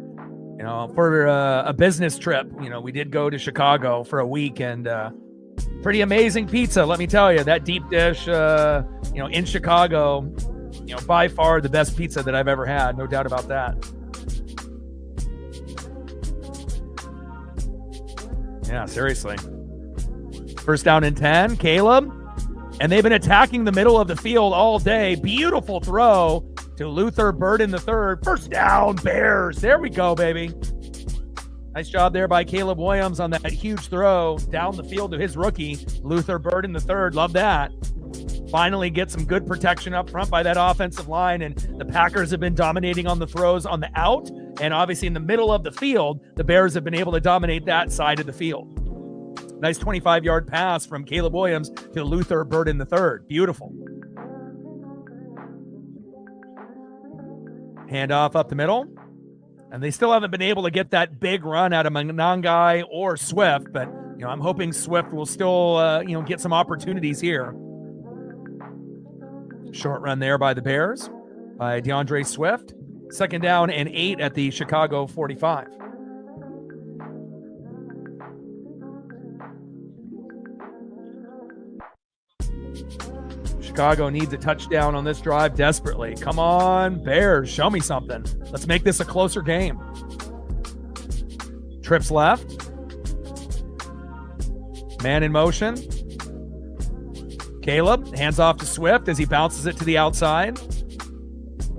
for a business trip, we did go to Chicago for a week, and pretty amazing pizza. Let me tell you, that deep dish, in Chicago, by far the best pizza that I've ever had. No doubt about that. Yeah, seriously. First down and 10, Caleb. And they've been attacking the middle of the field all day. Beautiful throw to Luther Burden the third. First down, Bears. There we go, baby. Nice job there by Caleb Williams on that huge throw down the field to his rookie, Luther Burden the third. Love that. Finally get some good protection up front by that offensive line, and the Packers have been dominating on the throws on the out, and obviously in the middle of the field, the Bears have been able to dominate that side of the field. Nice 25-yard pass from Caleb Williams to Luther Burden III. Beautiful. Handoff up the middle. And they still haven't been able to get that big run out of Monangai or Swift, but I'm hoping Swift will still get some opportunities here. Short run there by the Bears, by DeAndre Swift. Second down and 8 at the Chicago 45. Chicago needs a touchdown on this drive desperately. Come on, Bears, show me something. Let's make this a closer game. Trips left. Man in motion. Caleb hands off to Swift as he bounces it to the outside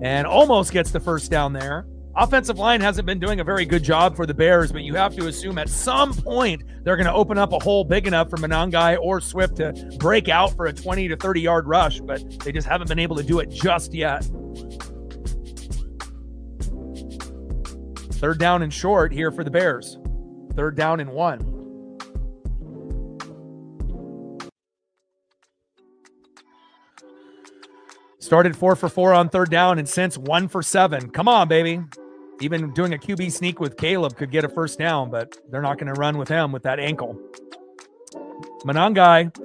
and almost gets the first down there. Offensive line hasn't been doing a very good job for the Bears, but you have to assume at some point they're going to open up a hole big enough for Monangai or Swift to break out for a 20 to 30-yard rush, but they just haven't been able to do it just yet. Third down and short here for the Bears. Third down and 1. Started 4 for 4 on third down and since 1 for 7. Come on, baby. Even doing a QB sneak with Caleb could get a first down, but they're not going to run with him with that ankle. Monangai,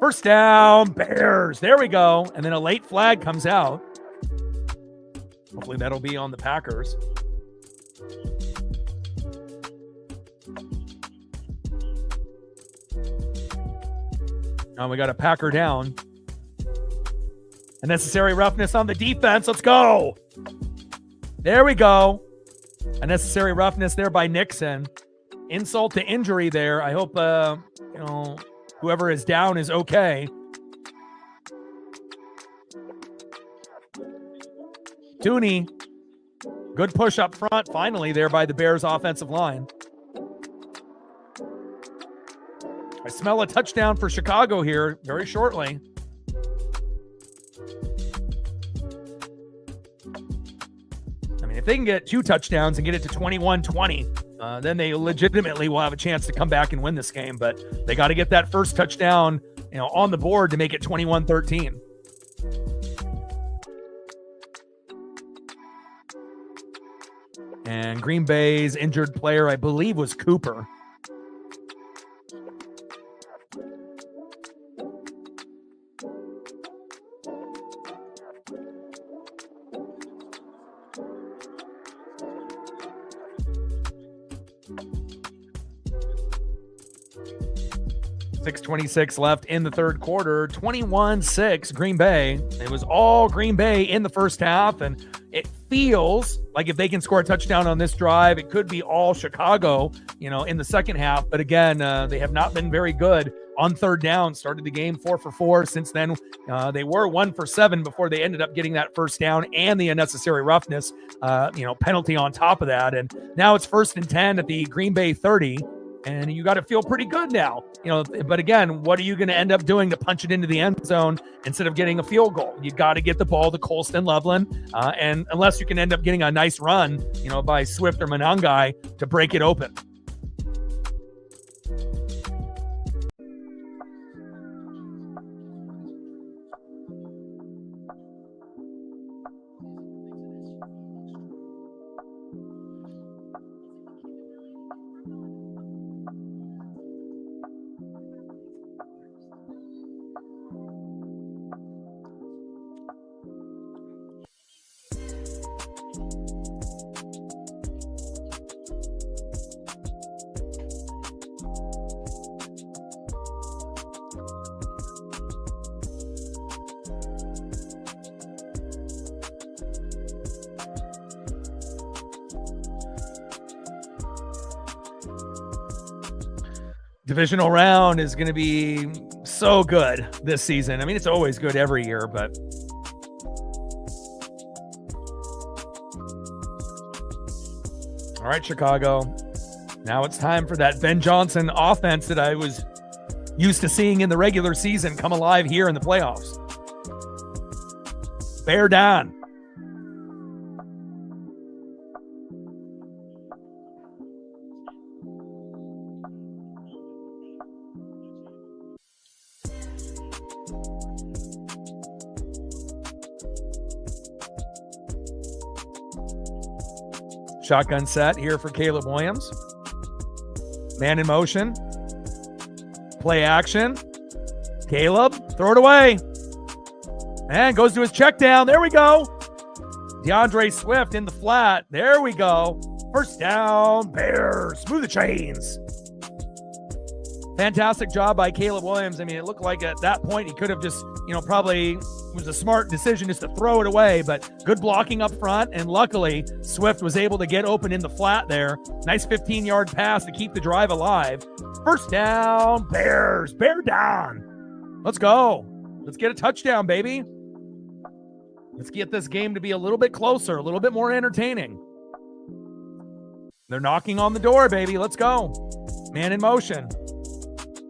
first down, Bears. There we go. And then a late flag comes out. Hopefully that'll be on the Packers. Now we got a Packer down. Unnecessary roughness on the defense. Let's go. There we go. Unnecessary roughness there by Nixon. Insult to injury there. I hope, whoever is down is okay. Tooney. Good push up front finally there by the Bears offensive line. I smell a touchdown for Chicago here very shortly. I mean, if they can get 2 touchdowns and get it to 21-20, then they legitimately will have a chance to come back and win this game. But they got to get that first touchdown, on the board to make it 21-13. And Green Bay's injured player, I believe, was Cooper. .26 left in the third quarter, 21-6 Green Bay. It was all Green Bay in the first half, and it feels like if they can score a touchdown on this drive, it could be all Chicago, in the second half. But again, they have not been very good on third down. Started the game 4 for 4. Since then, they were 1 for 7 before they ended up getting that first down and the unnecessary roughness, penalty on top of that. And now it's 1st and 10 at the Green Bay 30. And you got to feel pretty good now, but again, what are you going to end up doing to punch it into the end zone instead of getting a field goal? You got to get the ball to Colston Loveland. And unless you can end up getting a nice run, by Swift or Monangai to break it open. Divisional round is going to be so good this season. I mean, it's always good every year, but all right, Chicago. Now it's time for that Ben Johnson offense that I was used to seeing in the regular season come alive here in the playoffs. Bear down. Shotgun set here for Caleb Williams. Man in motion. Play action. Caleb, throw it away. And goes to his check down. There we go. DeAndre Swift in the flat. There we go. First down, Bears. Smooth the chains. Fantastic job by Caleb Williams. I mean, it looked like at that point he could have just, probably was a smart decision just to throw it away, but good blocking up front. And luckily, Swift was able to get open in the flat there. Nice 15-yard pass to keep the drive alive. First down, Bears. Bear down. Let's go. Let's get a touchdown, baby. Let's get this game to be a little bit closer, a little bit more entertaining. They're knocking on the door, baby. Let's go. Man in motion.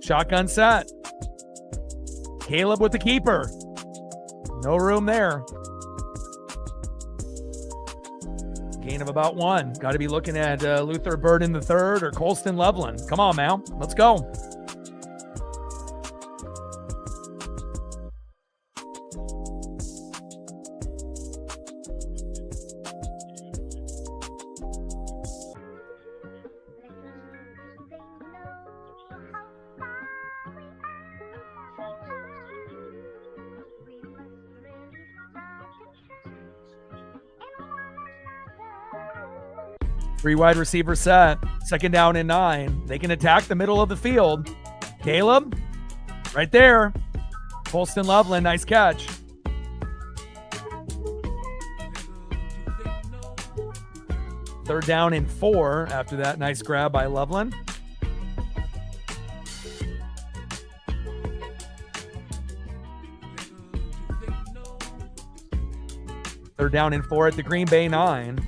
Shotgun set. Caleb with the keeper. No room there. Gain of about 1. Got to be looking at Luther Burden III or Colston Loveland. Come on, Mal. Let's go. 3 wide receiver set. 2nd down and 9. They can attack the middle of the field. Caleb, right there. Colston Loveland, nice catch. Third down and 4 after that nice grab by Loveland. Third down and 4 at the Green Bay 9.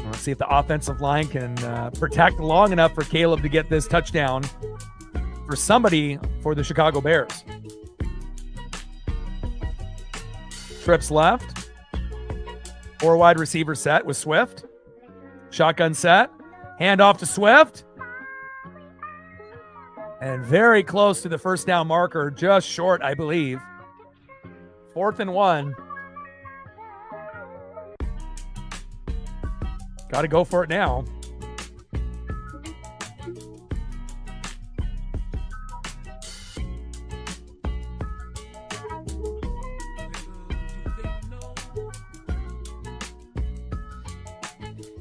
Let's see if the offensive line can protect long enough for Caleb to get this touchdown for somebody for the Chicago Bears. Trips left. 4 wide receiver set with Swift. Shotgun set. Hand off to Swift. And very close to the first down marker. Just short, I believe. 4th and 1. Got to go for it now.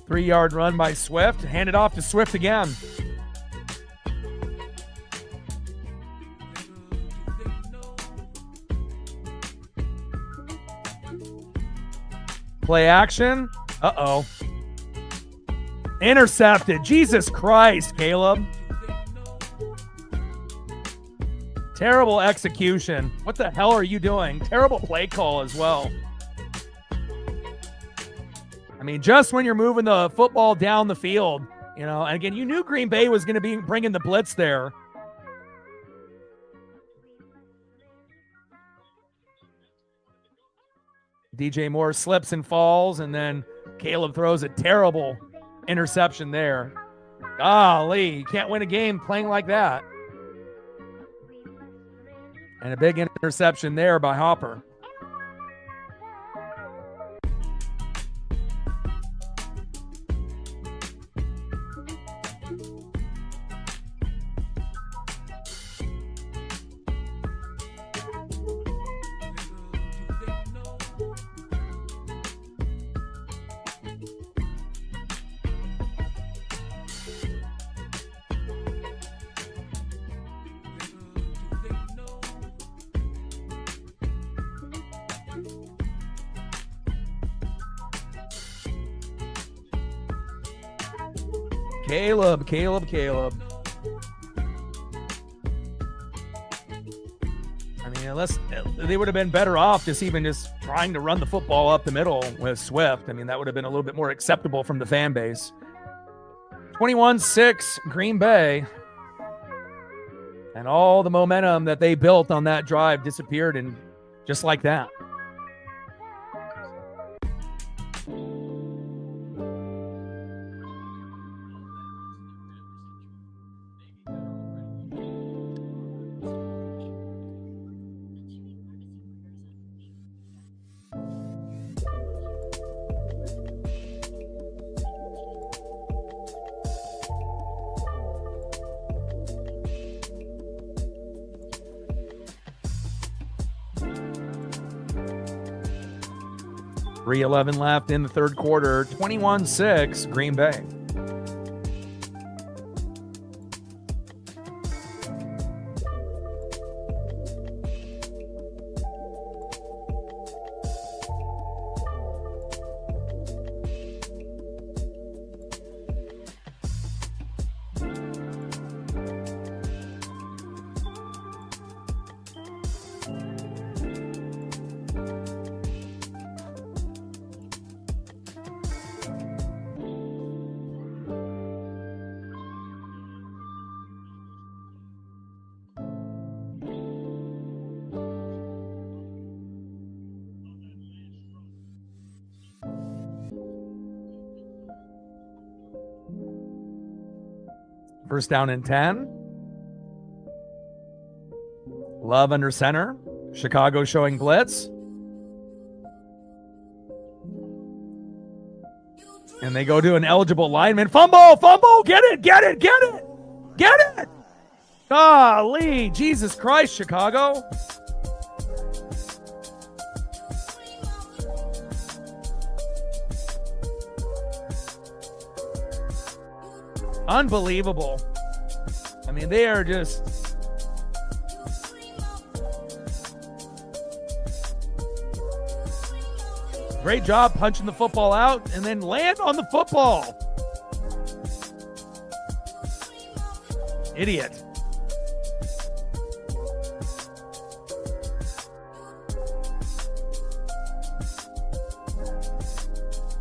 Three-yard run by Swift. Hand it off to Swift again. Play action. Uh-oh. Intercepted. Jesus Christ, Caleb. Terrible execution. What the hell are you doing? Terrible play call as well. I mean, just when you're moving the football down the field, you know, and again, you knew Green Bay was going to be bringing the blitz there. DJ Moore slips and falls, and then Caleb throws a terrible interception there. Golly, you can't win a game playing like that. And a big interception there by Hopper. Caleb. I mean, unless they would have been better off just trying to run the football up the middle with Swift. I mean, that would have been a little bit more acceptable from the fan base. 21-6 Green Bay. And all the momentum that they built on that drive disappeared, and just like that. .311 left in the third quarter. 21-6 Green Bay. First down and 10. Love under center. Chicago showing blitz. And they go to an eligible lineman. Fumble! Get it! Golly, Jesus Christ, Chicago. Unbelievable. I mean, they are just... Great job punching the football out and then land on the football. Idiot.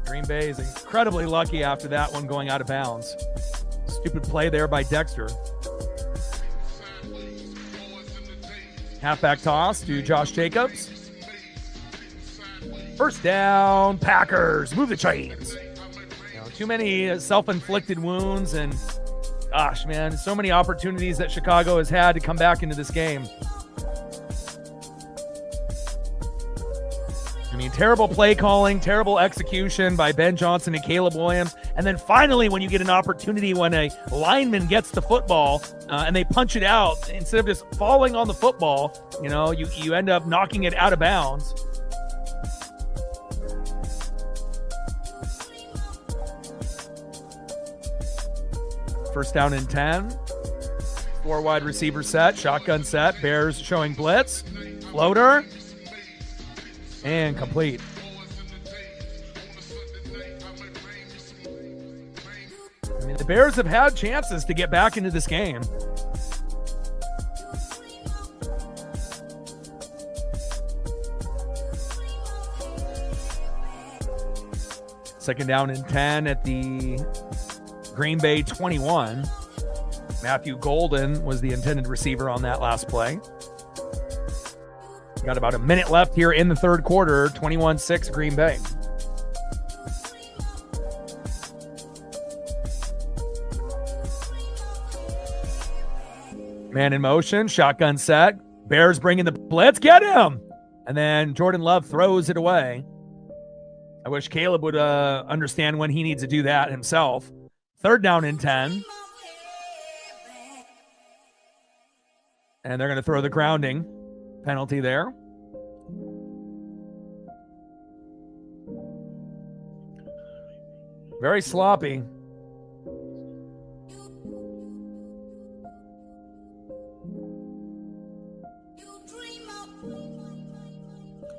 Green Bay is incredibly lucky after that one going out of bounds. Stupid play there by Dexter. Halfback toss to Josh Jacobs. First down, Packers. Move the chains. Too many self-inflicted wounds, and gosh, man, so many opportunities that Chicago has had to come back into this game. I mean, terrible play calling, terrible execution by Ben Johnson and Caleb Williams. And then finally, when you get an opportunity when a lineman gets the football and they punch it out, instead of just falling on the football, you end up knocking it out of bounds. First down and 10. 4 wide receiver set, shotgun set. Bears showing blitz. Floater. And complete. I mean, the Bears have had chances to get back into this game. Second down and 10 at the Green Bay 21. Matthew Golden was the intended receiver on that last play. Got about a minute left here in the third quarter. 21-6 Green Bay. Man in motion, shotgun set. Bears bringing the blitz. Get him! And then Jordan Love throws it away. I wish Caleb would understand when he needs to do that himself. Third down and 10. And they're going to throw the grounding penalty there. Very sloppy.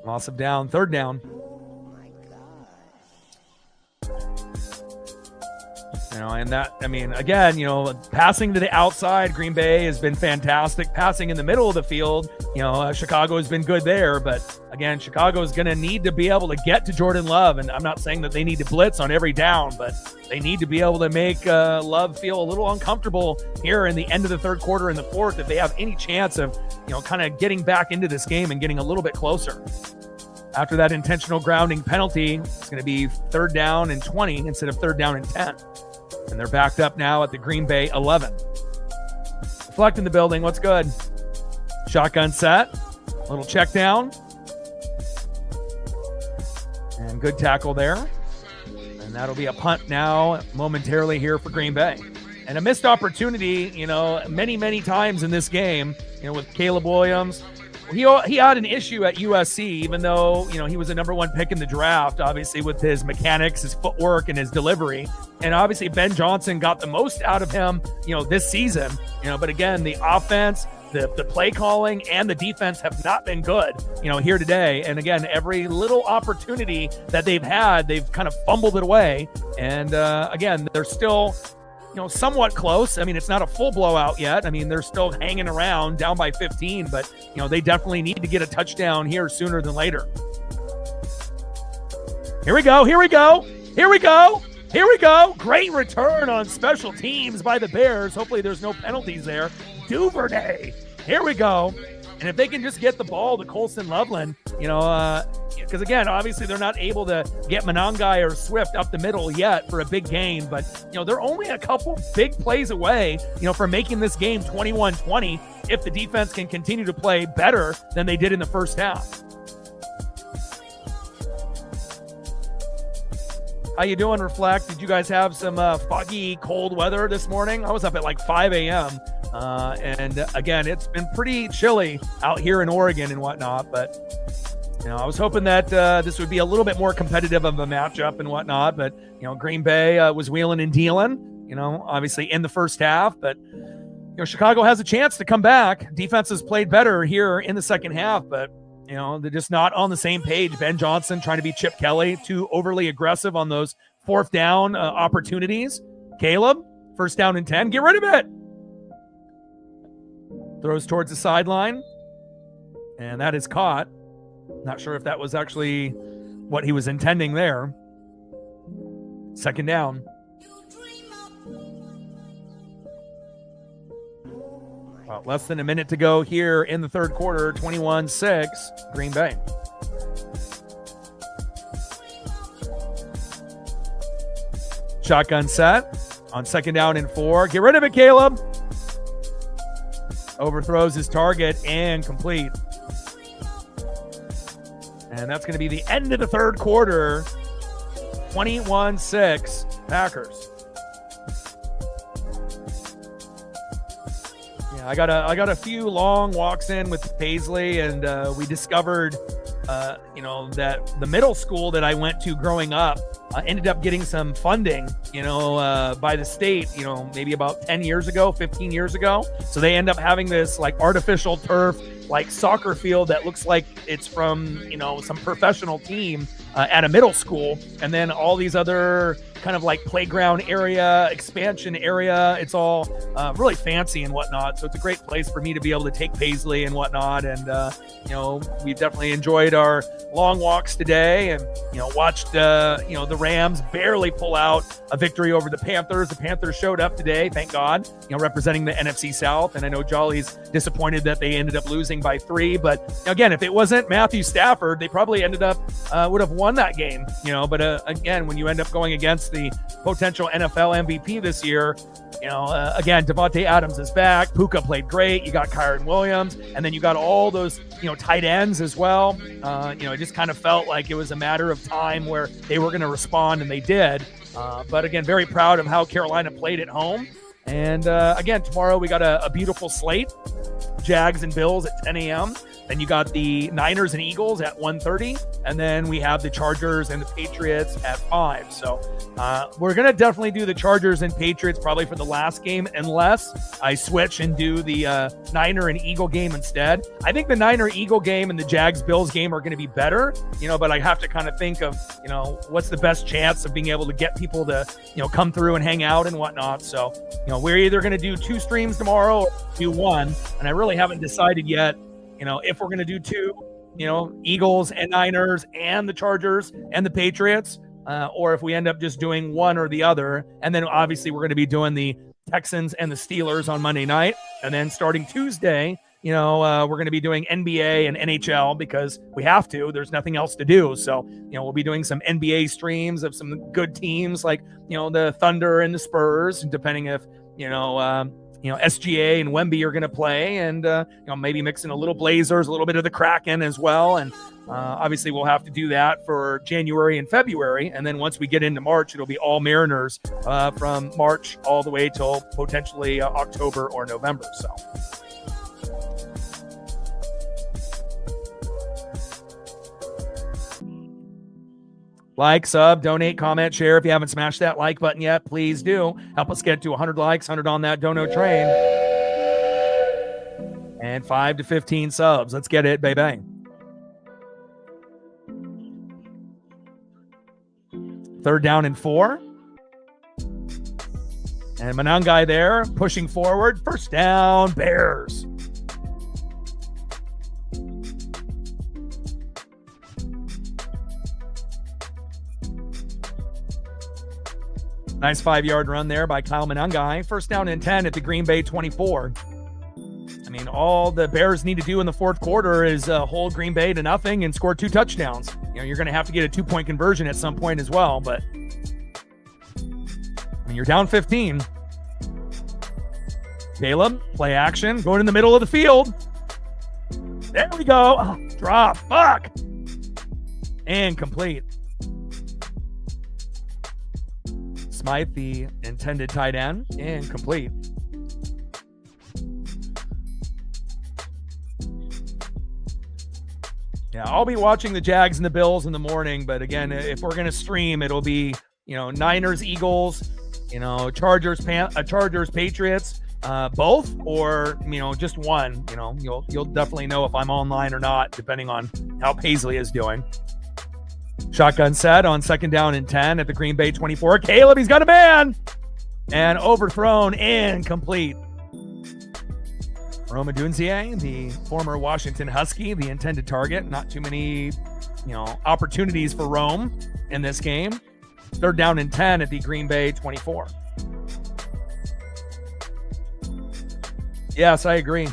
Loss of down, third down. And that, I mean, again, passing to the outside, Green Bay has been fantastic. Passing in the middle of the field, Chicago has been good there. But again, Chicago is going to need to be able to get to Jordan Love. And I'm not saying that they need to blitz on every down, but they need to be able to make Love feel a little uncomfortable here in the end of the third quarter and the fourth if they have any chance of, kind of getting back into this game and getting a little bit closer. After that intentional grounding penalty, it's going to be third down and 20 instead of third down and 10. And they're backed up now at the Green Bay 11. Reflect in the building. What's good? Shotgun set. Little check down. And good tackle there. And that'll be a punt now momentarily here for Green Bay. And a missed opportunity, many, many times in this game, with Caleb Williams. He had an issue at USC, even though, he was a number 1 pick in the draft, obviously with his mechanics, his footwork, and his delivery. And obviously Ben Johnson got the most out of him, this season. But again, the offense, the play calling, and the defense have not been good, here today. And again, every little opportunity that they've had, they've kind of fumbled it away. And again, they're still somewhat close. I mean, it's not a full blowout yet. I mean, they're still hanging around down by 15, but, they definitely need to get a touchdown here sooner than later. Here we go. Here we go. Here we go. Here we go. Great return on special teams by the Bears. Hopefully there's no penalties there. Duvernay. Here we go. And if they can just get the ball to Colson Loveland, because again, obviously they're not able to get Monangai or Swift up the middle yet for a big gain, but they're only a couple big plays away, from making this game 21-20 if the defense can continue to play better than they did in the first half. How you doing, Reflect? Did you guys have some foggy, cold weather this morning? I was up at like 5 a.m. And again, it's been pretty chilly out here in Oregon and whatnot, but I was hoping that this would be a little bit more competitive of a matchup and whatnot, but Green Bay was wheeling and dealing, obviously in the first half, but Chicago has a chance to come back. Defense has played better here in the second half, but they're just not on the same page. Ben Johnson trying to be Chip Kelly, too overly aggressive on those fourth down opportunities. Caleb, first down and 10. Get rid of it. Throws towards the sideline, and that is caught. Not sure if that was actually what he was intending there. Second down. Well, less than a minute to go here in the third quarter, 21-6, Green Bay. Shotgun set on second down and 4. Get rid of it, Caleb. Overthrows his target and complete. And that's going to be the end of the third quarter. 21-6, Packers. Yeah, I got a few long walks in with Paisley, and we discovered, that the middle school that I went to growing up ended up getting some funding, by the state, maybe about 10 years ago, 15 years ago. So they end up having this like artificial turf, like soccer field that looks like it's from, some professional team at a middle school. And then all these other kind of like playground area, expansion area. It's all really fancy and whatnot. So it's a great place for me to be able to take Paisley and whatnot. And, we've definitely enjoyed our long walks today and, watched, the Rams barely pull out a victory over the Panthers. The Panthers showed up today, thank God, representing the NFC South. And I know Jolly's disappointed that they ended up losing by 3. But again, if it wasn't Matthew Stafford, they probably ended up, would have won that game, But again, when you end up going against the potential NFL MVP this year, again, Devontae Adams is back. Puka played great. You got Kyren Williams, and then you got all those, tight ends as well. It just kind of felt like it was a matter of time where they were going to respond, and they did. But again, very proud of how Carolina played at home. And again, tomorrow we got a beautiful slate. Jags and Bills at 10 a.m. Then you got the Niners and Eagles at 1:30. And then we have the Chargers and the Patriots at 5. So we're going to definitely do the Chargers and Patriots probably for the last game, unless I switch and do the Niner and Eagle game instead. I think the Niner-Eagle game and the Jags-Bills game are going to be better, but I have to kind of think of, what's the best chance of being able to get people to, come through and hang out and whatnot. So, we're either going to do 2 streams tomorrow or do 1. And I really haven't decided yet, if we're going to do 2, Eagles and Niners and the Chargers and the Patriots, or if we end up just doing one or the other. And then obviously we're going to be doing the Texans and the Steelers on Monday night. And then starting Tuesday, we're going to be doing NBA and NHL because we have to. There's nothing else to do. So, we'll be doing some NBA streams of some good teams like, the Thunder and the Spurs, depending if, SGA and Wemby are going to play, and maybe mixing a little Blazers, a little bit of the Kraken as well. And obviously we'll have to do that for January and February. And then once we get into March, it'll be all Mariners from March all the way till potentially October or November. So. Like, sub, donate, comment, share. If you haven't smashed that like button yet, please do. Help us get to 100 likes, 100 on that dono train. And 5 to 15 subs. Let's get it, baby. Third down and 4. And Manangai there, pushing forward. First down, Bears. Nice 5-yard run there by Kyle Manangai. First down and 10 at the Green Bay 24. I mean, all the Bears need to do in the fourth quarter is hold Green Bay to nothing and score 2 touchdowns. You're going to have to get a 2-point conversion at some point as well, but you're down 15. Caleb, play action, going in the middle of the field. There we go. Oh, drop. Fuck. And complete. Smythe, the intended tight end, and complete. Yeah, I'll be watching the Jags and the Bills in the morning, but again, if we're going to stream, it'll be, Niners, Eagles, Chargers, Patriots, both, or just one. You'll definitely know if I'm online or not, depending on how Paisley is doing. Shotgun set on 2nd down and 10 at the Green Bay 24. Caleb, he's got a man, and overthrown, incomplete. Rome Odunze, the former Washington Husky, the intended target. Not too many, opportunities for Rome in this game. 3rd down and 10 at the Green Bay 24. Yes, I agree.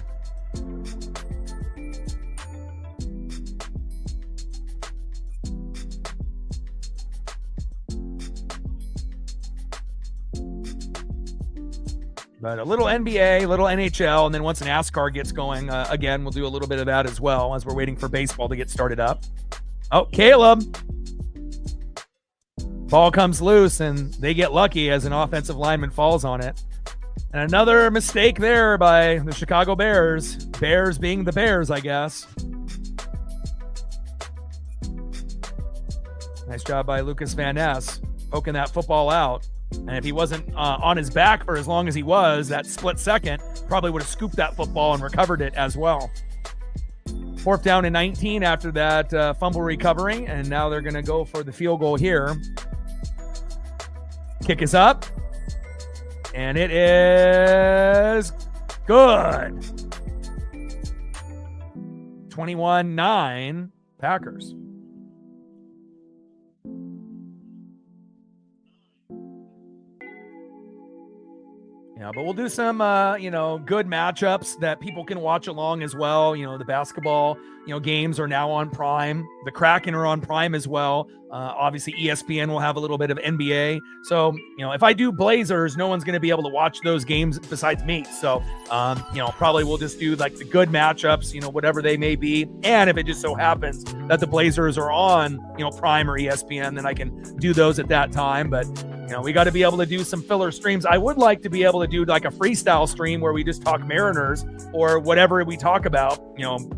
But a little NBA, a little NHL, and then once NASCAR gets going, again, we'll do a little bit of that as well as we're waiting for baseball to get started up. Oh, Caleb. Ball comes loose, and they get lucky as an offensive lineman falls on it. And another mistake there by the Chicago Bears. Bears being the Bears, I guess. Nice job by Lucas Van Ness poking that football out. And if he wasn't on his back for as long as he was, that split second, probably would have scooped that football and recovered it as well. 4th down and 19 after that fumble recovery, and now they're going to go for the field goal here. Kick is up, and it is good. 21-9 Packers. But we'll do some, good matchups that people can watch along as well. The basketball, games are now on Prime. The Kraken are on Prime as well. Obviously, ESPN will have a little bit of NBA. So, if I do Blazers, no one's going to be able to watch those games besides me. So, probably we'll just do like the good matchups, whatever they may be. And if it just so happens that the Blazers are on, Prime or ESPN, then I can do those at that time. But we got to be able to do some filler streams. I would like to be able to do like a freestyle stream where we just talk Mariners or whatever we talk about,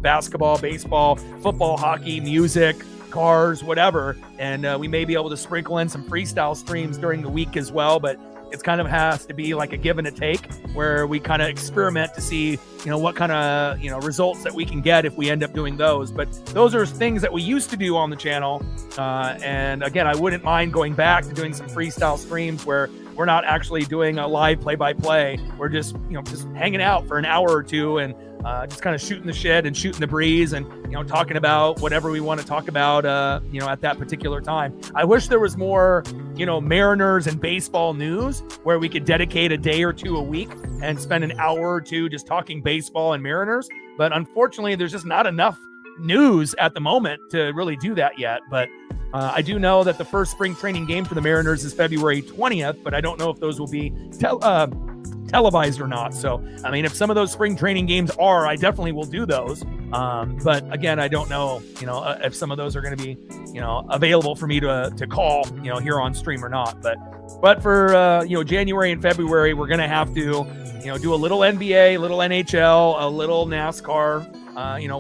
basketball, baseball, football, hockey, music, cars, whatever. And we may be able to sprinkle in some freestyle streams during the week as well. But it's kind of has to be like a give and a take where we kind of experiment to see, what kind of, results that we can get if we end up doing those. But those are things that we used to do on the channel. And again, I wouldn't mind going back to doing some freestyle streams where we're not actually doing a live play-by-play. We're just, just hanging out for an hour or two and just kind of shooting the shit and shooting the breeze and, talking about whatever we want to talk about, at that particular time. I wish there was more, Mariners and baseball news where we could dedicate a day or two a week and spend an hour or two just talking baseball and Mariners. But unfortunately, there's just not enough news at the moment to really do that yet. But I do know that the first spring training game for the Mariners is February 20th, but I don't know if those will be televised or not. So, I mean, if some of those spring training games are, I definitely will do those. But again, I don't know, if some of those are going to be, available for me to call, here on stream or not. But for, January and February, we're going to have to, do a little NBA, a little NHL, a little NASCAR,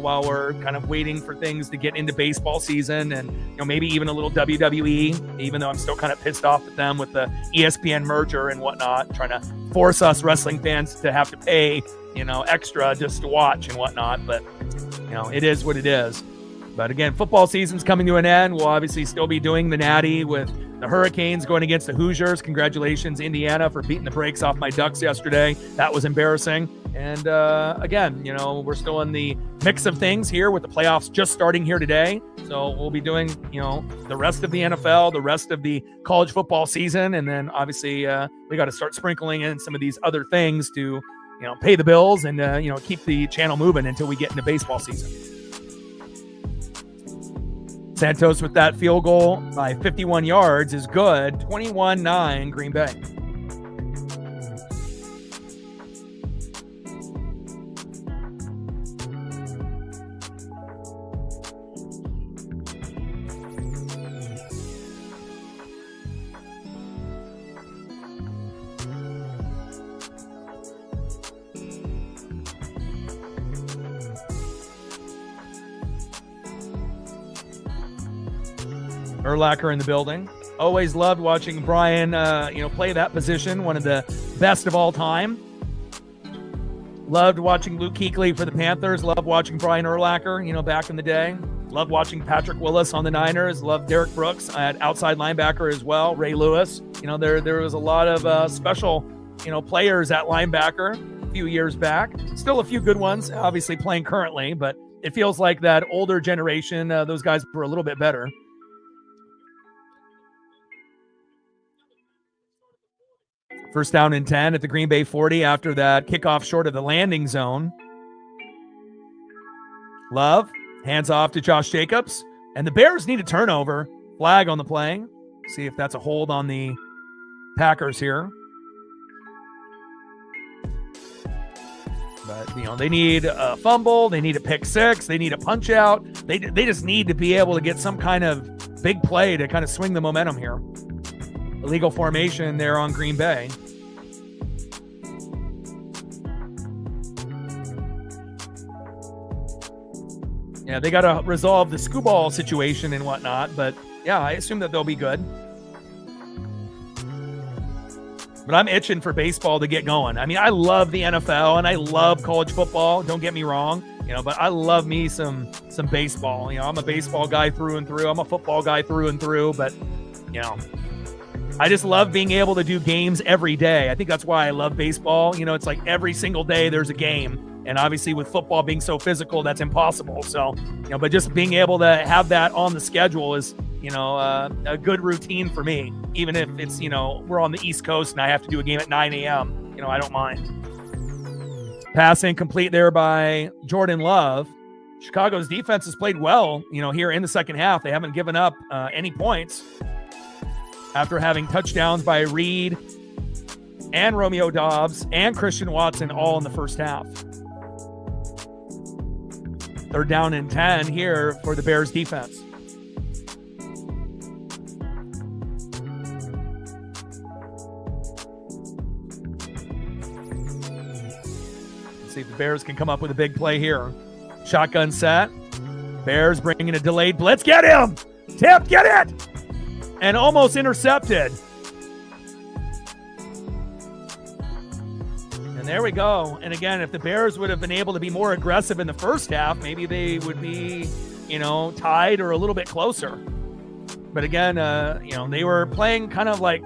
while we're kind of waiting for things to get into baseball season and, maybe even a little WWE, even though I'm still kind of pissed off at them with the ESPN merger and whatnot, trying to force us wrestling fans to have to pay, extra just to watch and whatnot. But, it is what it is. But again, football season's coming to an end. We'll obviously still be doing the Natty with the Hurricanes going against the Hoosiers. Congratulations, Indiana, for beating the brakes off my Ducks yesterday. That was embarrassing. And again, we're still in the mix of things here with the playoffs just starting here today. So we'll be doing, the rest of the NFL, the rest of the college football season. And then obviously we got to start sprinkling in some of these other things to, pay the bills and, keep the channel moving until we get into baseball season. Santos with that field goal by 51 yards is good. 21-9 Green Bay. Urlacher in the building. Always loved watching Brian, play that position, one of the best of all time. Loved watching Luke Kuechly for the Panthers. Loved watching Brian Urlacher, back in the day. Loved watching Patrick Willis on the Niners. Loved Derek Brooks at outside linebacker as well. Ray Lewis. There was a lot of special, players at linebacker a few years back. Still a few good ones, obviously playing currently, but it feels like that older generation, those guys were a little bit better. First down and 10 at the Green Bay 40 after that kickoff short of the landing zone. Love, hands off to Josh Jacobs. And the Bears need a turnover. Flag on the play. See if that's a hold on the Packers here. But, they need a fumble. They need a pick six. They need a punch out. They just need to be able to get some kind of big play to kind of swing the momentum here. Illegal formation there on Green Bay. Yeah, they got to resolve the skewball situation and whatnot, but yeah, I assume that they'll be good. But I'm itching for baseball to get going. I mean, I love the NFL and I love college football. Don't get me wrong, but I love me some baseball. I'm a baseball guy through and through. I'm a football guy through and through, but I just love being able to do games every day. I think that's why I love baseball. It's like every single day there's a game. And obviously with football being so physical, that's impossible. So, but just being able to have that on the schedule is, a good routine for me. Even if it's, we're on the East Coast and I have to do a game at 9 a.m., I don't mind. Pass incomplete there by Jordan Love. Chicago's defense has played well, here in the second half. They haven't given up any points after having touchdowns by Reed and Romeo Doubs and Christian Watson all in the first half. Third down and 10 here for the Bears defense. Let's see if the Bears can come up with a big play here. Shotgun set. Bears bringing a delayed blitz. Get him! Tip, get it! And almost intercepted. And there we go. And again, if the Bears would have been able to be more aggressive in the first half, maybe they would be, tied or a little bit closer. But again, they were playing kind of like,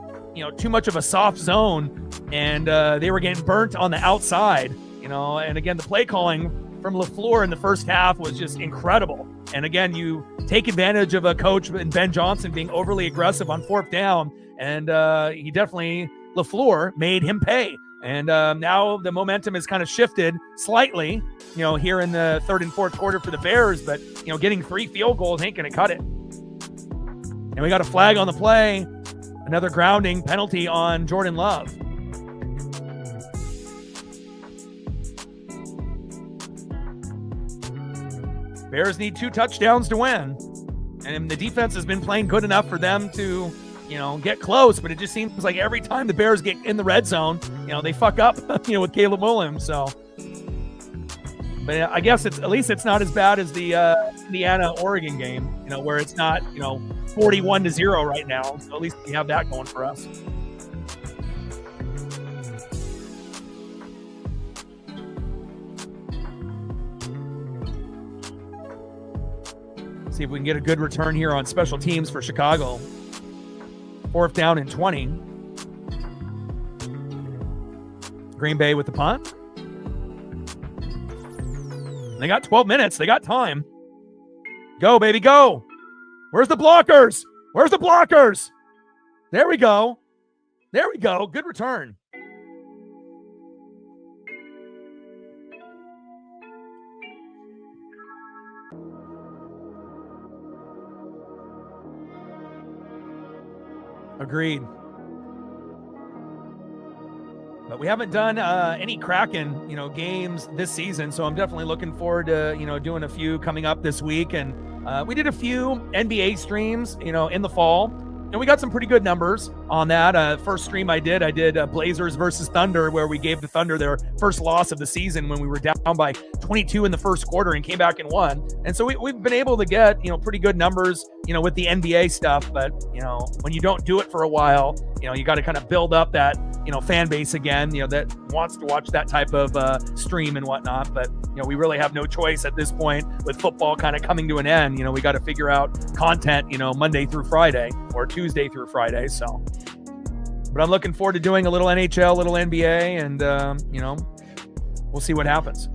too much of a soft zone, and they were getting burnt on the outside, and again, the play calling from LaFleur in the first half was just incredible. And again, you take advantage of a coach and Ben Johnson being overly aggressive on fourth down, and LaFleur made him pay. And now the momentum has kind of shifted slightly, here in the third and fourth quarter for the Bears. But, getting 3 field goals ain't going to cut it. And we got a flag on the play. Another grounding penalty on Jordan Love. Bears need 2 touchdowns to win. And the defense has been playing good enough for them to get close, but it just seems like every time the Bears get in the red zone, they fuck up, with Caleb Williams. So, but I guess at least it's not as bad as the Indiana-Oregon game, where it's not, 41-0 right now. So at least we have that going for us. See if we can get a good return here on special teams for Chicago. Fourth down and 20. Green Bay with the punt. They got 12 minutes. They got time. Go, baby, go. Where's the blockers? Where's the blockers? There we go. There we go. Good return. Agreed. But we haven't done any Kraken, games this season, so I'm definitely looking forward to, doing a few coming up this week. And we did a few NBA streams, in the fall, and we got some pretty good numbers on that. First stream I did Blazers versus Thunder, where we gave the Thunder their first loss of the season when we were down by 22 in the first quarter and came back and won. And so we've been able to get, pretty good numbers, with the NBA stuff. But, when you don't do it for a while, you got to kind of build up that, fan base again, that wants to watch that type of stream and whatnot. But, we really have no choice at this point with football kind of coming to an end. We got to figure out content, Monday through Friday or Tuesday through Friday. So, but I'm looking forward to doing a little NHL, little NBA, and, we'll see what happens.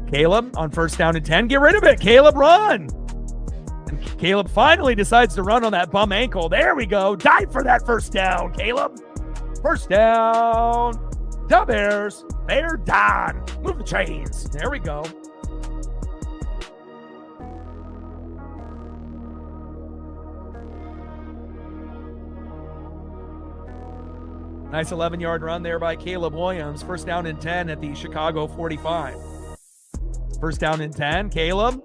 Caleb on 1st down and 10. Get rid of it. Caleb, run. And Caleb finally decides to run on that bum ankle. There we go. Dive for that 1st down, Caleb. 1st down. The Bears. Bear down. Move the chains. There we go. Nice 11-yard run there by Caleb Williams. 1st down and 10 at the Chicago 45. 1st down and 10. Caleb.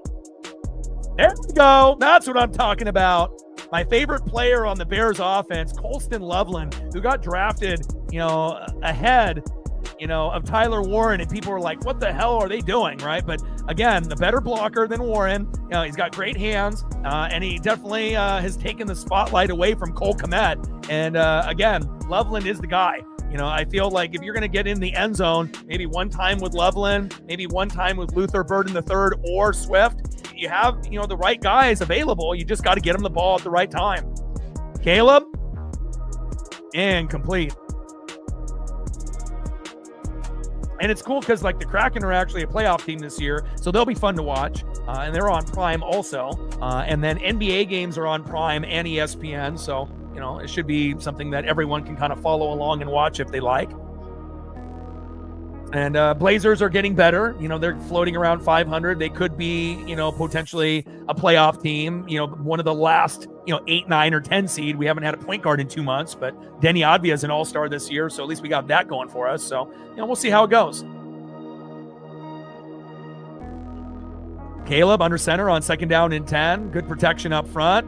There we go. That's what I'm talking about. My favorite player on the Bears offense, Colston Loveland, who got drafted, ahead, of Tyler Warren. And people were like, what the hell are they doing, right? But again, the better blocker than Warren. He's got great hands, and he definitely has taken the spotlight away from Cole Kmet. And again, Loveland is the guy. I feel like if you're going to get in the end zone, maybe one time with Loveland, maybe one time with Luther Burden III or Swift, you have, the right guys available. You just got to get them the ball at the right time. Caleb, incomplete. And it's cool because, the Kraken are actually a playoff team this year, so they'll be fun to watch. And they're on Prime also. And then NBA games are on Prime and ESPN, so, it should be something that everyone can kind of follow along and watch if they like. And Blazers are getting better. They're floating around 500. They could be, potentially a playoff team, one of the last, 8, 9, or 10 seed. We haven't had a point guard in 2 months, but Denny Advia is an all-star this year, so at least we got that going for us. So, we'll see how it goes. Caleb under center on 2nd down and 10. Good protection up front.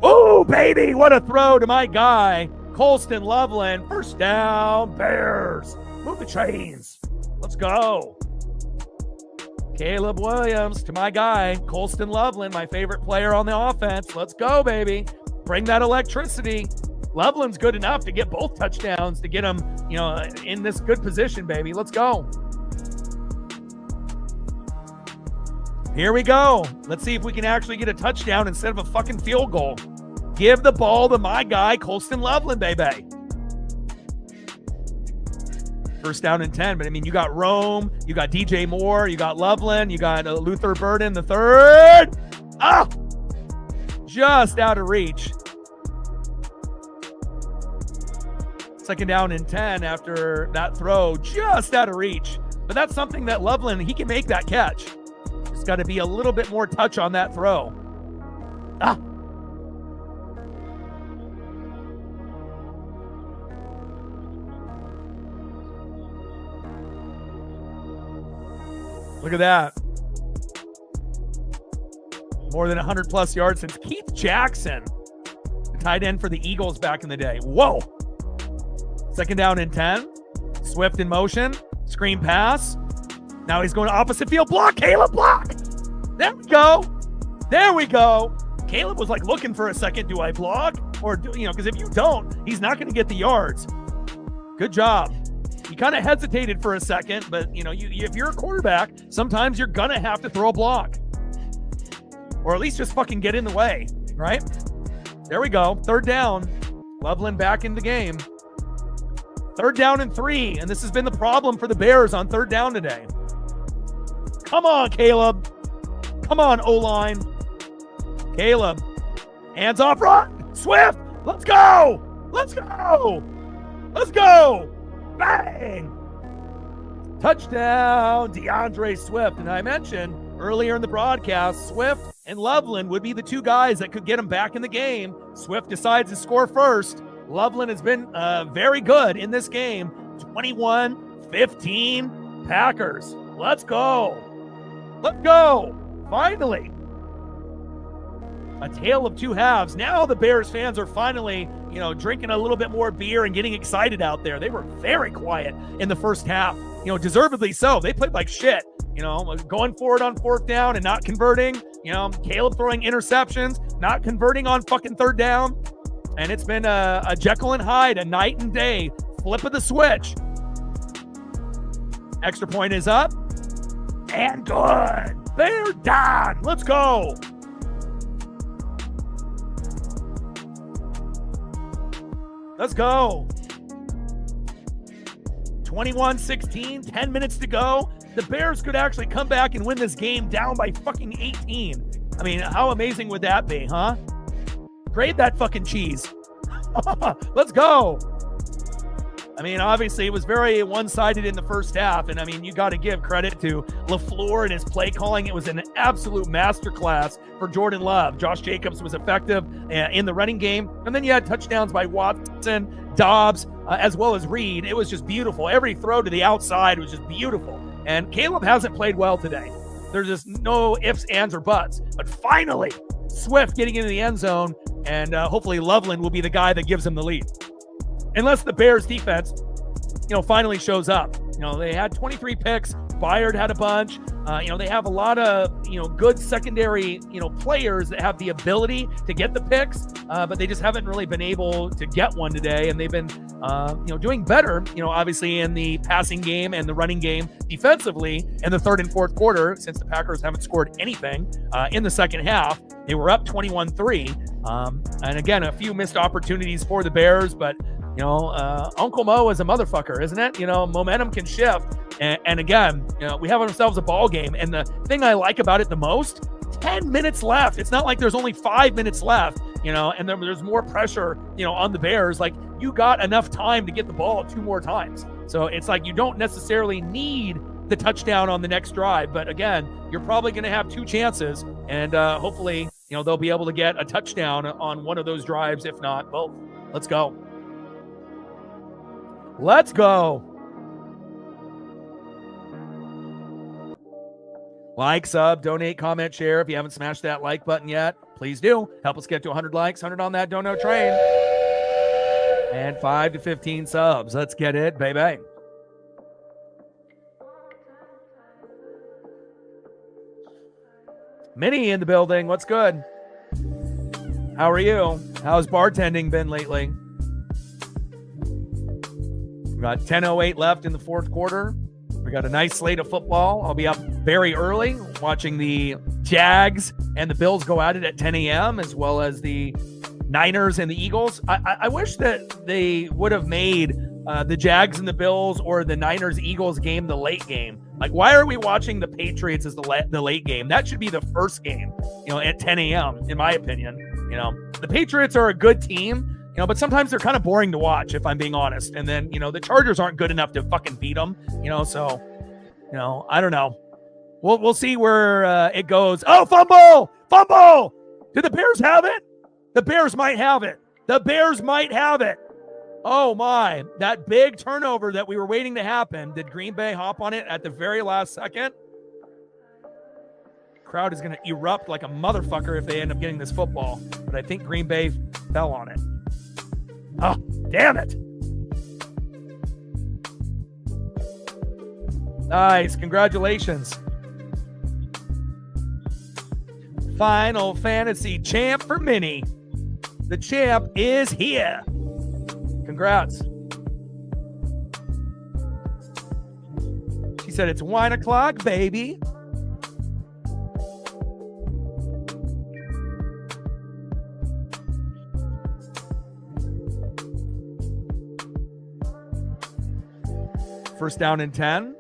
Oh, baby, what a throw to my guy, Colston Loveland. 1st down, Bears. Move the chains. Let's go. Caleb Williams to my guy, Colston Loveland, my favorite player on the offense. Let's go, baby. Bring that electricity. Loveland's good enough to get both touchdowns, to get him, in this good position, baby. Let's go. Here we go. Let's see if we can actually get a touchdown instead of a fucking field goal. Give the ball to my guy, Colston Loveland, baby. 1st down and 10. But, you got Rome, you got DJ Moore, you got Loveland, you got Luther Burden the 3rd. Ah! Just out of reach. 2nd down and 10 after that throw. Just out of reach. But that's something that Loveland, he can make that catch. Just got to be a little bit more touch on that throw. Ah! Look at that. More than 100+ yards since Keith Jackson, the tight end for the Eagles back in the day. Whoa. 2nd down and 10. Swift in motion. Screen pass. Now he's going to opposite field. Block, Caleb, block. There we go. There we go. Caleb was looking for a second. Do I block? Or, because if you don't, he's not going to get the yards. Good job. He kind of hesitated for a second, but, if you're a quarterback, sometimes you're going to have to throw a block. Or at least just fucking get in the way, right? There we go. 3rd down. Loveland back in the game. 3rd down and 3, and this has been the problem for the Bears on 3rd down today. Come on, Caleb. Come on, O-line. Caleb. Hands off, run. Swift. Let's go. Let's go. Let's go. Bang! Touchdown, DeAndre Swift. And I mentioned earlier in the broadcast, Swift and Loveland would be the 2 guys that could get him back in the game. Swift decides to score first. Loveland has been very good in this game. 21-15 Packers. Let's go. Let's go. Finally. A tale of 2 halves. Now the Bears fans are finally, drinking a little bit more beer and getting excited out there. They were very quiet in the first half, deservedly so. They played like shit. going forward on fourth down and not converting. Caleb throwing interceptions, not converting on fucking third down. And it's been a Jekyll and Hyde, a night and day flip of the switch. Extra point is up. And good. They're done. Let's go. Let's go. 21-16, 10 minutes to go. The Bears could actually come back and win this game down by fucking 18. I mean, how amazing would that be, huh? Grade that fucking cheese. Let's go. I mean, obviously, it was very one-sided in the first half, and I mean, you got to give credit to LaFleur and his play calling. It was an absolute masterclass for Jordan Love. Josh Jacobs was effective in the running game, and then you had touchdowns by Watson, Dobbs, as well as Reed. It was just beautiful. Every throw to the outside was just beautiful, and Caleb hasn't played well today. There's just no ifs, ands, or buts. But finally, Swift getting into the end zone, and hopefully Loveland will be the guy that gives him the lead. Unless the Bears defense, finally shows up. They had 23 picks. Byard had a bunch. They have a lot of, good secondary, players that have the ability to get the picks, but they just haven't really been able to get one today. And they've been, doing better, obviously in the passing game and the running game defensively in the third and fourth quarter, since the Packers haven't scored anything in the second half. They were up 21-3. And again, a few missed opportunities for the Bears, but Uncle Mo is a motherfucker, isn't it? Momentum can shift. And again, we have ourselves a ball game. And the thing I like about it the most, 10 minutes left. It's not like there's only 5 minutes left, and then there's more pressure, on the Bears. Like, you got enough time to get the ball 2 more times. So it's like you don't necessarily need the touchdown on the next drive. But again, you're probably going to have 2 chances. And hopefully, they'll be able to get a touchdown on one of those drives, if not both. Let's go. Let's go. Like, sub, donate, comment, share. If you haven't smashed that like button yet, please do. Help us get to 100 likes, 100 on that dono train. And 5 to 15 subs. Let's get it, baby. Minnie in the building. What's good? How are you? How's bartending been lately? We got 10:08 left in the fourth quarter. We got a nice slate of football. I'll be up very early watching the Jags and the Bills go at it at 10 a.m., as well as the Niners and the Eagles. I wish that they would have made the Jags and the Bills or the Niners-Eagles game the late game. Like, why are we watching the Patriots as the late game? That should be the first game, at 10 a.m., in my opinion. The Patriots are a good team. But sometimes they're kind of boring to watch, if I'm being honest. And then, the Chargers aren't good enough to fucking beat them, so, I don't know. We'll see where it goes. Oh, fumble! Fumble! Do the Bears have it? The Bears might have it. The Bears might have it. Oh, my. That big turnover that we were waiting to happen. Did Green Bay hop on it at the very last second? Crowd is going to erupt like a motherfucker if they end up getting this football. But I think Green Bay fell on it. Oh, damn it. Nice. Congratulations. Final Fantasy champ for Minnie. The champ is here. Congrats. She said it's wine o'clock, baby. First down and 10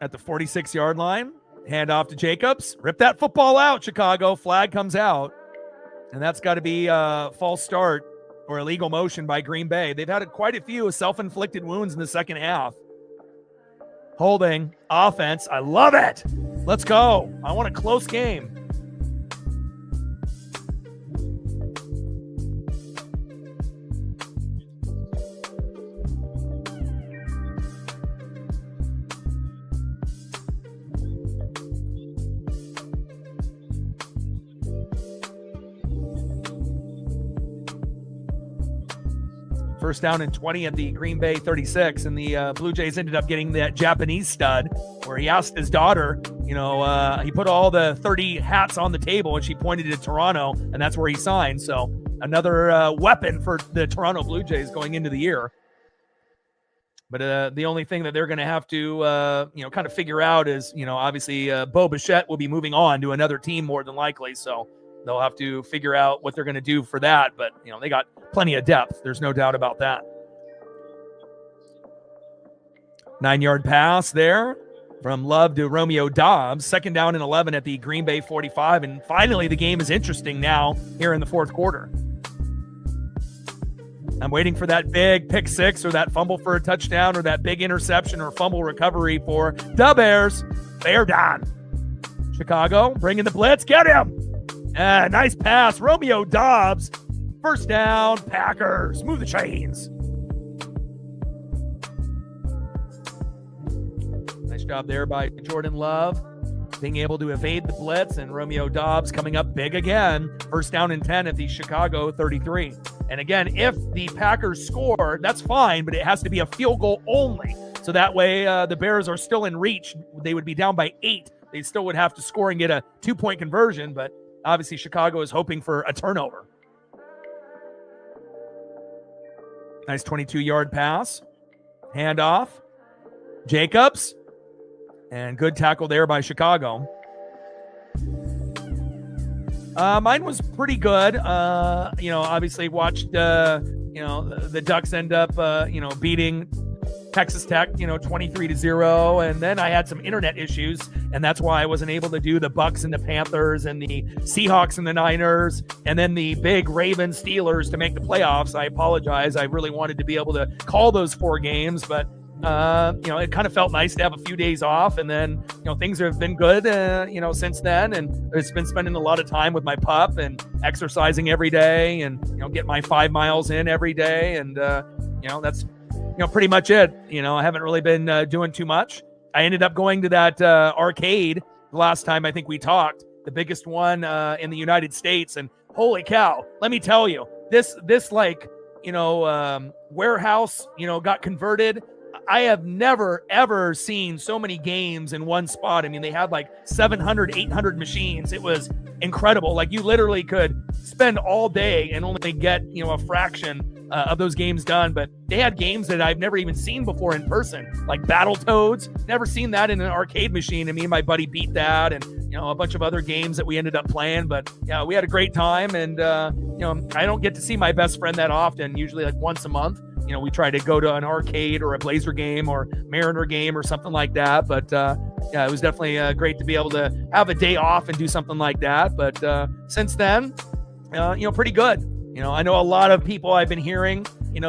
at the 46-yard line. Hand off to Jacobs. Rip that football out, Chicago. Flag comes out. And that's got to be a false start or illegal motion by Green Bay. They've had quite a few self-inflicted wounds in the second half. Holding. Offense. I love it. Let's go. I want a close game. First down and 20 at the Green Bay 36, and the Blue Jays ended up getting that Japanese stud where he asked his daughter, he put all the 30 hats on the table and she pointed to Toronto, and that's where he signed. So another weapon for the Toronto Blue Jays going into the year. But the only thing that they're going to have to, kind of figure out is, obviously Bo Bichette will be moving on to another team more than likely. So they'll have to figure out what they're going to do for that. But, they got plenty of depth. There's no doubt about that. 9-yard pass there from Love to Romeo Doubs. 2nd down and 11 at the Green Bay 45. And finally, the game is interesting now here in the fourth quarter. I'm waiting for that big pick six or that fumble for a touchdown or that big interception or fumble recovery for the Bears. They're done. Chicago bringing the blitz. Get him. Nice pass. Romeo Doubs. First down. Packers. Move the chains. Nice job there by Jordan Love, being able to evade the blitz, and Romeo Doubs coming up big again. First down and 10 at the Chicago 33. And again, if the Packers score, that's fine, but it has to be a field goal only. So that way the Bears are still in reach. They would be down by 8. They still would have to score and get a 2-point conversion, but obviously Chicago is hoping for a turnover. Nice 22-yard pass. Handoff. Jacobs. And good tackle there by Chicago. Mine was pretty good. Obviously watched, the Ducks end up, beating Texas Tech, 23-0. And then I had some internet issues, and that's why I wasn't able to do the Bucks and the Panthers and the Seahawks and the Niners and then the big Ravens Steelers to make the playoffs. I apologize. I really wanted to be able to call those 4 games, but it kind of felt nice to have a few days off, and then, things have been good, since then. And it's been spending a lot of time with my pup and exercising every day and, get my 5 miles in every day. And, that's, pretty much it. I haven't really been doing too much. I ended up going to that arcade the last time I think we talked, the biggest one in the United States. And holy cow, let me tell you, this warehouse, got converted. I have never, ever seen so many games in one spot. I mean, they had like 700, 800 machines. It was incredible. Like, you literally could spend all day and only get, a fraction of those games done. But they had games that I've never even seen before in person, like Battletoads. Never seen that in an arcade machine. And me and my buddy beat that, and, a bunch of other games that we ended up playing. But yeah, we had a great time. And, I don't get to see my best friend that often, usually like once a month. We try to go to an arcade or a Blazer game or Mariner game or something like that. But it was definitely great to be able to have a day off and do something like that. But since then, pretty good. I know a lot of people I've been hearing,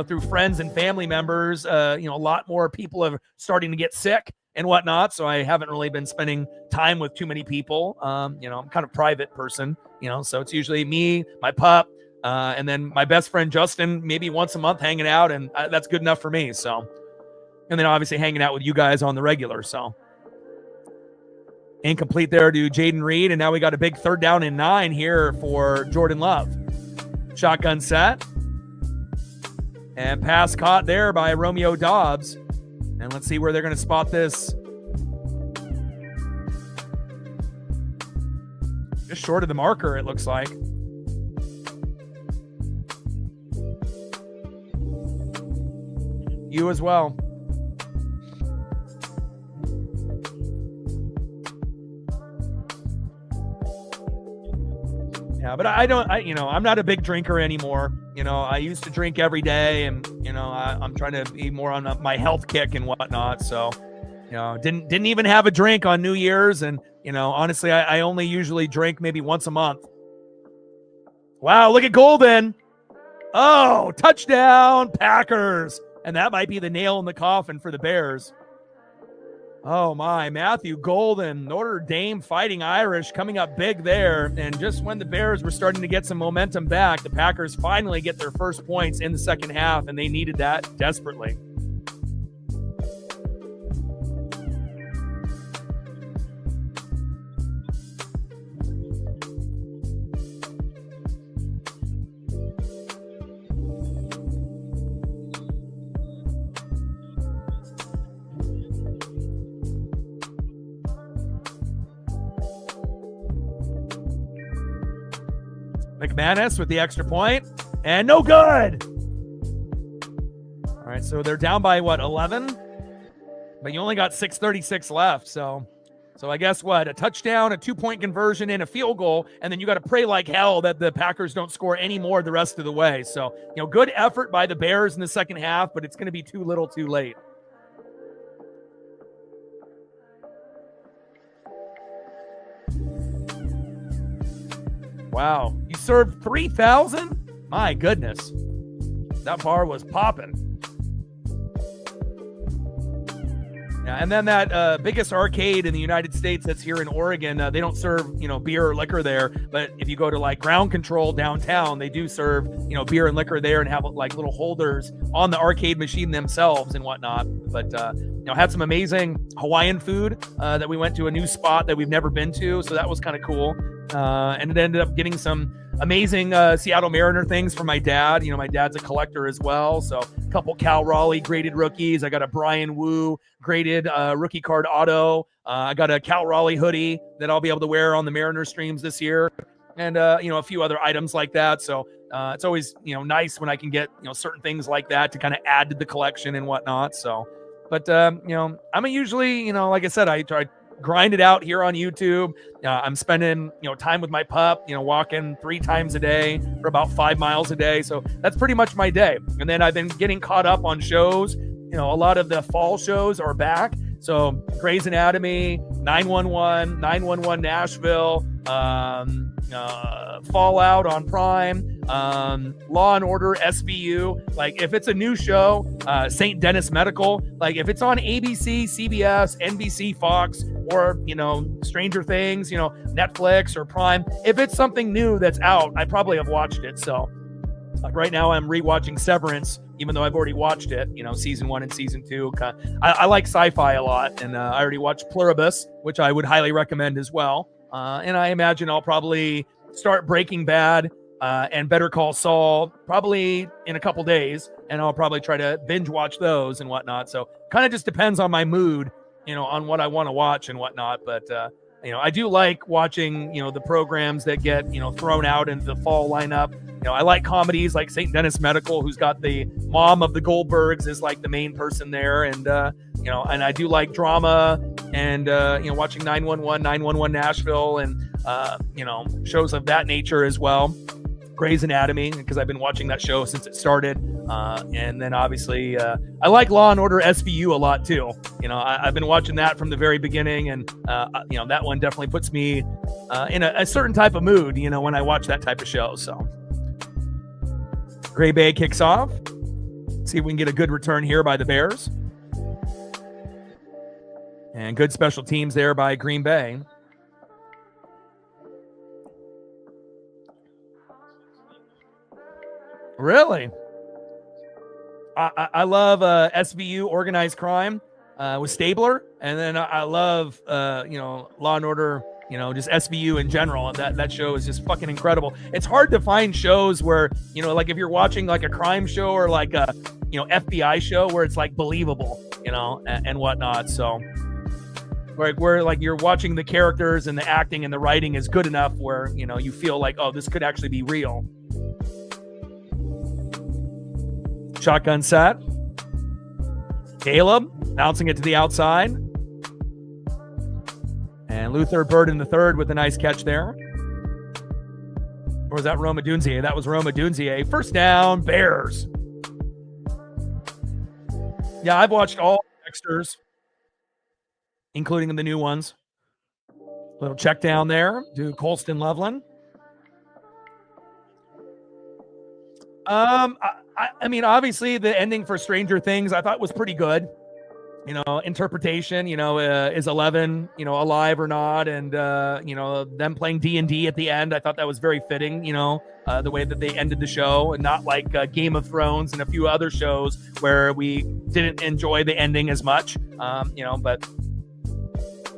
through friends and family members, a lot more people are starting to get sick and whatnot. So I haven't really been spending time with too many people. I'm kind of a private person, so it's usually me, my pup, and then my best friend, Justin, maybe once a month hanging out. And that's good enough for me. So, and then obviously hanging out with you guys on the regular. So incomplete there to Jaden Reed. And now we got a big 3rd down and 9 here for Jordan Love. Shotgun set. And pass caught there by Romeo Doubs. And let's see where they're going to spot this. Just short of the marker, it looks like. You as well. Yeah, but I'm not a big drinker anymore. I used to drink every day, and, I'm trying to be more on my health kick and whatnot. So, didn't even have a drink on New Year's. And, honestly, I only usually drink maybe once a month. Wow, look at Golden. Oh, touchdown, Packers. And that might be the nail in the coffin for the Bears. Oh, my. Matthew Golden, Notre Dame Fighting Irish coming up big there. And just when the Bears were starting to get some momentum back, the Packers finally get their first points in the second half, and they needed that desperately. McManus with the extra point, and no good. All right, so they're down by, 11? But you only got 6:36 left, so I guess a touchdown, a 2-point conversion, and a field goal, and then you got to pray like hell that the Packers don't score any more the rest of the way. So, good effort by the Bears in the second half, but it's going to be too little too late. Wow, you served 3,000? My goodness. That bar was popping. Yeah, and then that biggest arcade in the United States that's here in Oregon, they don't serve, beer or liquor there. But if you go to Ground Control downtown, they do serve, beer and liquor there and have little holders on the arcade machine themselves and whatnot. But, had some amazing Hawaiian food that we went to a new spot that we've never been to. So that was kind of cool. And it ended up getting some amazing Seattle Mariner things for my dad. My dad's a collector as well. So a couple Cal Raleigh graded rookies. I got a Brian Wu graded rookie card auto. I got a Cal Raleigh hoodie that I'll be able to wear on the Mariner streams this year. And, a few other items like that. So it's always, nice when I can get, certain things like that to kind of add to the collection and whatnot. So, but, I'm usually, like I said, I try grind it out here on YouTube. I'm spending, time with my pup, walking 3 times a day for about 5 miles a day. So that's pretty much my day. And then I've been getting caught up on shows. A lot of the fall shows are back. So Grey's Anatomy, 911, 911 Nashville, Fallout on Prime, Law and Order, SVU. If it's a new show, St. Dennis Medical, if it's on ABC, CBS, NBC, Fox, or, Stranger Things, Netflix or Prime, if it's something new that's out, I probably have watched it. So right now I'm rewatching Severance, even though I've already watched it, season 1 and season 2. I like sci-fi a lot, and I already watched Pluribus, which I would highly recommend as well. And I imagine I'll probably start Breaking Bad and Better Call Saul probably in a couple days, and I'll probably try to binge watch those and whatnot. So kind of just depends on my mood, on what I want to watch and whatnot. But, I do like watching, the programs that get, thrown out into the fall lineup. I like comedies like St. Dennis Medical, who's got the mom of the Goldbergs is the main person there. And, and I do like drama and, watching 911, 911 Nashville and, shows of that nature as well. Grey's Anatomy, because I've been watching that show since it started. And then obviously I like Law and Order SVU a lot too. I've been watching that from the very beginning, and that one definitely puts me in a certain type of mood, when I watch that type of show. So Gray Bay kicks off. See if we can get a good return here by the Bears. And good special teams there by Green Bay. Really? I love SVU, Organized Crime, with Stabler. And then I love, Law and Order, just SVU in general. That show is just fucking incredible. It's hard to find shows where, if you're watching a crime show or a, FBI show where it's believable, and whatnot. So where you're watching the characters and the acting and the writing is good enough where, you feel oh, this could actually be real. Shotgun set. Caleb bouncing it to the outside. And Luther Bird in the third with a nice catch there. Or was that Roma Dunzier? That was Roma Dunzier. First down, Bears. Yeah, I've watched all Dexters, including the new ones. Little check down there to Colston Loveland. I mean, obviously the ending for Stranger Things I thought was pretty good. Interpretation, is 11, alive or not? And, them playing D&D at the end. I thought that was very fitting, the way that they ended the show, and not like Game of Thrones and a few other shows where we didn't enjoy the ending as much, but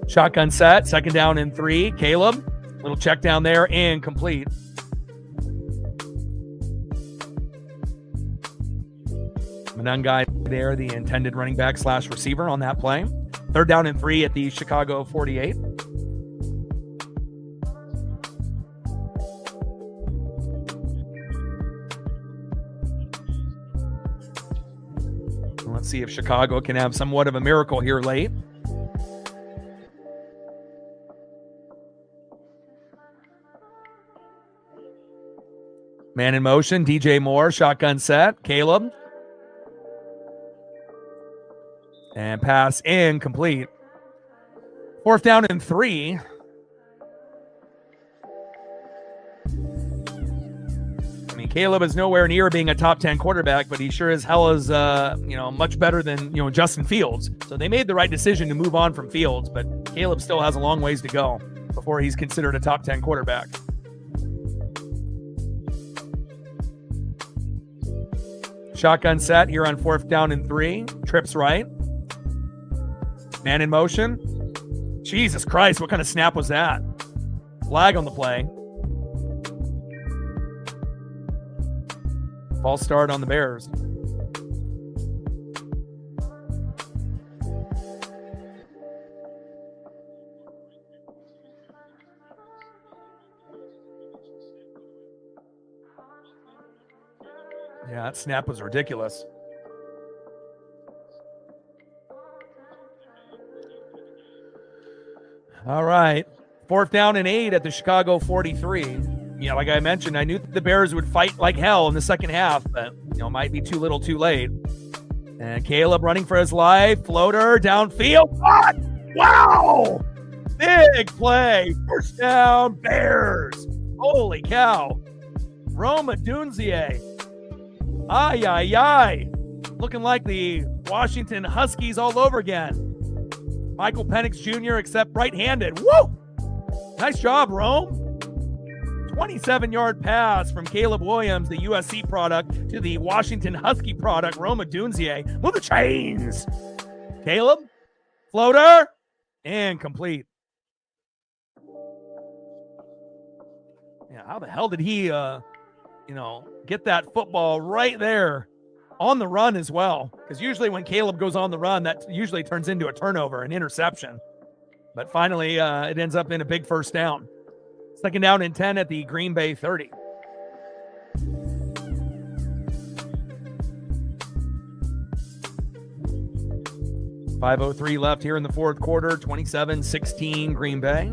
shotgun set, second down and 3, Caleb, little check down there and complete. Manungai there, the intended running back / receiver on that play. Third down and 3 at the Chicago 48. Let's see if Chicago can have somewhat of a miracle here late. Man in motion, DJ Moore, shotgun set, Caleb. And pass incomplete. 4th down and 3. I mean, Caleb is nowhere near being a top 10 quarterback, but he sure as hell is, much better than, Justin Fields. So they made the right decision to move on from Fields, but Caleb still has a long ways to go before he's considered a top 10 quarterback. Shotgun set here on 4th down and 3. Trips right. Man in motion. Jesus Christ, what kind of snap was that? Flag on the play. False start on the Bears. Yeah, that snap was ridiculous. All right. 4th down and 8 at the Chicago 43. Yeah, like I mentioned, I knew the Bears would fight like hell in the second half, but, might be too little too late. And Caleb running for his life. Floater downfield. What? Wow! Big play. 1st down, Bears. Holy cow. Rome Odunze. Ay, ay, ay. Looking like the Washington Huskies all over again. Michael Penix Jr. except right-handed. Woo! Nice job, Rome. 27-yard pass from Caleb Williams, the USC product, to the Washington Husky product, Rome Odunze. Move the chains. Caleb, floater, and complete. Yeah, how the hell did he, get that football right there on the run as well? Because usually when Caleb goes on the run, that usually turns into a turnover, an interception. But finally, it ends up in a big 1st down. 2nd down and 10 at the Green Bay 30. .503 left here in the 4th quarter. 27-16 Green Bay.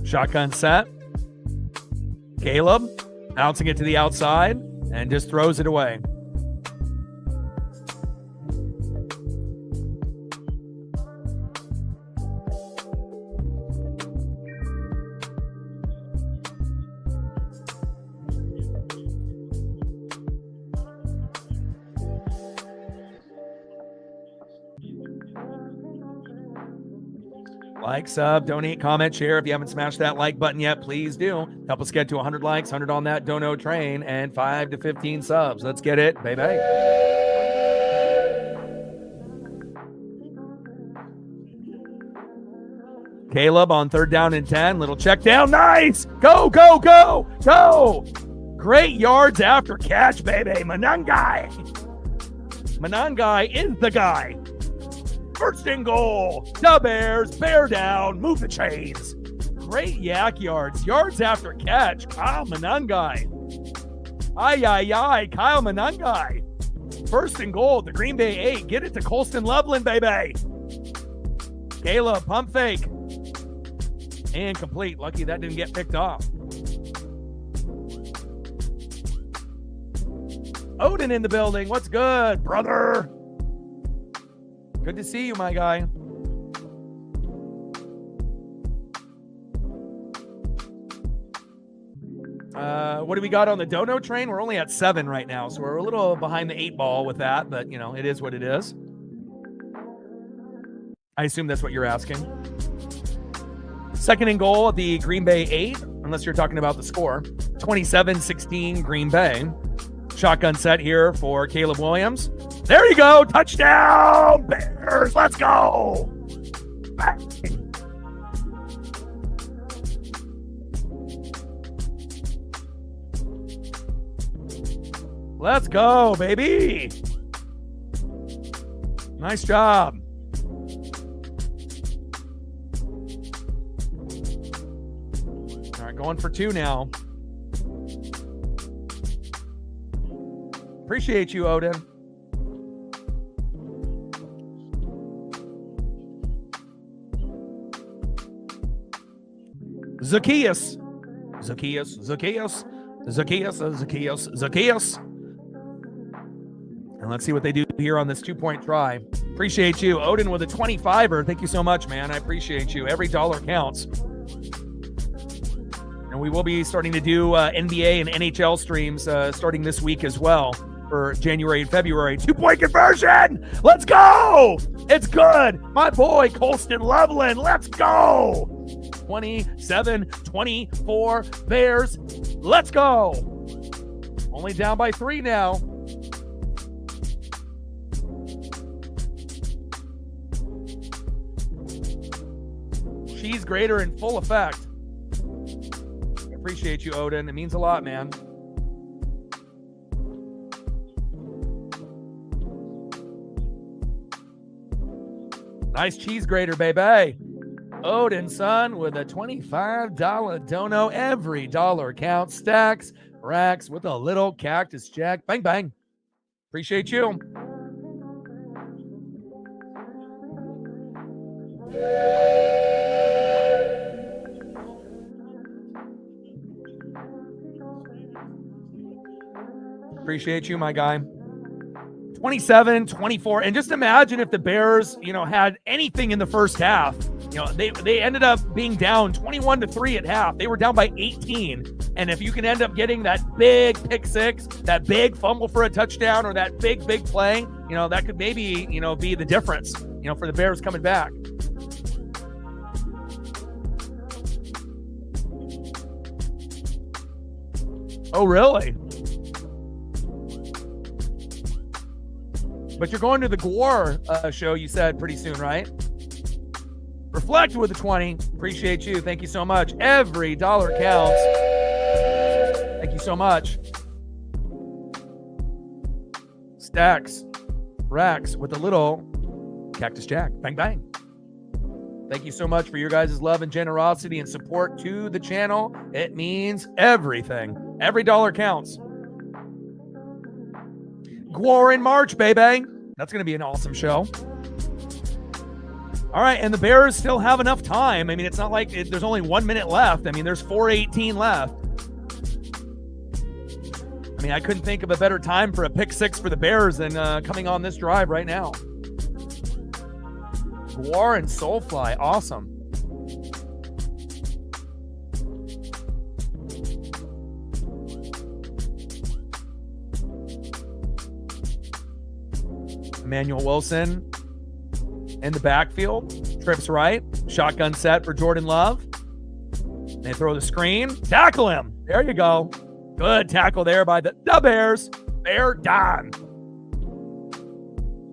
Shotgun set. Caleb bouncing it to the outside and just throws it away. Like, sub, donate, comment, share. If you haven't smashed that like button yet, please do. Help us get to 100 likes, 100 on that dono train, and 5 to 15 subs. Let's get it, baby. Caleb on 3rd down and 10. Little check down. Nice. Go, go, go, go. Great yards after catch, baby. Manangai. Manangai is the guy. 1st and goal. The Bears bear down. Move the chains. Great yak yards. Yards after catch. Kyle Manangai. Ay, ay, ay. Kyle Manangai. 1st and goal. The Green Bay 8. Get it to Colston Loveland, baby. Caleb, pump fake. And complete. Lucky that didn't get picked off. Odin in the building. What's good, brother? Good to see you, my guy. What do we got on the dono train? We're only at 7 right now, so we're a little behind the 8 ball with that, but, it is what it is. I assume that's what you're asking. 2nd and goal at the Green Bay 8, unless you're talking about the score. 27-16 Green Bay. Shotgun set here for Caleb Williams. There you go. Touchdown, Bears. Let's go. Let's go, baby. Nice job. All right, going for 2 now. Appreciate you, Odin. Zacchaeus. And let's see what they do here on this 2-point try. Appreciate you. Odin with a 25er. Thank you so much, man. I appreciate you. Every dollar counts. And we will be starting to do NBA and NHL streams starting this week as well for January and February. 2-point conversion. Let's go. It's good. My boy, Colston Loveland. Let's go. 27-24 Bears. Let's go. Only down by 3 now. Cheese grater in full effect. Appreciate you, Odin. It means a lot, man. Nice cheese grater, baby. Odin, son, with a $25 dono. Every dollar counts. Stacks, racks with a little cactus jack. Bang, bang. Appreciate you. Appreciate you, my guy. 27-24. And just imagine if the Bears, had anything in the first half. They ended up being down 21-3 at half. They were down by 18. And if you can end up getting that big pick six, that big fumble for a touchdown, or that big play, that could maybe, be the difference, for the Bears coming back. Oh, really? But you're going to the Gore show, you said, pretty soon, right? Reflect with a 20. Appreciate you. Thank you so much. Every dollar counts. Thank you so much. Stacks, racks with a little cactus jack. Bang, bang. Thank you so much for your guys' love and generosity and support to the channel. It means everything. Every dollar counts. Gore in March, baby. That's going to be an awesome show. All right, and the Bears still have enough time. I mean, it's not like there's only 1 minute left. I mean, there's 4:18 left. I mean, I couldn't think of a better time for a pick six for the Bears than coming on this drive right now. Guar and Soulfly, awesome. Emmanuel Wilson in the backfield, trips right, shotgun set for Jordan Love. They throw the screen, tackle him. There you go. Good tackle there by the Bears. They're done.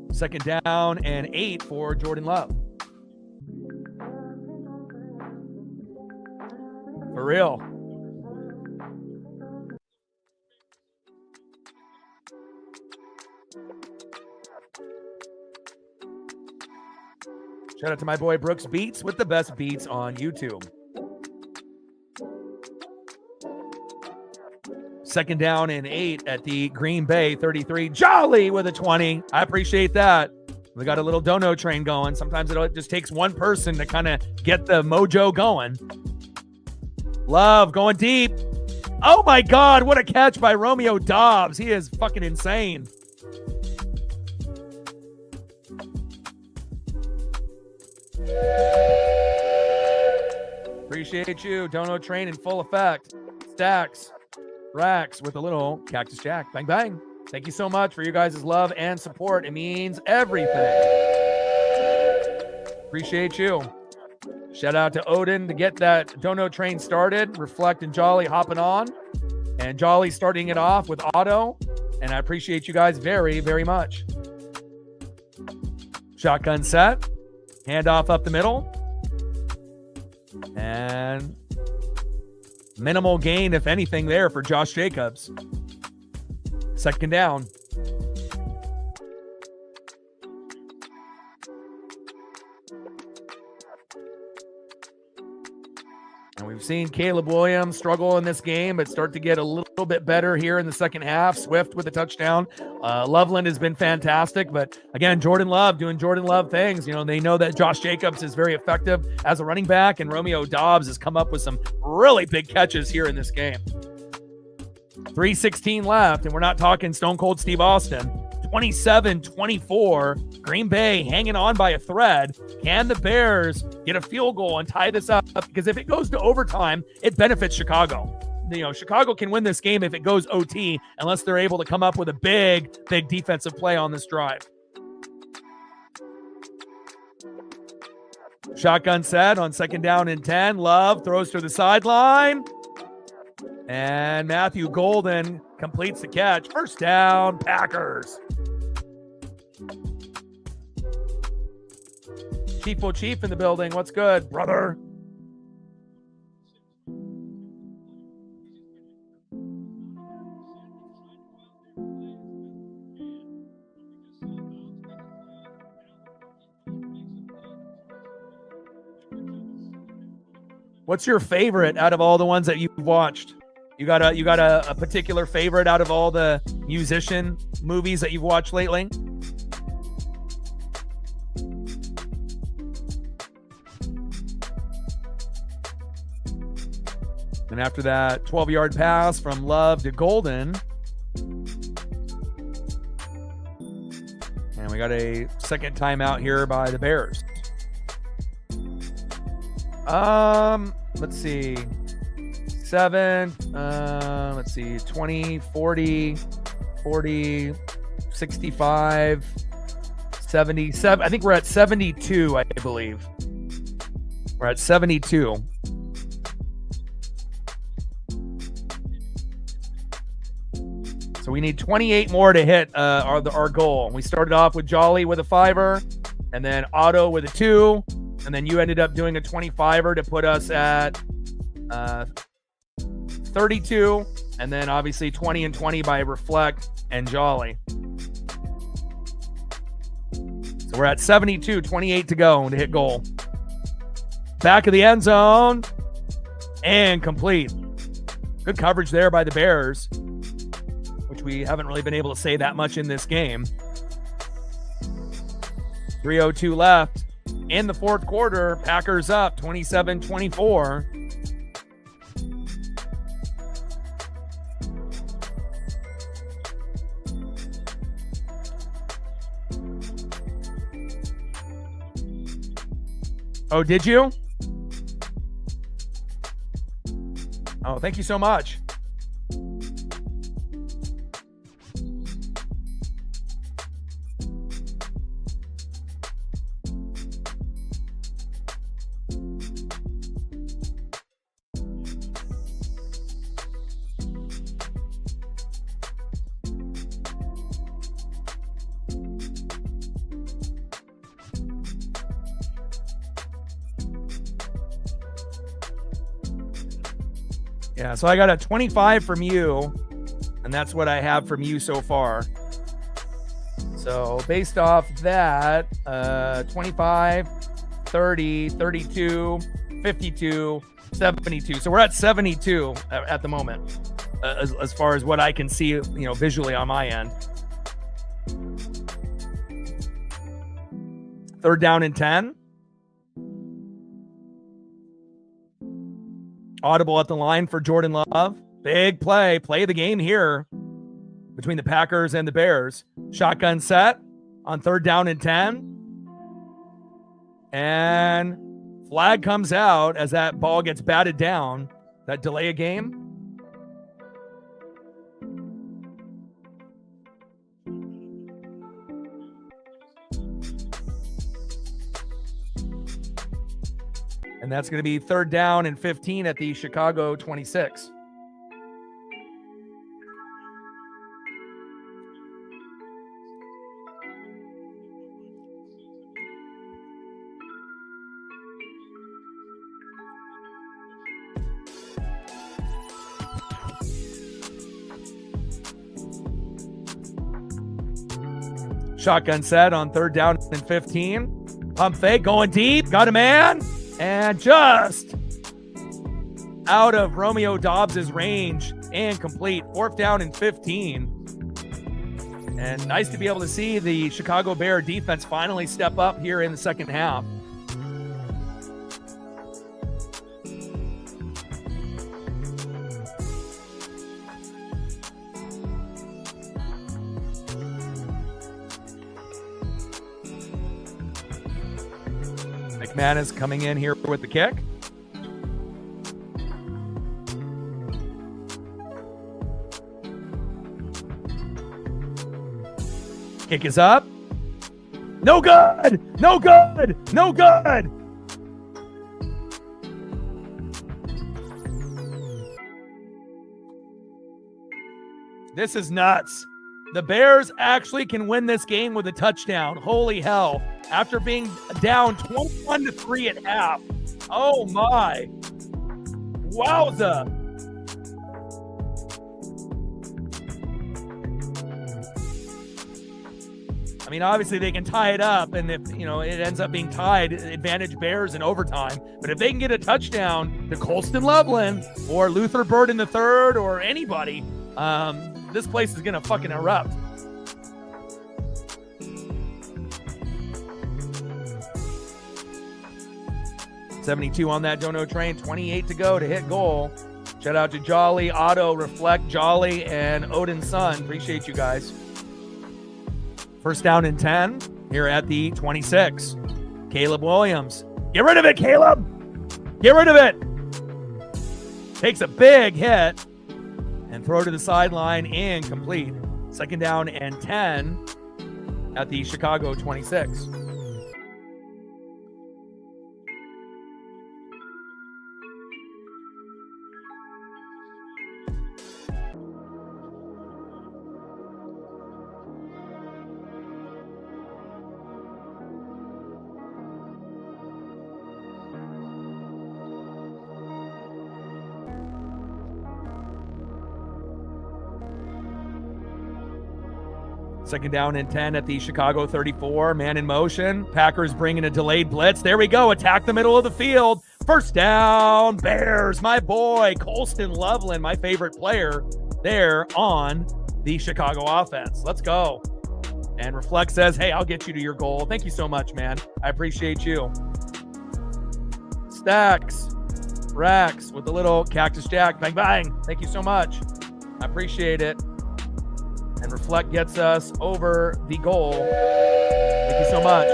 2nd down and 8 for Jordan Love. For real. Shout out to my boy Brooks Beats with the best beats on YouTube. 2nd down and 8 at the Green Bay 33. Jolly with a 20. I appreciate that. We got a little dono train going. Sometimes it just takes one person to kind of get the mojo going. Love going deep. Oh my God, what a catch by Romeo Dobbs. He is fucking insane. Appreciate you. Dono train in full effect. Stacks, racks with a little cactus jack. Bang, bang. Thank you so much for you guys' love and support. It means everything. Appreciate you. Shout out to Odin to get that dono train started. Reflect and Jolly hopping on. And Jolly starting it off with auto. And I appreciate you guys very, very much. Shotgun set. Handoff up the middle. And minimal gain, if anything, there for Josh Jacobs. 2nd down. And we've seen Caleb Williams struggle in this game, but start to get a little bit better here in the second half. Swift with a touchdown. Loveland has been fantastic, but again, Jordan Love doing Jordan Love things. You know, they know that Josh Jacobs is very effective as a running back, and Romeo Dobbs has come up with some really big catches here in this game. 3:16 left, and we're not talking Stone Cold Steve Austin. 27-24, Green Bay hanging on by a thread. Can the Bears get a field goal and tie this up? Because if it goes to overtime, it benefits Chicago. You know, Chicago can win this game if it goes OT, unless they're able to come up with a big defensive play on this drive. Shotgun set on 2nd down and 10. Love throws to the sideline. And Matthew Golden completes the catch. First down, Packers. Chief in the building. What's good, brother? What's your favorite out of all the ones that you've watched? You got a particular favorite out of all the musician movies that you've watched lately? And after that 12-yard pass from Love to Golden. And we got a second timeout here by the Bears. Let's see. 20, 40, 65, 77. I think we're at 72, I believe. We're at 72. So we need 28 more to hit our goal. We started off with Jolly with a 5-er, and then Otto with a 2, and then you ended up doing a 25-er to put us at 32, and then obviously 20 and 20 by Reflect and Jolly. So we're at 72, 28 to go to hit goal. Back of the end zone and complete. Good coverage there by the Bears, which we haven't really been able to say that much in this game. 3:02 left in the fourth quarter. Packers up 27-24. Oh, did you? Oh, thank you so much. Yeah, so I got a 25 from you, and that's what I have from you so far. So based off that, 25, 30, 32, 52, 72. So we're at 72 at the moment, as far as what I can see, visually on my end. 3rd down and 10. Audible at the line for Jordan Love. Big play of the game here between the Packers and the Bears. Shotgun set on 3rd down and 10. And flag comes out as that ball gets batted down. That delay a game. And that's going to be 3rd down and 15 at the Chicago 26. Shotgun set on 3rd down and 15. Pump fake going deep. Got a man. And just out of Romeo Dobbs's range and complete. 4th down and 15. And nice to be able to see the Chicago Bear defense finally step up here in the second half. McManus coming in here with the kick. Kick is up. No good! No good! No good! This is nuts. The Bears actually can win this game with a touchdown. Holy hell. After being down 21-3 at half. Oh my. Wowza. I mean, obviously they can tie it up, and if it ends up being tied, advantage Bears in overtime. But if they can get a touchdown to Colston Loveland or Luther Burden III or anybody, this place is gonna fucking erupt. $72 on that dono train, 28 to go to hit goal. Shout out to Jolly, Otto, Reflect, Jolly, and Odin's son. Appreciate you guys. 1st down and 10 here at the 26. Caleb Williams. Get rid of it, Caleb! Get rid of it! Takes a big hit and throw to the sideline, incomplete. 2nd down and 10 at the Chicago 26. Second down and 10 at the Chicago 34. Man in motion. Packers bringing a delayed blitz. There we go. Attack the middle of the field. 1st down. Bears. My boy, Colston Loveland, my favorite player there on the Chicago offense. Let's go. And Reflect says, hey, I'll get you to your goal. Thank you so much, man. I appreciate you. Stacks. Rax with the little Cactus Jack. Bang, bang. Thank you so much. I appreciate it. And Reflect gets us over the goal. Thank you so much.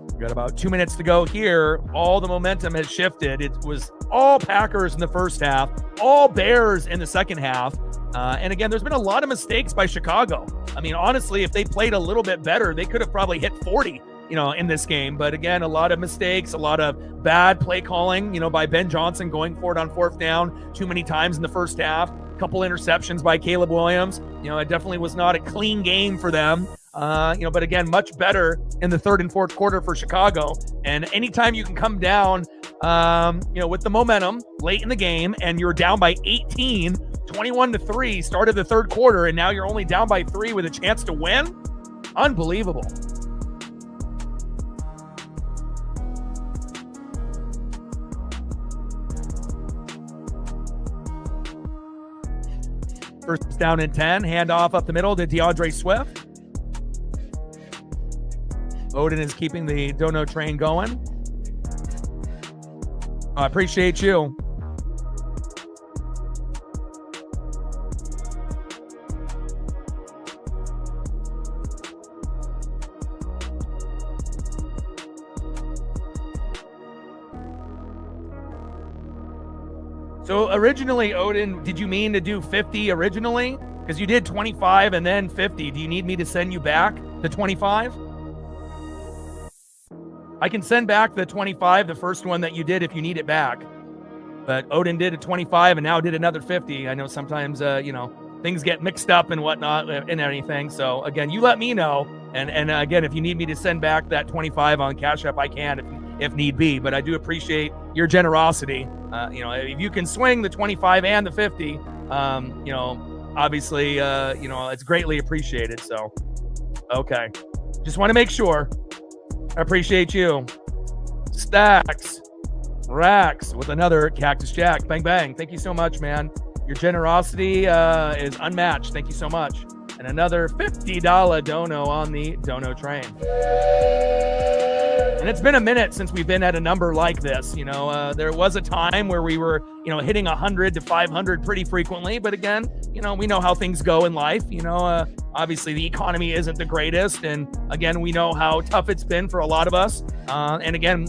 We've got about 2 minutes to go here. All the momentum has shifted. It was all Packers in the first half, all Bears in the second half. And again, there's been a lot of mistakes by Chicago. I mean, honestly, if they played a little bit better, they could have probably hit 40. In this game. But again, a lot of mistakes, a lot of bad play calling, by Ben Johnson going for it on 4th down too many times in the first half. A couple interceptions by Caleb Williams. It definitely was not a clean game for them. But again, much better in the 3rd and 4th quarter for Chicago. And anytime you can come down, with the momentum late in the game and you're down by 18, 21-3, started the 3rd quarter, and now you're only down by 3 with a chance to win. Unbelievable. First down and 10. Handoff up the middle to DeAndre Swift. Odin is keeping the dono train going. I appreciate you. So originally, Odin, did you mean to do 50 originally? Because you did 25 and then 50. Do you need me to send you back the 25? I can send back the 25, the first one that you did, if you need it back. But Odin did a 25 and now did another 50. I know sometimes, things get mixed up and whatnot and anything. So again, you let me know. And again, if you need me to send back that 25 on Cash App, I can if need be. But I do appreciate your generosity. If you can swing the 25 and the 50, obviously, it's greatly appreciated. So Okay. Just want to make sure. I appreciate you. Stacks. Racks with another Cactus Jack. Bang, bang. Thank you so much, man. Your generosity is unmatched. Thank you so much. And another $50 dono on the dono train. And it's been a minute since we've been at a number like this. You know, there was a time where we were, you know, hitting 100 to 500 pretty frequently. But again, you know, we know how things go in life. You know, obviously the economy isn't the greatest. And again, we know how tough it's been for a lot of us. And again,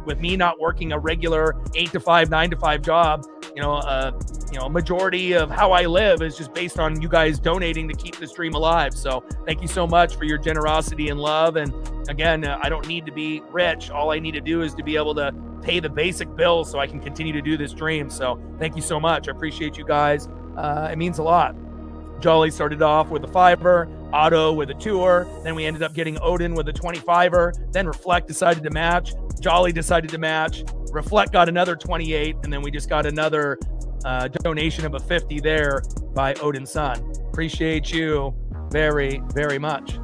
with me not working a regular 8 to 5, 9 to 5 job, you know, a majority of how I live is just based on you guys donating to keep the stream alive. So thank you so much for your generosity and love. And again, I don't need to be rich. All I need to do is to be able to pay the basic bills so I can continue to do this stream. So thank you so much. I appreciate you guys. It means a lot. Jolly started off with a $5, Otto with a $2, then we ended up getting Odin with a $25, then Reflect decided to match, Jolly decided to match, Reflect got another 28, and then we just got another donation of a 50 there by Odin's son. Appreciate you very, very much.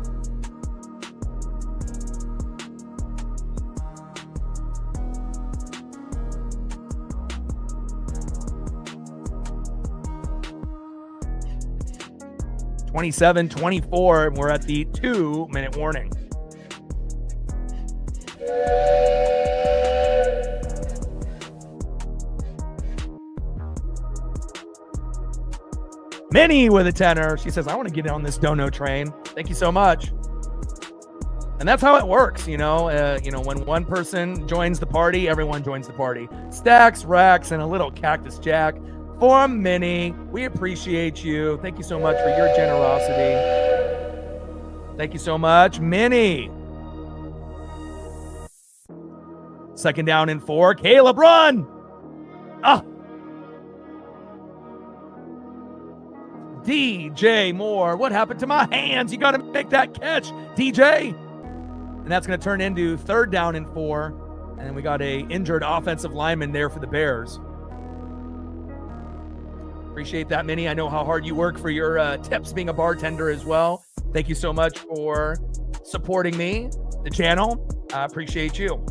$27-24, and we're at the 2-minute warning. Minnie with a $10. She says, I want to get on this dono train. Thank you so much. And that's how it works, you know. When one person joins the party, everyone joins the party. Stacks, racks, and a little Cactus Jack for Minnie. We appreciate you. Thank you so much for your generosity. Thank you so much, Minnie. 2nd down and 4. Caleb, run! Ah! DJ Moore, what happened to my hands? You got to make that catch, DJ. And that's going to turn into 3rd down and 4. And then we got a injured offensive lineman there for the Bears. Appreciate that, Minnie. I know how hard you work for your tips being a bartender as well. Thank you so much for supporting me, the channel. I appreciate you.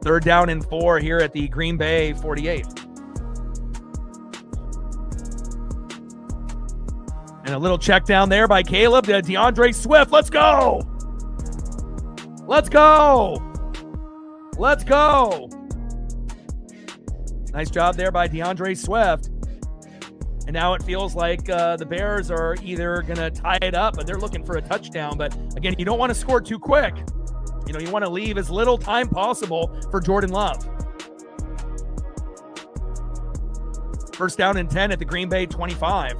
Third down and 4 here at the Green Bay 48. And a little check down there by Caleb to DeAndre Swift. Let's go. Let's go. Let's go. Nice job there by DeAndre Swift. And now it feels like the Bears are either going to tie it up, but they're looking for a touchdown. But again, you don't want to score too quick. You know, you want to leave as little time possible for Jordan Love. 1st down and 10 at the Green Bay 25.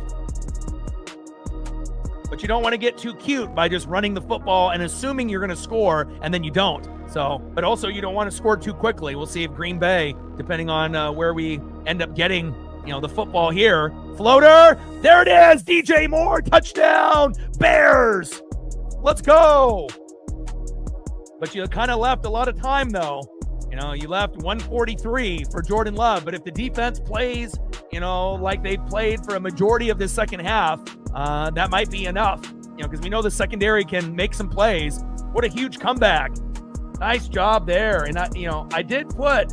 But you don't want to get too cute by just running the football and assuming you're going to score, and then you don't. So, but also you don't want to score too quickly. We'll see if Green Bay, depending on where we end up getting, you know, the football here. Floater, there it is. DJ Moore, touchdown, Bears. Let's go. But you kind of left a lot of time, though. You know, you left 143 for Jordan Love. But if the defense plays, you know, like they played for a majority of the second half, that might be enough. You know, because we know the secondary can make some plays. What a huge comeback. Nice job there. And, I did put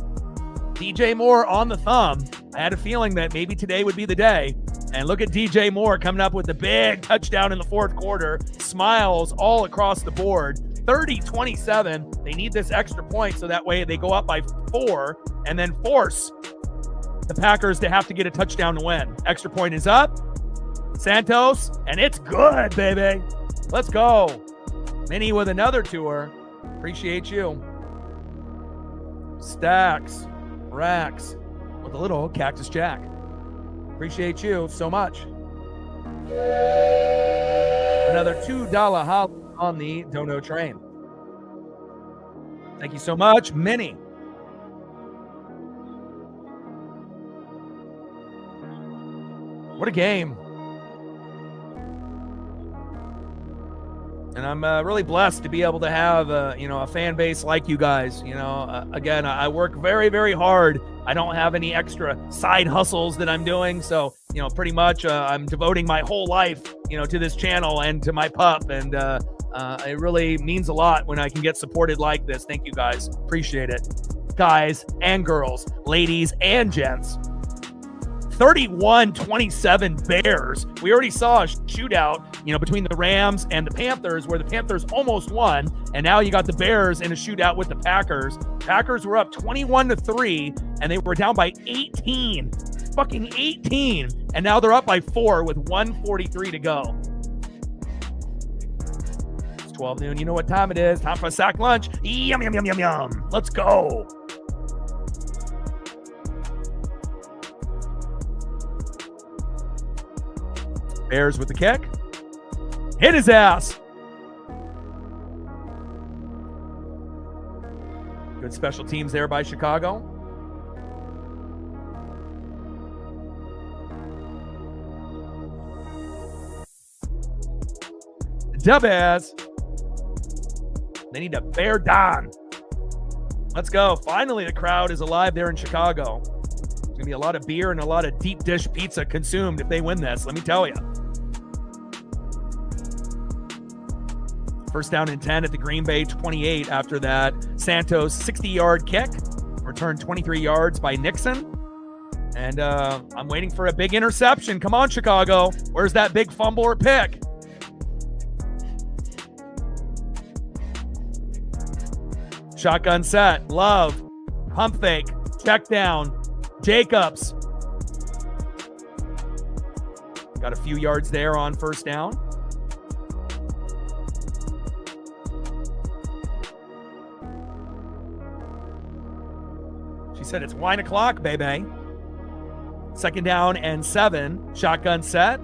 DJ Moore on the thumb. I had a feeling that maybe today would be the day. And look at DJ Moore coming up with the big touchdown in the 4th quarter. Smiles all across the board. 30-27. They need this extra point so that way they go up by 4 and then force the Packers to have to get a touchdown to win. Extra point is up. Santos, and it's good, baby. Let's go. Minnie with another tour. Appreciate you. Stacks, racks with a little Cactus Jack. Appreciate you so much. Another $2 hop on the dono train. Thank you so much, Minnie. What a game. And I'm really blessed to be able to have a fan base like you guys. Again, I work very, very hard. I don't have any extra side hustles that I'm doing. So pretty much I'm devoting my whole life, to this channel and to my pup. And it really means a lot when I can get supported like this. Thank you guys. Appreciate it. Guys and girls, ladies and gents. 31-27 Bears. We already saw a shootout, between the Rams and the Panthers, where the Panthers almost won, and now you got the Bears in a shootout with the Packers. Packers were up 21-3, and they were down by 18. Fucking 18. And now they're up by 4 with 1:43 to go. It's 12 noon. You know what time it is. Time for a sack lunch. Yum, yum, yum, yum, yum. Let's go. Bears with the kick. Hit his ass. Good special teams there by Chicago. Dub-ass. They need to bear down. Let's go. Finally, the crowd is alive there in Chicago. There's going to be a lot of beer and a lot of deep dish pizza consumed if they win this, let me tell you. First down and 10 at the Green Bay 28 after that Santos 60-yard kick. Returned 23 yards by Nixon. And I'm waiting for a big interception. Come on, Chicago. Where's that big fumble or pick? Shotgun set. Love. Pump fake. Check down. Jacobs. Got a few yards there on first down. She said it's wine o'clock, baby. Second down and 7. Shotgun set.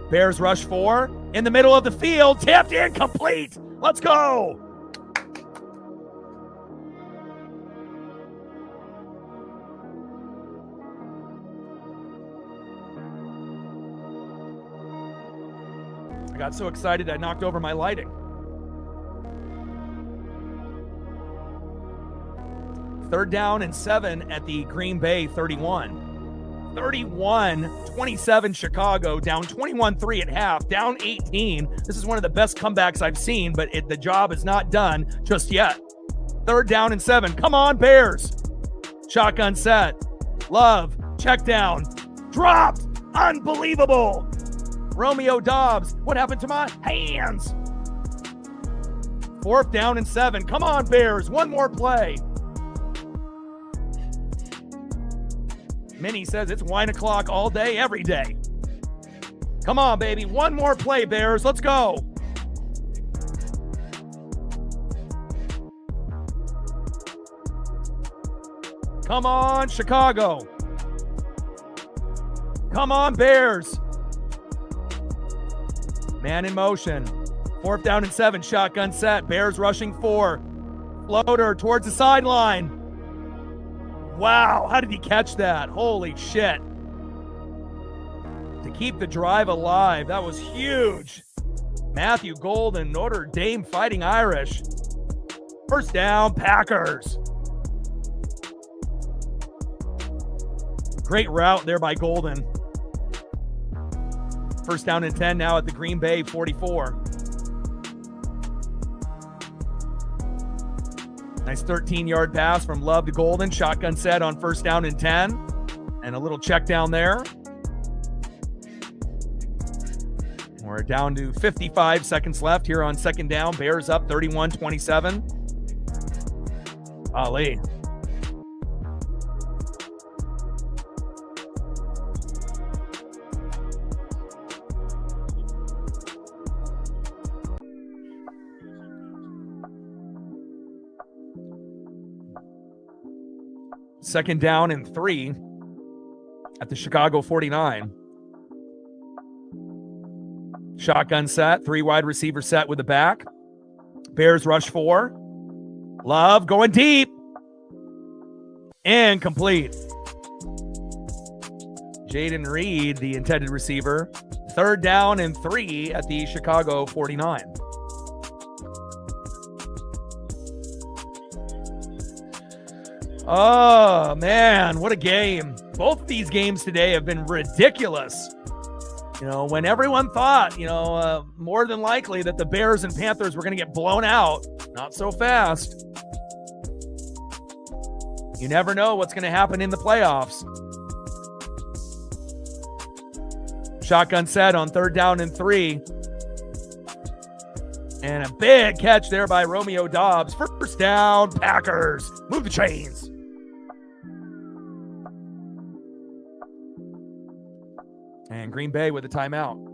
Bears rush 4. In the middle of the field. Tipped incomplete. Let's go. I got so excited I knocked over my lighting. Third down and 7 at the Green Bay 31. 31-27 Chicago, down 21-3 at half, down 18. This is one of the best comebacks I've seen, but the job is not done just yet. Third down and 7. Come on, Bears. Shotgun set. Love. Check down. Dropped. Unbelievable. Romeo Dobbs. What happened to my hands? Fourth down and 7. Come on, Bears. One more play. Minnie says it's wine o'clock all day, every day. Come on, baby. One more play, Bears. Let's go. Come on, Chicago. Come on, Bears. Man in motion. Fourth down and 7. Shotgun set. Bears rushing 4. Floater towards the sideline. Wow, how did he catch that? Holy shit. To keep the drive alive, that was huge. Matthew Golden, Notre Dame Fighting Irish. First down, Packers. Great route there by Golden. First down and 10 now at the Green Bay 44. Nice 13-yard pass from Love to Golden. Shotgun set on first down and 10. And a little check down there. We're down to 55 seconds left here on second down. Bears up 31-27. Ali. Second down and 3 at the Chicago 49. Shotgun set, 3 wide receiver set with the back. Bears rush 4. Love going deep. And complete. Jaden Reed, the intended receiver. Third down and 3 at the Chicago 49. Oh, man, what a game. Both of these games today have been ridiculous. You know, when everyone thought, more than likely that the Bears and Panthers were going to get blown out, not so fast. You never know what's going to happen in the playoffs. Shotgun set on 3rd down and 3. And a big catch there by Romeo Doubs. First down, Packers. Move the chains. And Green Bay with a timeout.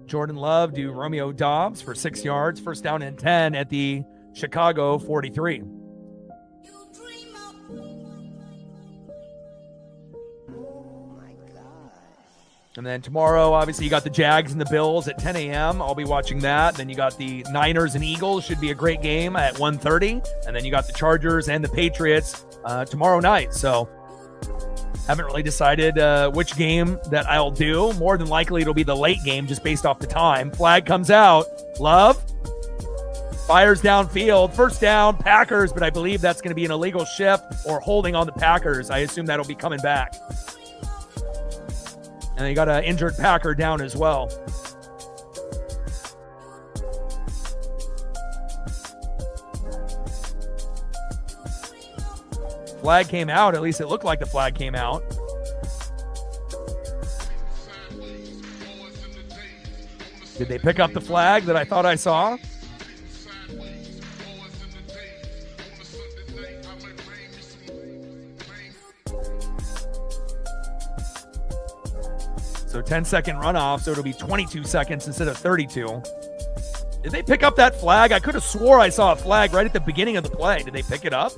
Jordan Love to Romeo Doubs for 6 yards. First down and 10 at the Chicago 43. And then tomorrow, obviously, you got the Jags and the Bills at 10 a.m. I'll be watching that. Then you got the Niners and Eagles. Should be a great game at 1:30. And then you got the Chargers and the Patriots tomorrow night. So haven't really decided which game that I'll do. More than likely, it'll be the late game just based off the time. Flag comes out. Love fires downfield. First down, Packers. But I believe that's going to be an illegal shift or holding on the Packers. I assume that'll be coming back. And you got an injured Packer down as well. Flag came out. At least it looked like the flag came out. Did they pick up the flag that I thought I saw? So 10-second runoff, so it'll be 22 seconds instead of 32. Did they pick up that flag? I could have swore I saw a flag right at the beginning of the play. Did they pick it up?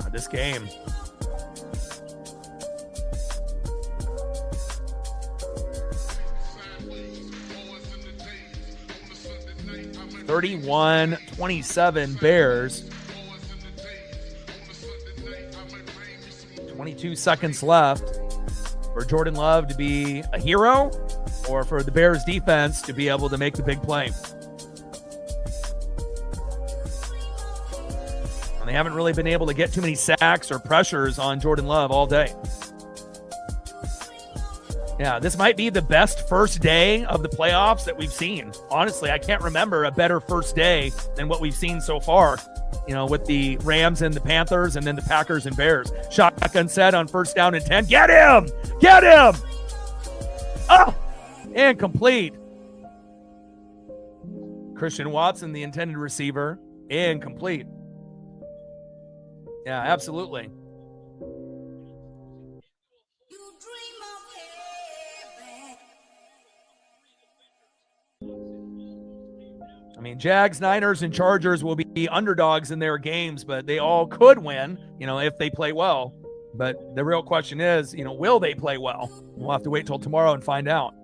God, this game. (31-27) Bears. 22 seconds left for Jordan Love to be a hero or for the Bears defense to be able to make the big play. And they haven't really been able to get too many sacks or pressures on Jordan Love all day. Yeah, this might be the best first day of the playoffs that we've seen. Honestly, I can't remember a better first day than what we've seen so far, with the Rams and the Panthers and then the Packers and Bears. Shotgun set on first down and 10. Get him! Get him! Oh! Incomplete. Christian Watson, the intended receiver. Incomplete. Yeah, absolutely. I mean, Jags, Niners, and Chargers will be underdogs in their games, but they all could win, if they play well. But the real question is, will they play well? We'll have to wait till tomorrow and find out.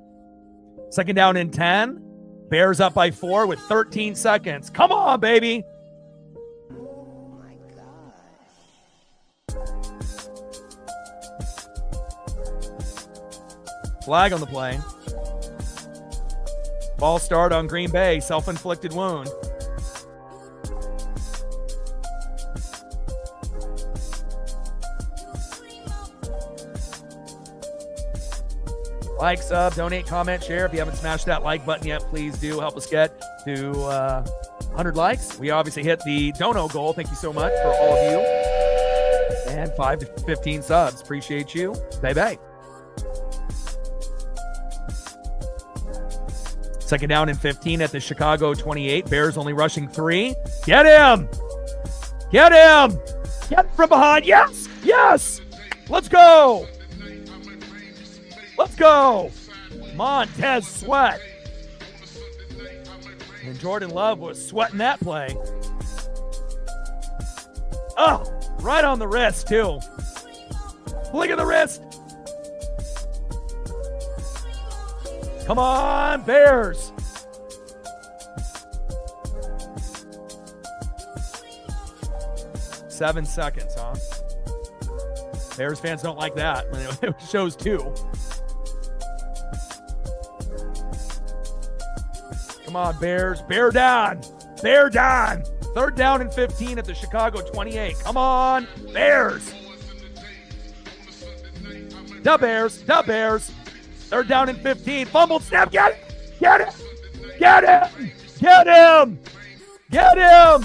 Second down and 10. Bears up by 4 with 13 seconds. Come on, baby. Oh, my God. Flag on the play. Ball start on Green Bay, self-inflicted wound. Like, sub, donate, comment, share. If you haven't smashed that like button yet, please do help us get to 100 likes. We obviously hit the dono goal. Thank you so much for all of you. And 5 to 15 subs. Appreciate you. Bye-bye. Second down and 15 at the Chicago 28. Bears only rushing 3. Get him! Get him! Get from behind. Yes! Yes! Let's go! Let's go! Montez Sweat. And Jordan Love was sweating that play. Oh, right on the wrist, too. Look at the wrist. Come on, Bears. Seven seconds, huh? Bears fans don't like that. It shows 2. Come on, Bears. Bear down. Bear down. 3rd down and 15 at the Chicago 28. Come on, Bears. The Bears. The Bears. 3rd down and 15. Fumbled snap. Get it. Get it. Get him. Get him. Get him.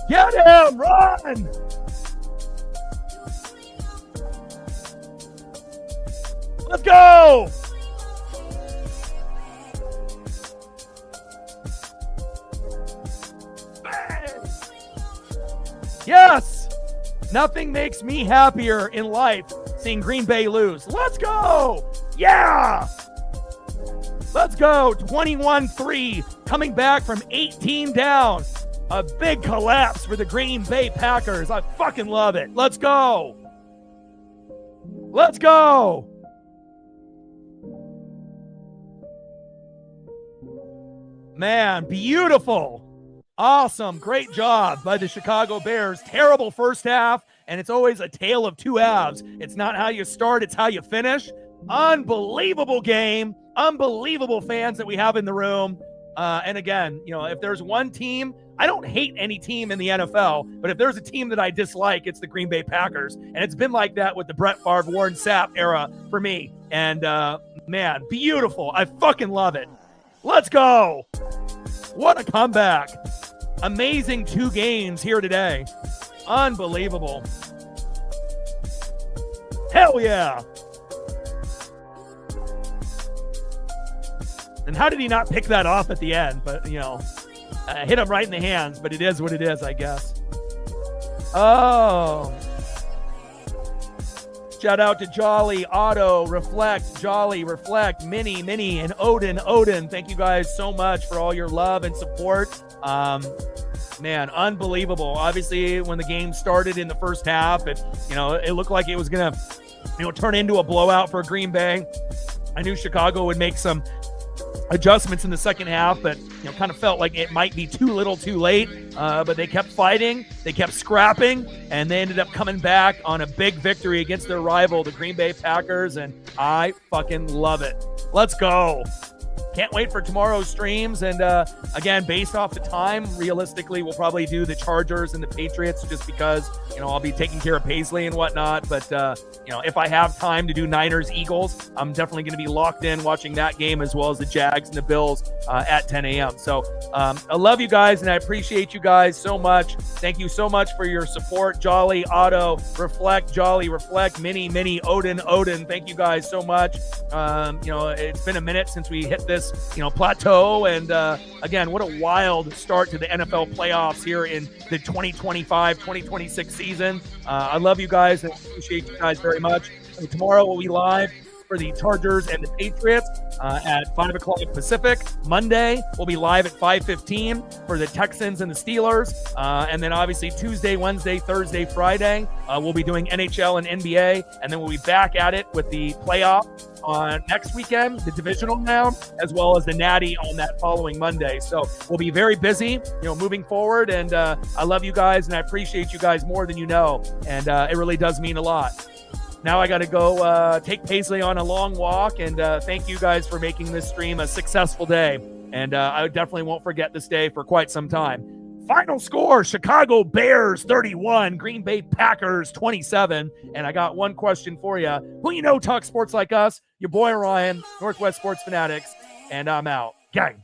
Get him. Run. Let's go. Yes! Nothing makes me happier in life seeing Green Bay lose. Let's go! Yeah! Let's go. 21-3, coming back from 18 down. A big collapse for the Green Bay Packers. I fucking love it. Let's go. Let's go. Man, beautiful. Awesome. Great job by the Chicago Bears. Terrible first half, and it's always a tale of two halves. It's not how you start, it's how you finish. Unbelievable game. Unbelievable fans that we have in the room. And again, you know, if there's one team, I don't hate any team in the NFL, but if there's a team that I dislike, it's the Green Bay Packers. And it's been like that with the Brett Favre, Warren Sapp era for me. And man, beautiful. I fucking love it. Let's go. What a comeback. Amazing 2 games here today. Unbelievable. Hell yeah. And how did he not pick that off at the end? But, you know, hit him right in the hands, but it is what it is, I guess. Oh. Shout out to Jolly, Otto, Reflect, Jolly, Reflect, Minnie, and Odin. Thank you guys so much for all your love and support. Man, unbelievable. Obviously, when the game started in the first half, it looked like it was going to, turn into a blowout for Green Bay. I knew Chicago would make some adjustments in the second half, but kind of felt like it might be too little too late, but they kept fighting, they kept scrapping, and they ended up coming back on a big victory against their rival, the Green Bay Packers, and I fucking love it. Let's go. Can't wait for tomorrow's streams, and again, based off the time, realistically, we'll probably do the Chargers and the Patriots just because, I'll be taking care of Paisley and whatnot, but, if I have time to do Niners-Eagles, I'm definitely going to be locked in watching that game as well as the Jags and the Bills at 10 a.m. So I love you guys, and I appreciate you guys so much. Thank you so much for your support. Jolly, Otto, Reflect, Jolly, Reflect, Minnie, Odin. Thank you guys so much. It's been a minute since we hit this plateau, and again, what a wild start to the NFL playoffs here in the 2025-2026 season. I love you guys and appreciate you guys very much. And tomorrow we'll be live for the Chargers and the Patriots at 5 o'clock Pacific. Monday, we'll be live at 5:15 for the Texans and the Steelers. And then obviously Tuesday, Wednesday, Thursday, Friday, we'll be doing NHL and NBA. And then we'll be back at it with the playoff on next weekend, the divisional round, as well as the Natty on that following Monday. So we'll be very busy, moving forward. And I love you guys, and I appreciate you guys more than you know. And it really does mean a lot. Now I got to go take Paisley on a long walk, and thank you guys for making this stream a successful day. And I definitely won't forget this day for quite some time. Final score, Chicago Bears 31, Green Bay Packers 27. And I got one question for you. Who talks sports like us? Your boy Ryan, Northwest Sports Fanatics, and I'm out. Gang.